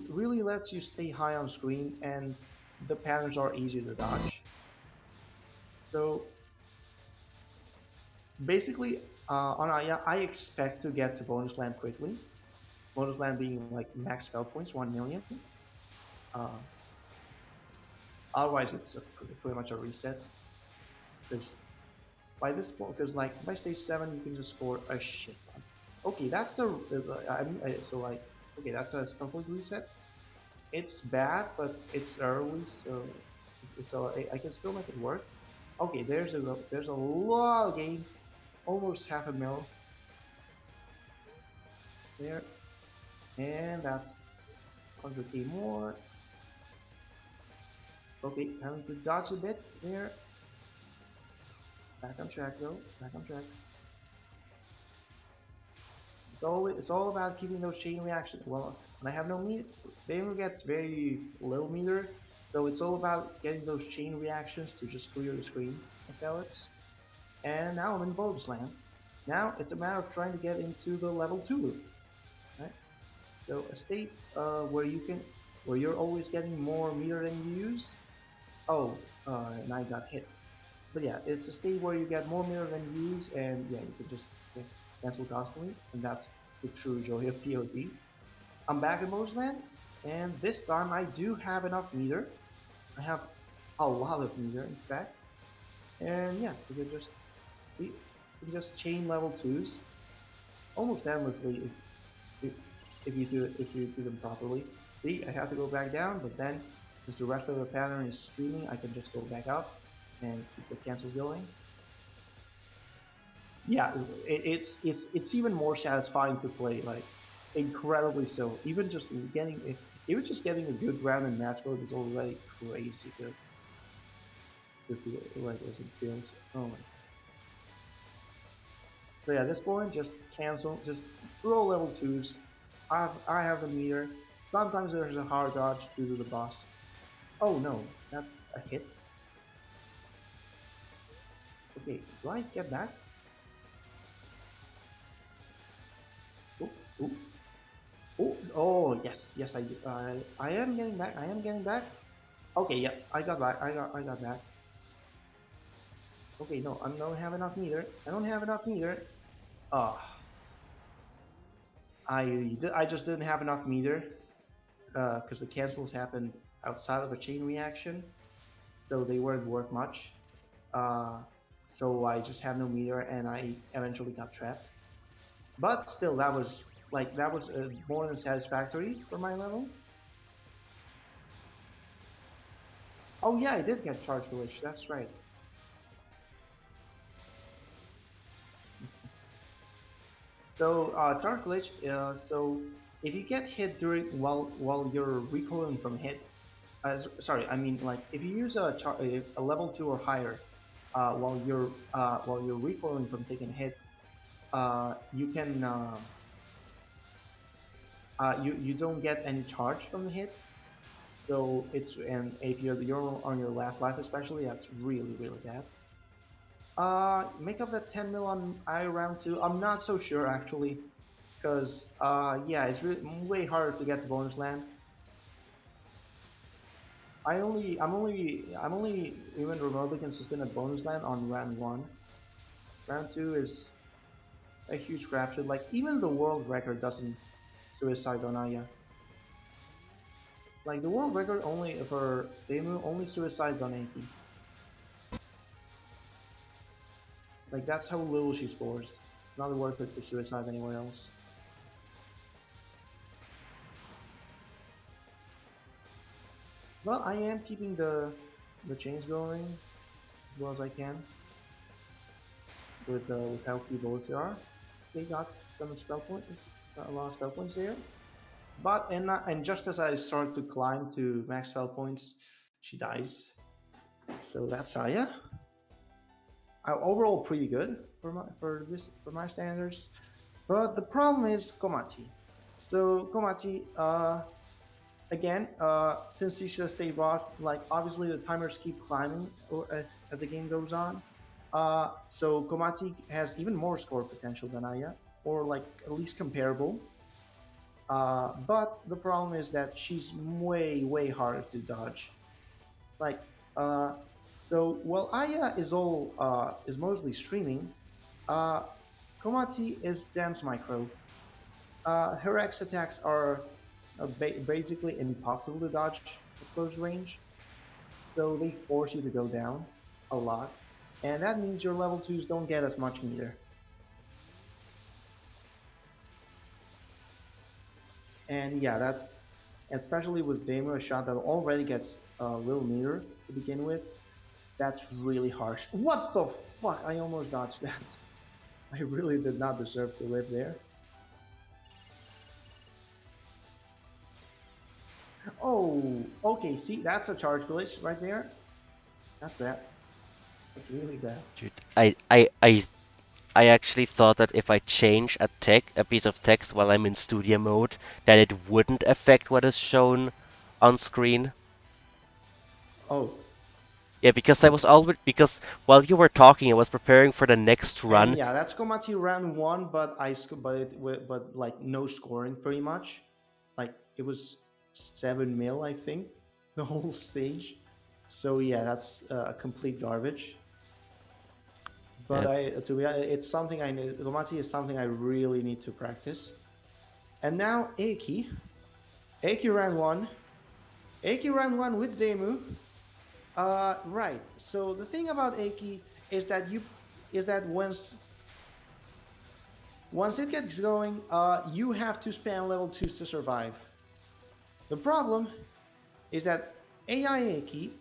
really lets you stay high on screen, and the patterns are easy to dodge. So basically, on Aya, I expect to get to bonus land quickly. Bonus land being like max spell points, 1 million. Uh, Otherwise, it's pretty much a reset. Because by this point, because like by stage 7, you can just score a shit ton. Okay, that's so like okay, that's a spell point reset. It's bad, but it's early, so I can still make it work. Okay, there's a lot of game, almost half a mil there, and that's 100k more. Okay, having to dodge a bit there. Back on track though. Back on track. It's all about keeping those chain reactions. Well, when I have no meter, Bamer gets very little meter, so it's all about getting those chain reactions to just clear the screen of pellets. And now I'm in bonus land. Now it's a matter of trying to get into the level 2 loop. Right? So a state where you're always getting more meter than you use. Oh, and I got hit. But yeah, it's a state where you get more meter than you use, and yeah, you can just cancel constantly, and that's the true joy of POD. I'm back in bonus land, and this time I do have enough meter. I have a lot of meter, in fact. And yeah, we can just chain level 2s almost endlessly if you do them properly. See, I have to go back down, but then since the rest of the pattern is streaming, I can just go back up and keep the cancels going. Yeah, it's even more satisfying to play, like incredibly so. Even just getting a good round in match mode is already crazy good. To feel like as it feels. Oh my. So yeah, this point just cancel, just roll level 2s. I have the meter. Sometimes there's a hard dodge due to the boss. Oh no, that's a hit. Okay, do I get back? Oh, oh, oh, oh, yes, yes, I am getting back. I am getting back. Okay, yep, I got back. I got back. Okay, no, I don't have enough neither. I don't have enough neither. Ah, I just didn't have enough meter because the cancels happened outside of a chain reaction, so they weren't worth much. Uh, so I just had no meter, and I eventually got trapped. But still, that was more than satisfactory for my level. Oh yeah, I did get charge glitch. That's right. So charge glitch. So if you get hit during while you're recoiling from hit, sorry, I mean like if you use a level 2 or higher while you're recoiling from taking a hit, you can you don't get any charge from the hit. So it's and if you're on your last life especially, that's really bad. Make up that 10 mil on I round two. I'm not so sure actually, because yeah, it's really way harder to get to bonus land. I'm only even remotely consistent at bonus land on round one. Round two is a huge crapshoot. Like even the world record doesn't suicide on Aya. Like the world record only for Demu only suicides on Anki. Like that's how little she scores. Not worth it to suicide anywhere else. Well, I am keeping the chains going as well as I can with how few bullets there are. They got some spell points, a lot of spell points there. But and just as I start to climb to max spell points, she dies. So that's Saya. Overall, pretty good for my standards. But the problem is Komachi. So Komachi, again, since she's just a boss, like obviously the timers keep climbing as the game goes on. So Komachi has even more score potential than Aya, or like at least comparable. But the problem is that she's way harder to dodge. Like, uh, so while Aya is mostly streaming, uh, Komachi is dance micro. Her X attacks are basically impossible to dodge at close range, so they force you to go down a lot, and that means your level twos don't get as much meter. And yeah, that especially with Demo, a shot that already gets little meter to begin with, that's really harsh. What the fuck? I almost dodged that. I really did not deserve to live there. Oh, okay. See, that's a charge glitch right there. That's bad. That's really bad. Dude, I actually thought that if I change a piece of text while I'm in studio mode, that it wouldn't affect what is shown on screen. Oh, Yeah, because I was okay. always because while you were talking, I was preparing for the next And run. yeah, that's Komachi round one, but but like no scoring pretty much. Like it was 7 mil, I think, the whole stage. So yeah, that's complete garbage. But Yeah, it's something I need. Komachi is something I really need to practice. And now Eiki round one, Eiki round one with Demu. Right. So the thing about Eiki is that once it gets going, you have to spam level twos to survive. The problem is that AI Eiki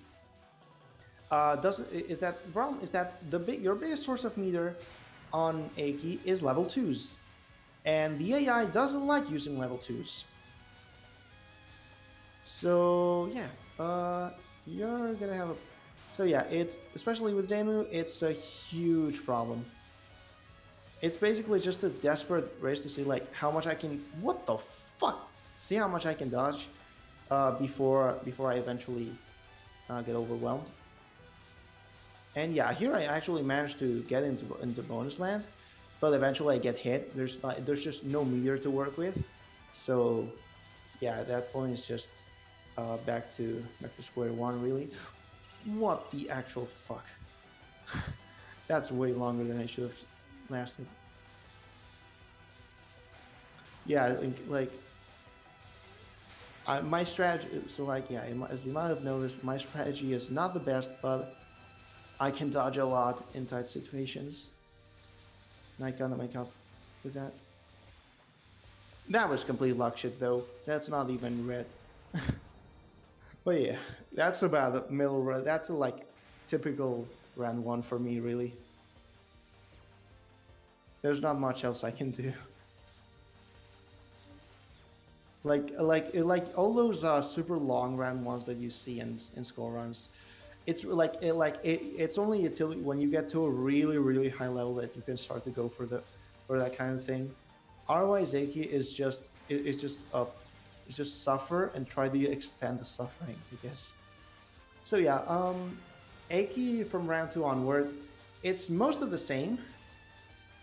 doesn't is that the problem is that your biggest source of meter on Eiki is level twos, and the AI doesn't like using level twos. So yeah, you're gonna have a. So yeah, it's especially with Demu, it's a huge problem. It's basically just a desperate race to see like how much I can. What the fuck? See how much I can dodge before I eventually get overwhelmed. And yeah, here I actually managed to get into bonus land, but eventually I get hit. There's just no meter to work with, so yeah, at that point it's just back to square one. Really, what the actual fuck? That's way longer than I should have lasted. Yeah, like my strategy. So like yeah, as you might have noticed, my strategy is not the best, but I can dodge a lot in tight situations. And I kind of make up with that. That was complete luck shit though. That's not even red. But yeah, that's about the middle run. That's a, like typical round one for me, really. There's not much else I can do. Like all those super long round ones that you see in score runs. It's it's only until when you get to a really high level that you can start to go for that kind of thing. Otherwise, Zeki is just it's just suffer and try to extend the suffering, I guess. So yeah, Aki from round two onward, it's most of the same,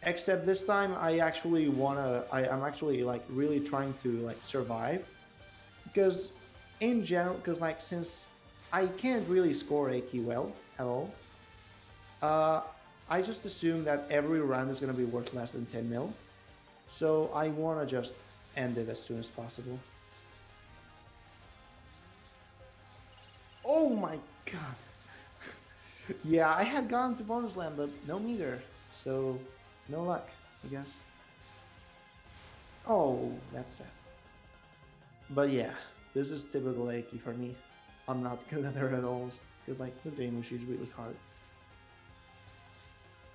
except this time I actually I'm actually like really trying to like survive because in general, because like since I can't really score Aki well at all, uh, I just assume that every round is gonna be worth less than 10 mil. So I wanna just end it as soon as possible. Oh my god. Yeah, I had gone to bonus land, but no meter, so no luck, I guess. Oh, that's sad. But yeah, this is typical Aki for me. I'm not good at her at all because like the game is really hard.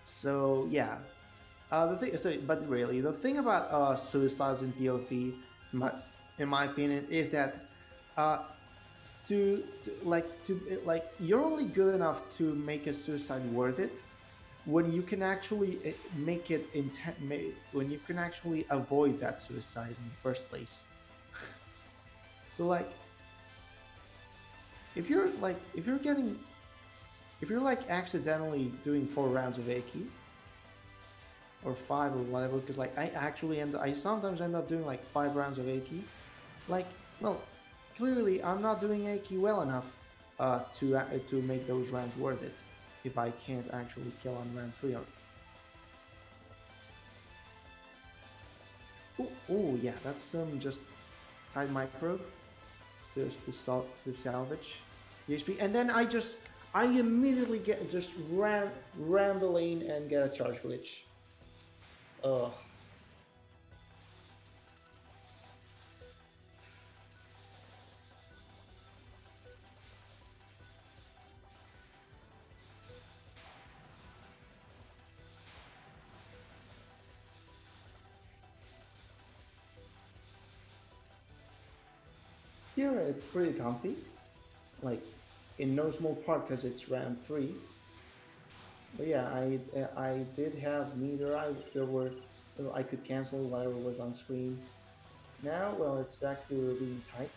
So yeah, the thing. So, but really, the thing about suicides in POV, in my opinion, is that uh, to you're only good enough to make a suicide worth it when you can actually make it when you can actually avoid that suicide in the first place. So like if you're like accidentally doing 4 rounds of Aki or 5 or whatever, because like I sometimes end up doing like 5 rounds of Aki. Like, well, clearly I'm not doing Aki well enough to make those rounds worth it if I can't actually kill on round 3. Oh yeah, that's some just tight micro to salvage the HP, and then I immediately get just ram the lane and get a charge glitch. Ugh. Here it's pretty comfy, like in no small part because it's round 3. But yeah, I did have meter. I could cancel whatever was on screen. Now, well, it's back to being tight.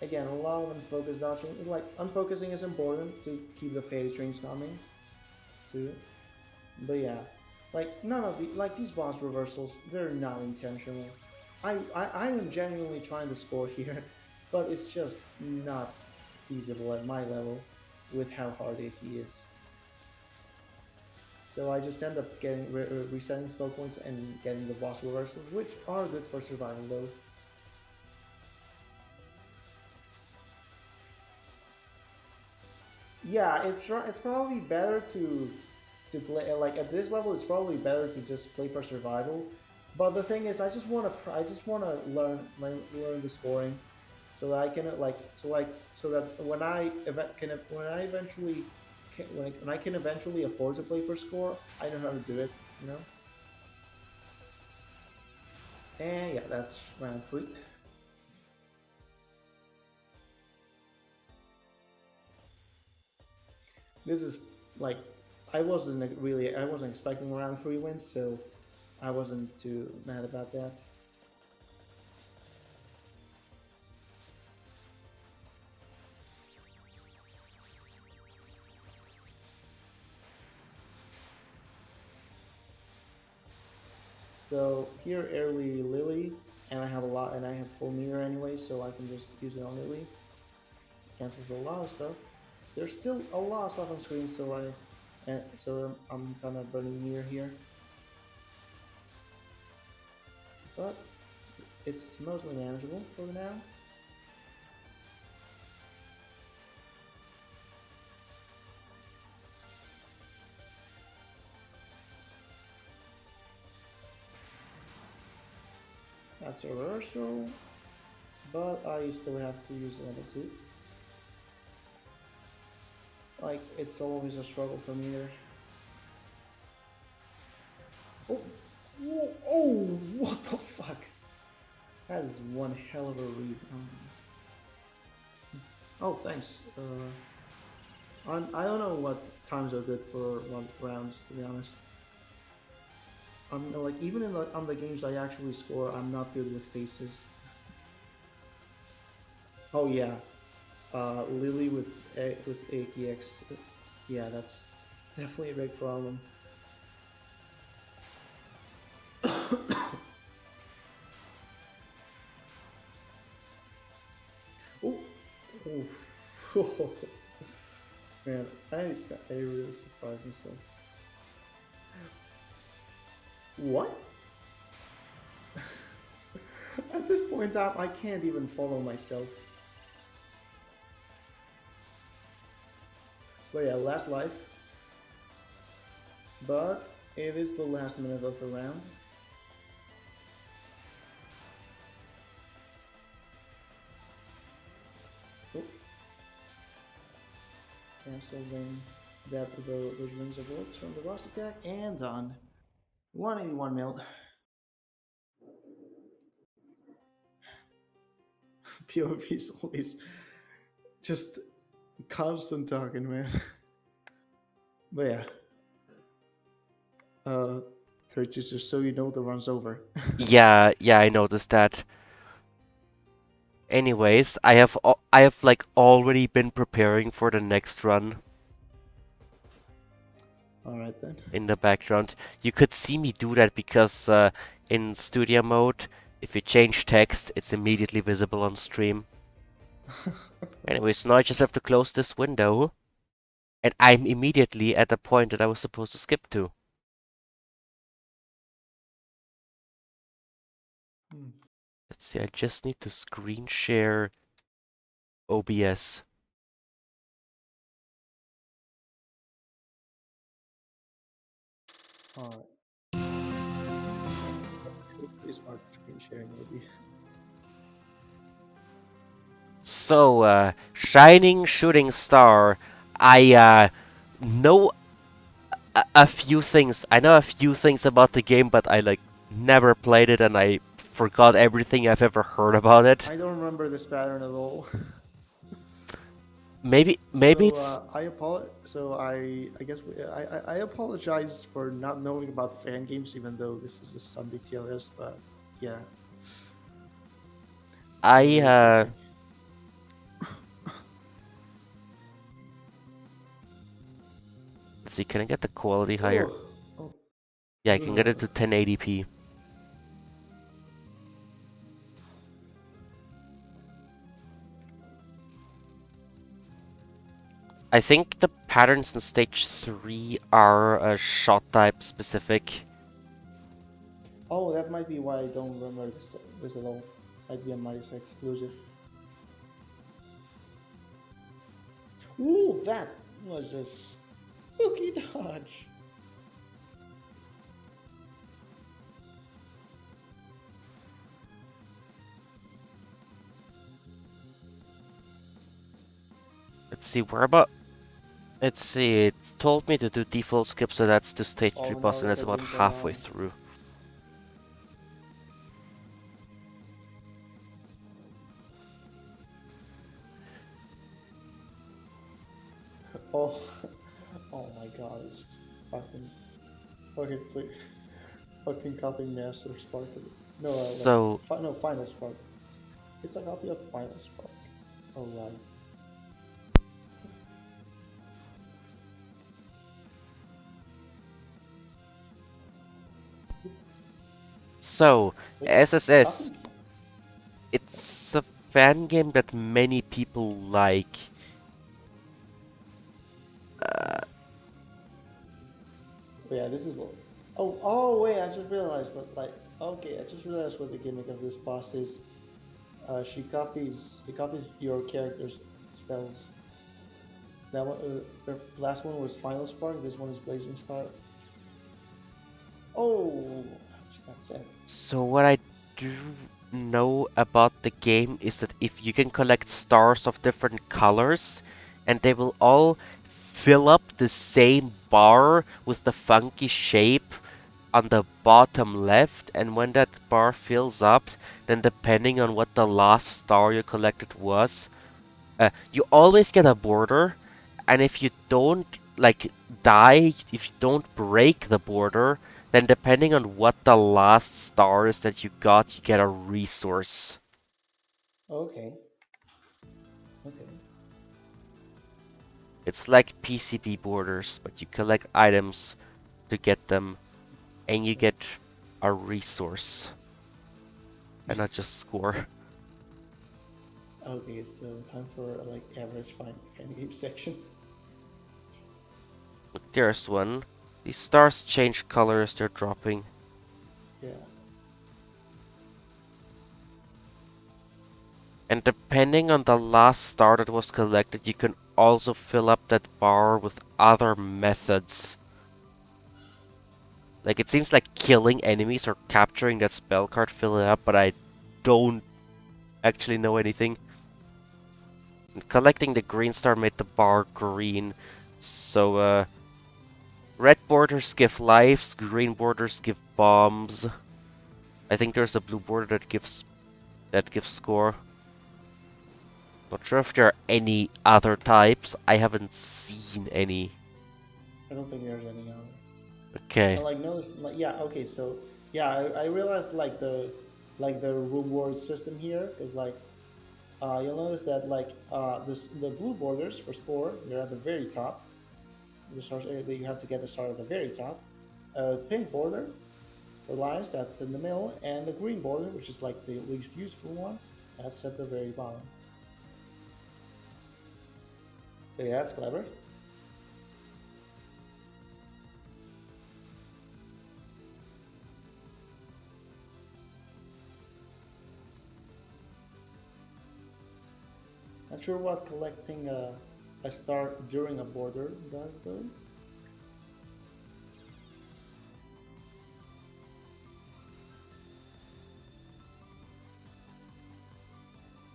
Again, a lot of unfocused dodging. Like unfocusing is important to keep the fairy strings coming too. But yeah, like none of these boss reversals, they're not intentional. I am genuinely trying to score here, but it's just not feasible at my level with how hard it is. So I just end up getting resetting spell points and getting the boss reversals, which are good for survival though. Yeah, it's probably better to play like at this level. It's probably better to just play for survival. But the thing is, I just want to learn the scoring, so that I can so that when I eventually when I can eventually afford to play for score, I know how to do it. You know. And yeah, that's round 3. This is like I wasn't expecting round 3 wins, so I wasn't too mad about that. So here early Lily and I have a lot, and I have full meter anyway, so I can just use it on Lily. Cancels a lot of stuff. There's still a lot of stuff on screen, so I'm kind of burning meter here, but it's mostly manageable for now. That's a reversal, but I still have to use level 2. Like, it's always a struggle for me there. Oh, oh, what the fuck? That is one hell of a read. Oh, thanks. I don't know what times are good for what rounds, to be honest. Like even on the games I actually score, I'm not good with paces. Oh yeah, Lily with AKX, yeah, that's definitely a big problem. Oh, oh, man, I really surprised myself. What? At this point in time, I can't even follow myself. But yeah, last life. But it is the last minute of the round. Oh. Canceling those rings of bullets from the boss attack, and done. 181 mil. POV is always just constant talking, man. But yeah. 30, just so you know, the run's over. Yeah, yeah, I noticed that. Anyways, I have like already been preparing for the next run Alright then. in the background. You could see me do that because in studio mode, if you change text, it's immediately visible on stream. Anyways, now I just have to close this window, and I'm immediately at the point that I was supposed to skip to. Let's see, I just need to screen share OBS. Alright. Pretty smart screen sharing maybe. So, Shining Shooting Star. I know a few things. I know a few things about the game, but I like never played it, and I forgot everything I've ever heard about it. I don't remember this pattern at all. Maybe it's I guess I apologize for not knowing about fan games, even though this is a Sunday TRS. But yeah, I let's see. Can I get the quality higher? Oh, Yeah, I can get it to 1080p. I think the patterns in stage 3 are shot type specific. oh, that might be why I don't remember this at all. Might be a Mighty exclusive. Ooh, that was a spooky dodge. Let's see, where about... Let's see, it told me to do default skip, so that's the stage 3 Oh boss, no, and it's that's a about Wing halfway Command. through. Oh, oh my god, it's just fucking, fucking copying Master Spark. No, So, no, Final Spark. It's a copy of Final Spark. Oh right. so, Wait, SSS. copy? It's a fan game that many people like. Yeah, this is. Oh, wait! I just realized what like. Okay, I just realized what the gimmick of this boss is. She copies your character's spells. That one, the last one was Final Spark. This one is Blazing Star. Oh, that's it. So what I do know about the game is that if you can collect stars of different colors, and they will all fill up the same bar with the funky shape on the bottom left, and when that bar fills up, then depending on what the last star you collected was, you always get a border, and if you don't like die, if you don't break the border, then depending on what the last star is that you get a resource. Okay. Okay. It's like PCB borders, but you collect items to get them, and you get a resource, and not just score. Okay, so time for like average fan game section. Look, there's one. These stars change colors they're dropping. Yeah. And depending on the last star that was collected, you can also fill up that bar with other methods. Like, it seems like killing enemies or capturing that spell card fill it up, but I don't actually know anything. And collecting the green star made the bar green. So, red borders give lives, green borders give bombs. I think there's a blue border that gives score. Not sure if there are any other types. I haven't seen any. I don't think there's any other. Okay. And like notice, like yeah, okay, so yeah, I realized like the reward system here is like you'll notice that like the blue borders for score they're at the very top. The stars you have to get the star at the very top. Pink border for lives that's in the middle, and the green border, which is like the least useful one, that's at the very bottom. So yeah, that's clever. Not sure what collecting a star during a border does though.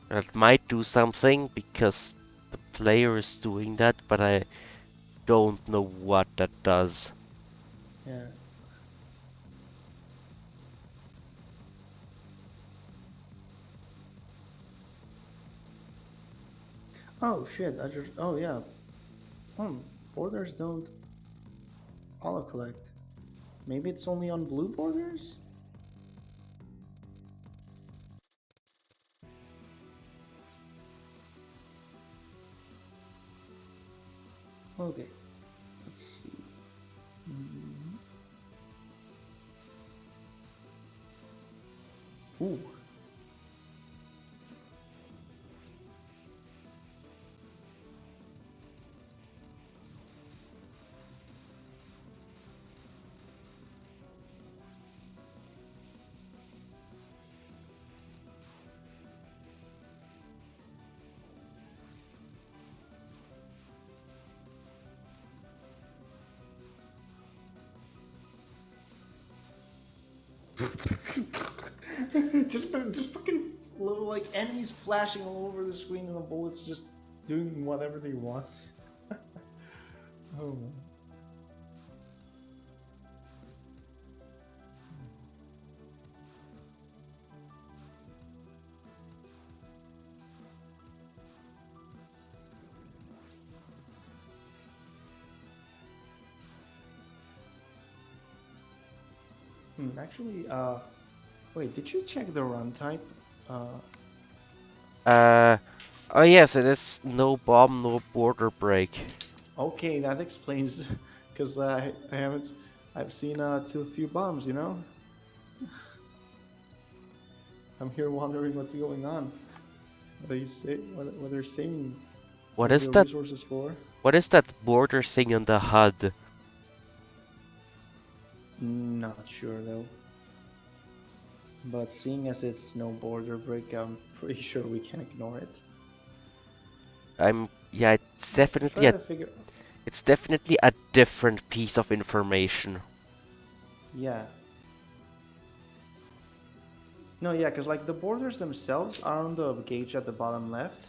That might do something because the player is doing that, but I don't know what that does. Yeah. Oh shit! I just. Oh yeah. Hmm. Borders don't auto collect. Maybe it's only on blue borders. Okay. Let's see. Mhm. Ooh. just fucking little like enemies flashing all over the screen and the bullets just doing whatever they want. Oh man. Actually, wait, did you check the run type? Uh, Uh, oh yes, it is no bomb, no border break. okay, that explains, because I haven't, I've seen too few bombs, you know. I'm here wondering what's going on. What they're saying What with is the that? resources for? What is that border thing on the HUD? Not sure though. But seeing as it's no border break, I'm pretty sure we can ignore it. Yeah, Try to figure. it's definitely a different piece of information. Yeah. No, yeah, because like the borders themselves are on the gauge at the bottom left.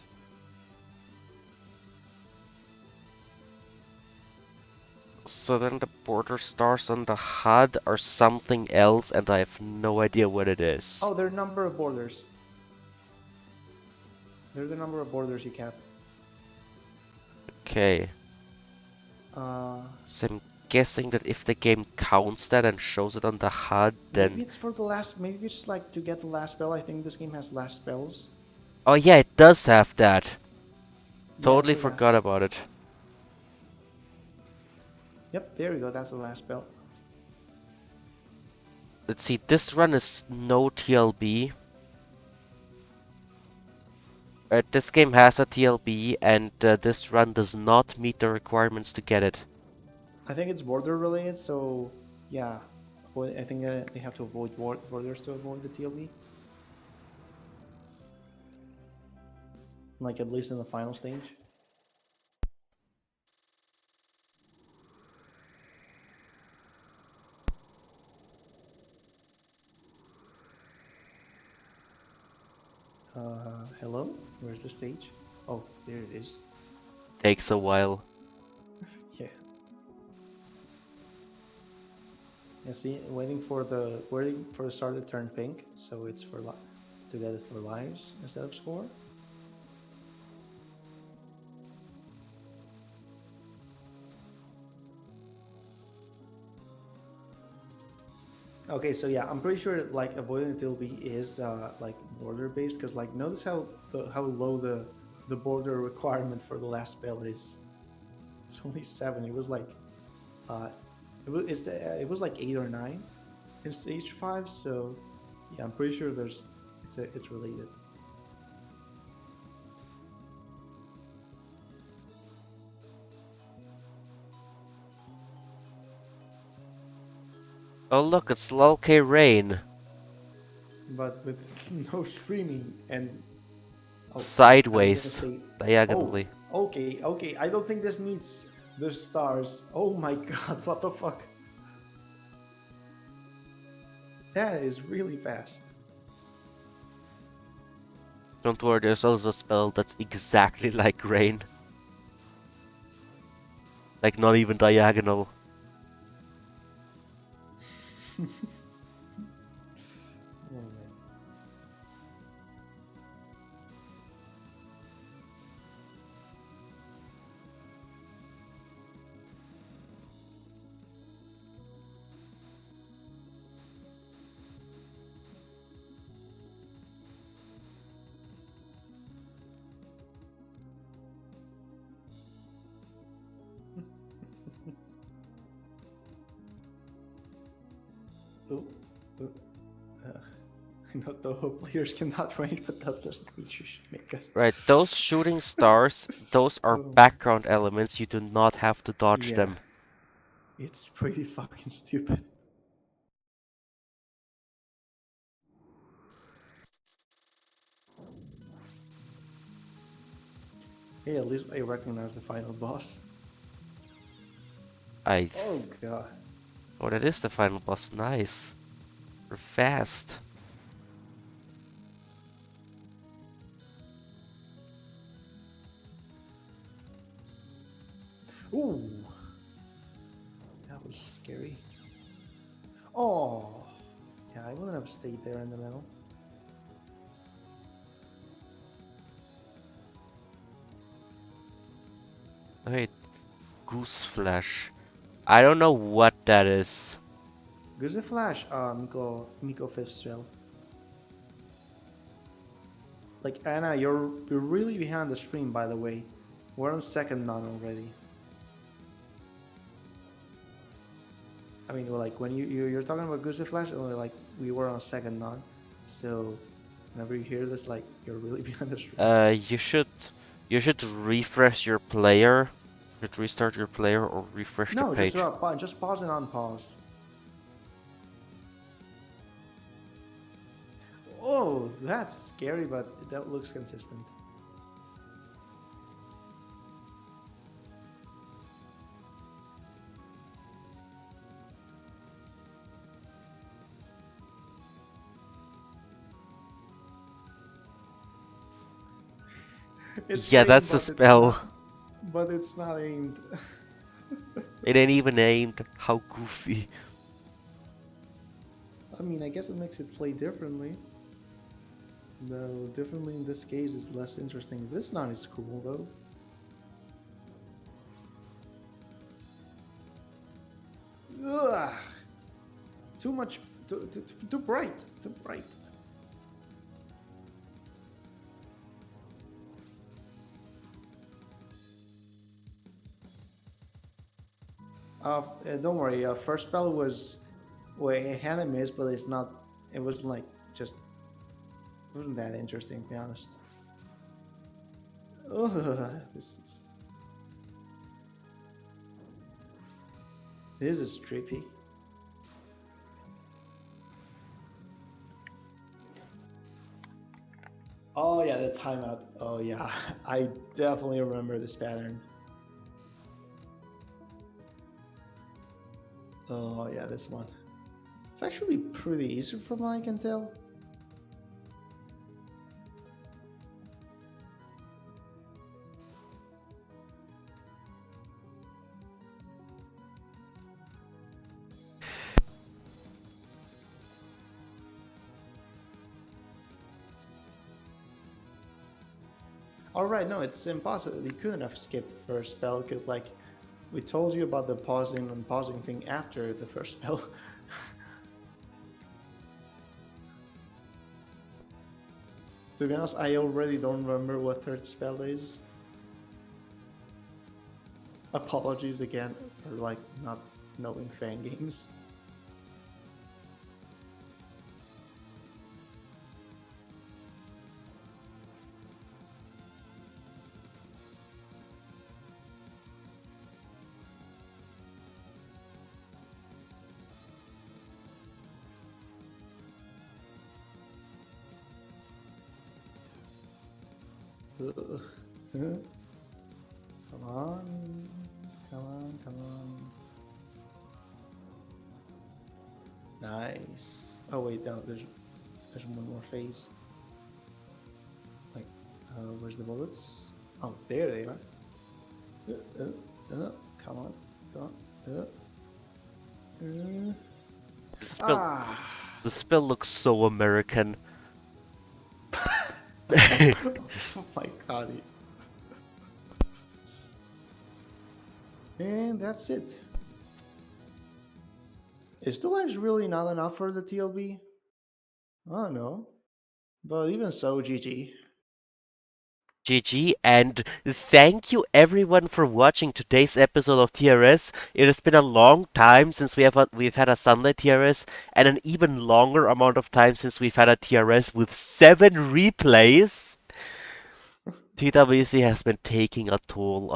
So then the border stars on the HUD are something else, and I have no idea what it is. Oh, they're number of borders. They're the number of borders you cap. Okay. Uh, So I'm guessing that if the game counts that and shows it on the HUD, maybe then... it's for the last. Maybe it's like to get the last spell. I think this game has last spells. Oh yeah, it does have that. Yeah, it's Totally for that. forgot about it. Yep, there we go. That's the last spell. Let's see, this run is no TLB. This game has a TLB, and this run does not meet the requirements to get it. I think it's border related, so yeah. I think they have to avoid borders to avoid the TLB. Like at least in the final stage. Hello? Where's the stage? Oh, there it is. Takes a while. Yeah. Yeah, see, waiting for the star to turn pink, so it's for to get it for lives instead of score. Okay, so yeah, I'm pretty sure like avoiding the TLB is like border based because like notice how low the border requirement for the last spell is. It's only 7. It was like uh it was like 8 or 9 in stage 5. So yeah, I'm pretty sure it's related. Oh look, it's Lulk Rain. But with no streaming and oh, I was gonna Sideways. say, oh, Diagonally. okay. I don't think this needs the stars. Oh my god, what the fuck? That is really fast. Don't worry, there's also a spell that's exactly like Rain. Like, not even diagonal. Oh man. Oh, oh, uh, I know Touhou players cannot range, but that's just what you should make us. Right, those shooting stars, those are Oh, background elements. You do not have to dodge yeah, them. it's pretty fucking stupid. Hey, at least I recognize the final boss. Oh god. Oh, that is the final boss. Nice. We're fast. Ooh, that was scary. Oh, yeah, I wouldn't have stayed there in the middle. Wait, Goose Flash. I don't know what that is. Goose Flash, Miko fifth shell. Like Anna, you're really behind the stream, by the way. We're on second none already. I mean, like when you're talking about Goose Flash, or like we were on second none, so Whenever you hear this, like you're really behind the stream. You should refresh your player. You should restart your player or refresh the No, page. just pause and unpause. Oh, that's scary, but that looks consistent. It's Yeah, green, that's the but it's spell. not. But it's not aimed. It ain't even aimed. How goofy. I mean, I guess it makes it play differently. Though differently in this case is less interesting. This not is cool though. Ugh, too much, too bright, too bright. Don't worry. First spell was, well, it had a miss, but it's not. It was like just it wasn't that interesting, to be honest. Ugh, this is trippy. Oh yeah, the timeout. Oh yeah, I definitely remember this pattern. Oh yeah, this one. It's actually pretty easy from what I can tell. All right, no, it's impossible. You couldn't have skipped first spell because, like, we told you about the pausing and pausing thing after the first spell. To be honest, I already don't remember what third spell is. Apologies again for like not knowing fan games. Ugh. Come on, come on, come on. Nice. Oh wait, no, there's one more phase. Like, where's the bullets? Oh, there they are. Come on, come on. The spell. Ah. The spell looks so American. Oh my god. And that's it. Is 2 lives really not enough for the TLB? Oh no. But even so, GG. GG, and thank you everyone for watching today's episode of TRS. It has been a long time since we've had a Sunday TRS, and an even longer amount of time since we've had a TRS with 7 replays. TWC has been taking a toll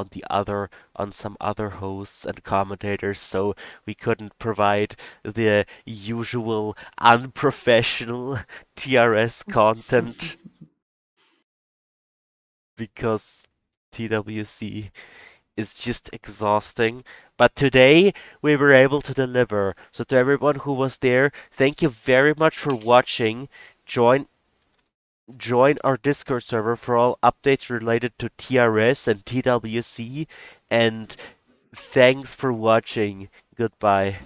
on some other hosts and commentators, so we couldn't provide the usual unprofessional TRS content because TWC is just exhausting. But today we were able to deliver. So to everyone who was there, thank you very much for watching. Join join our Discord server for all updates related to TRS and TWC, and thanks for watching. Goodbye.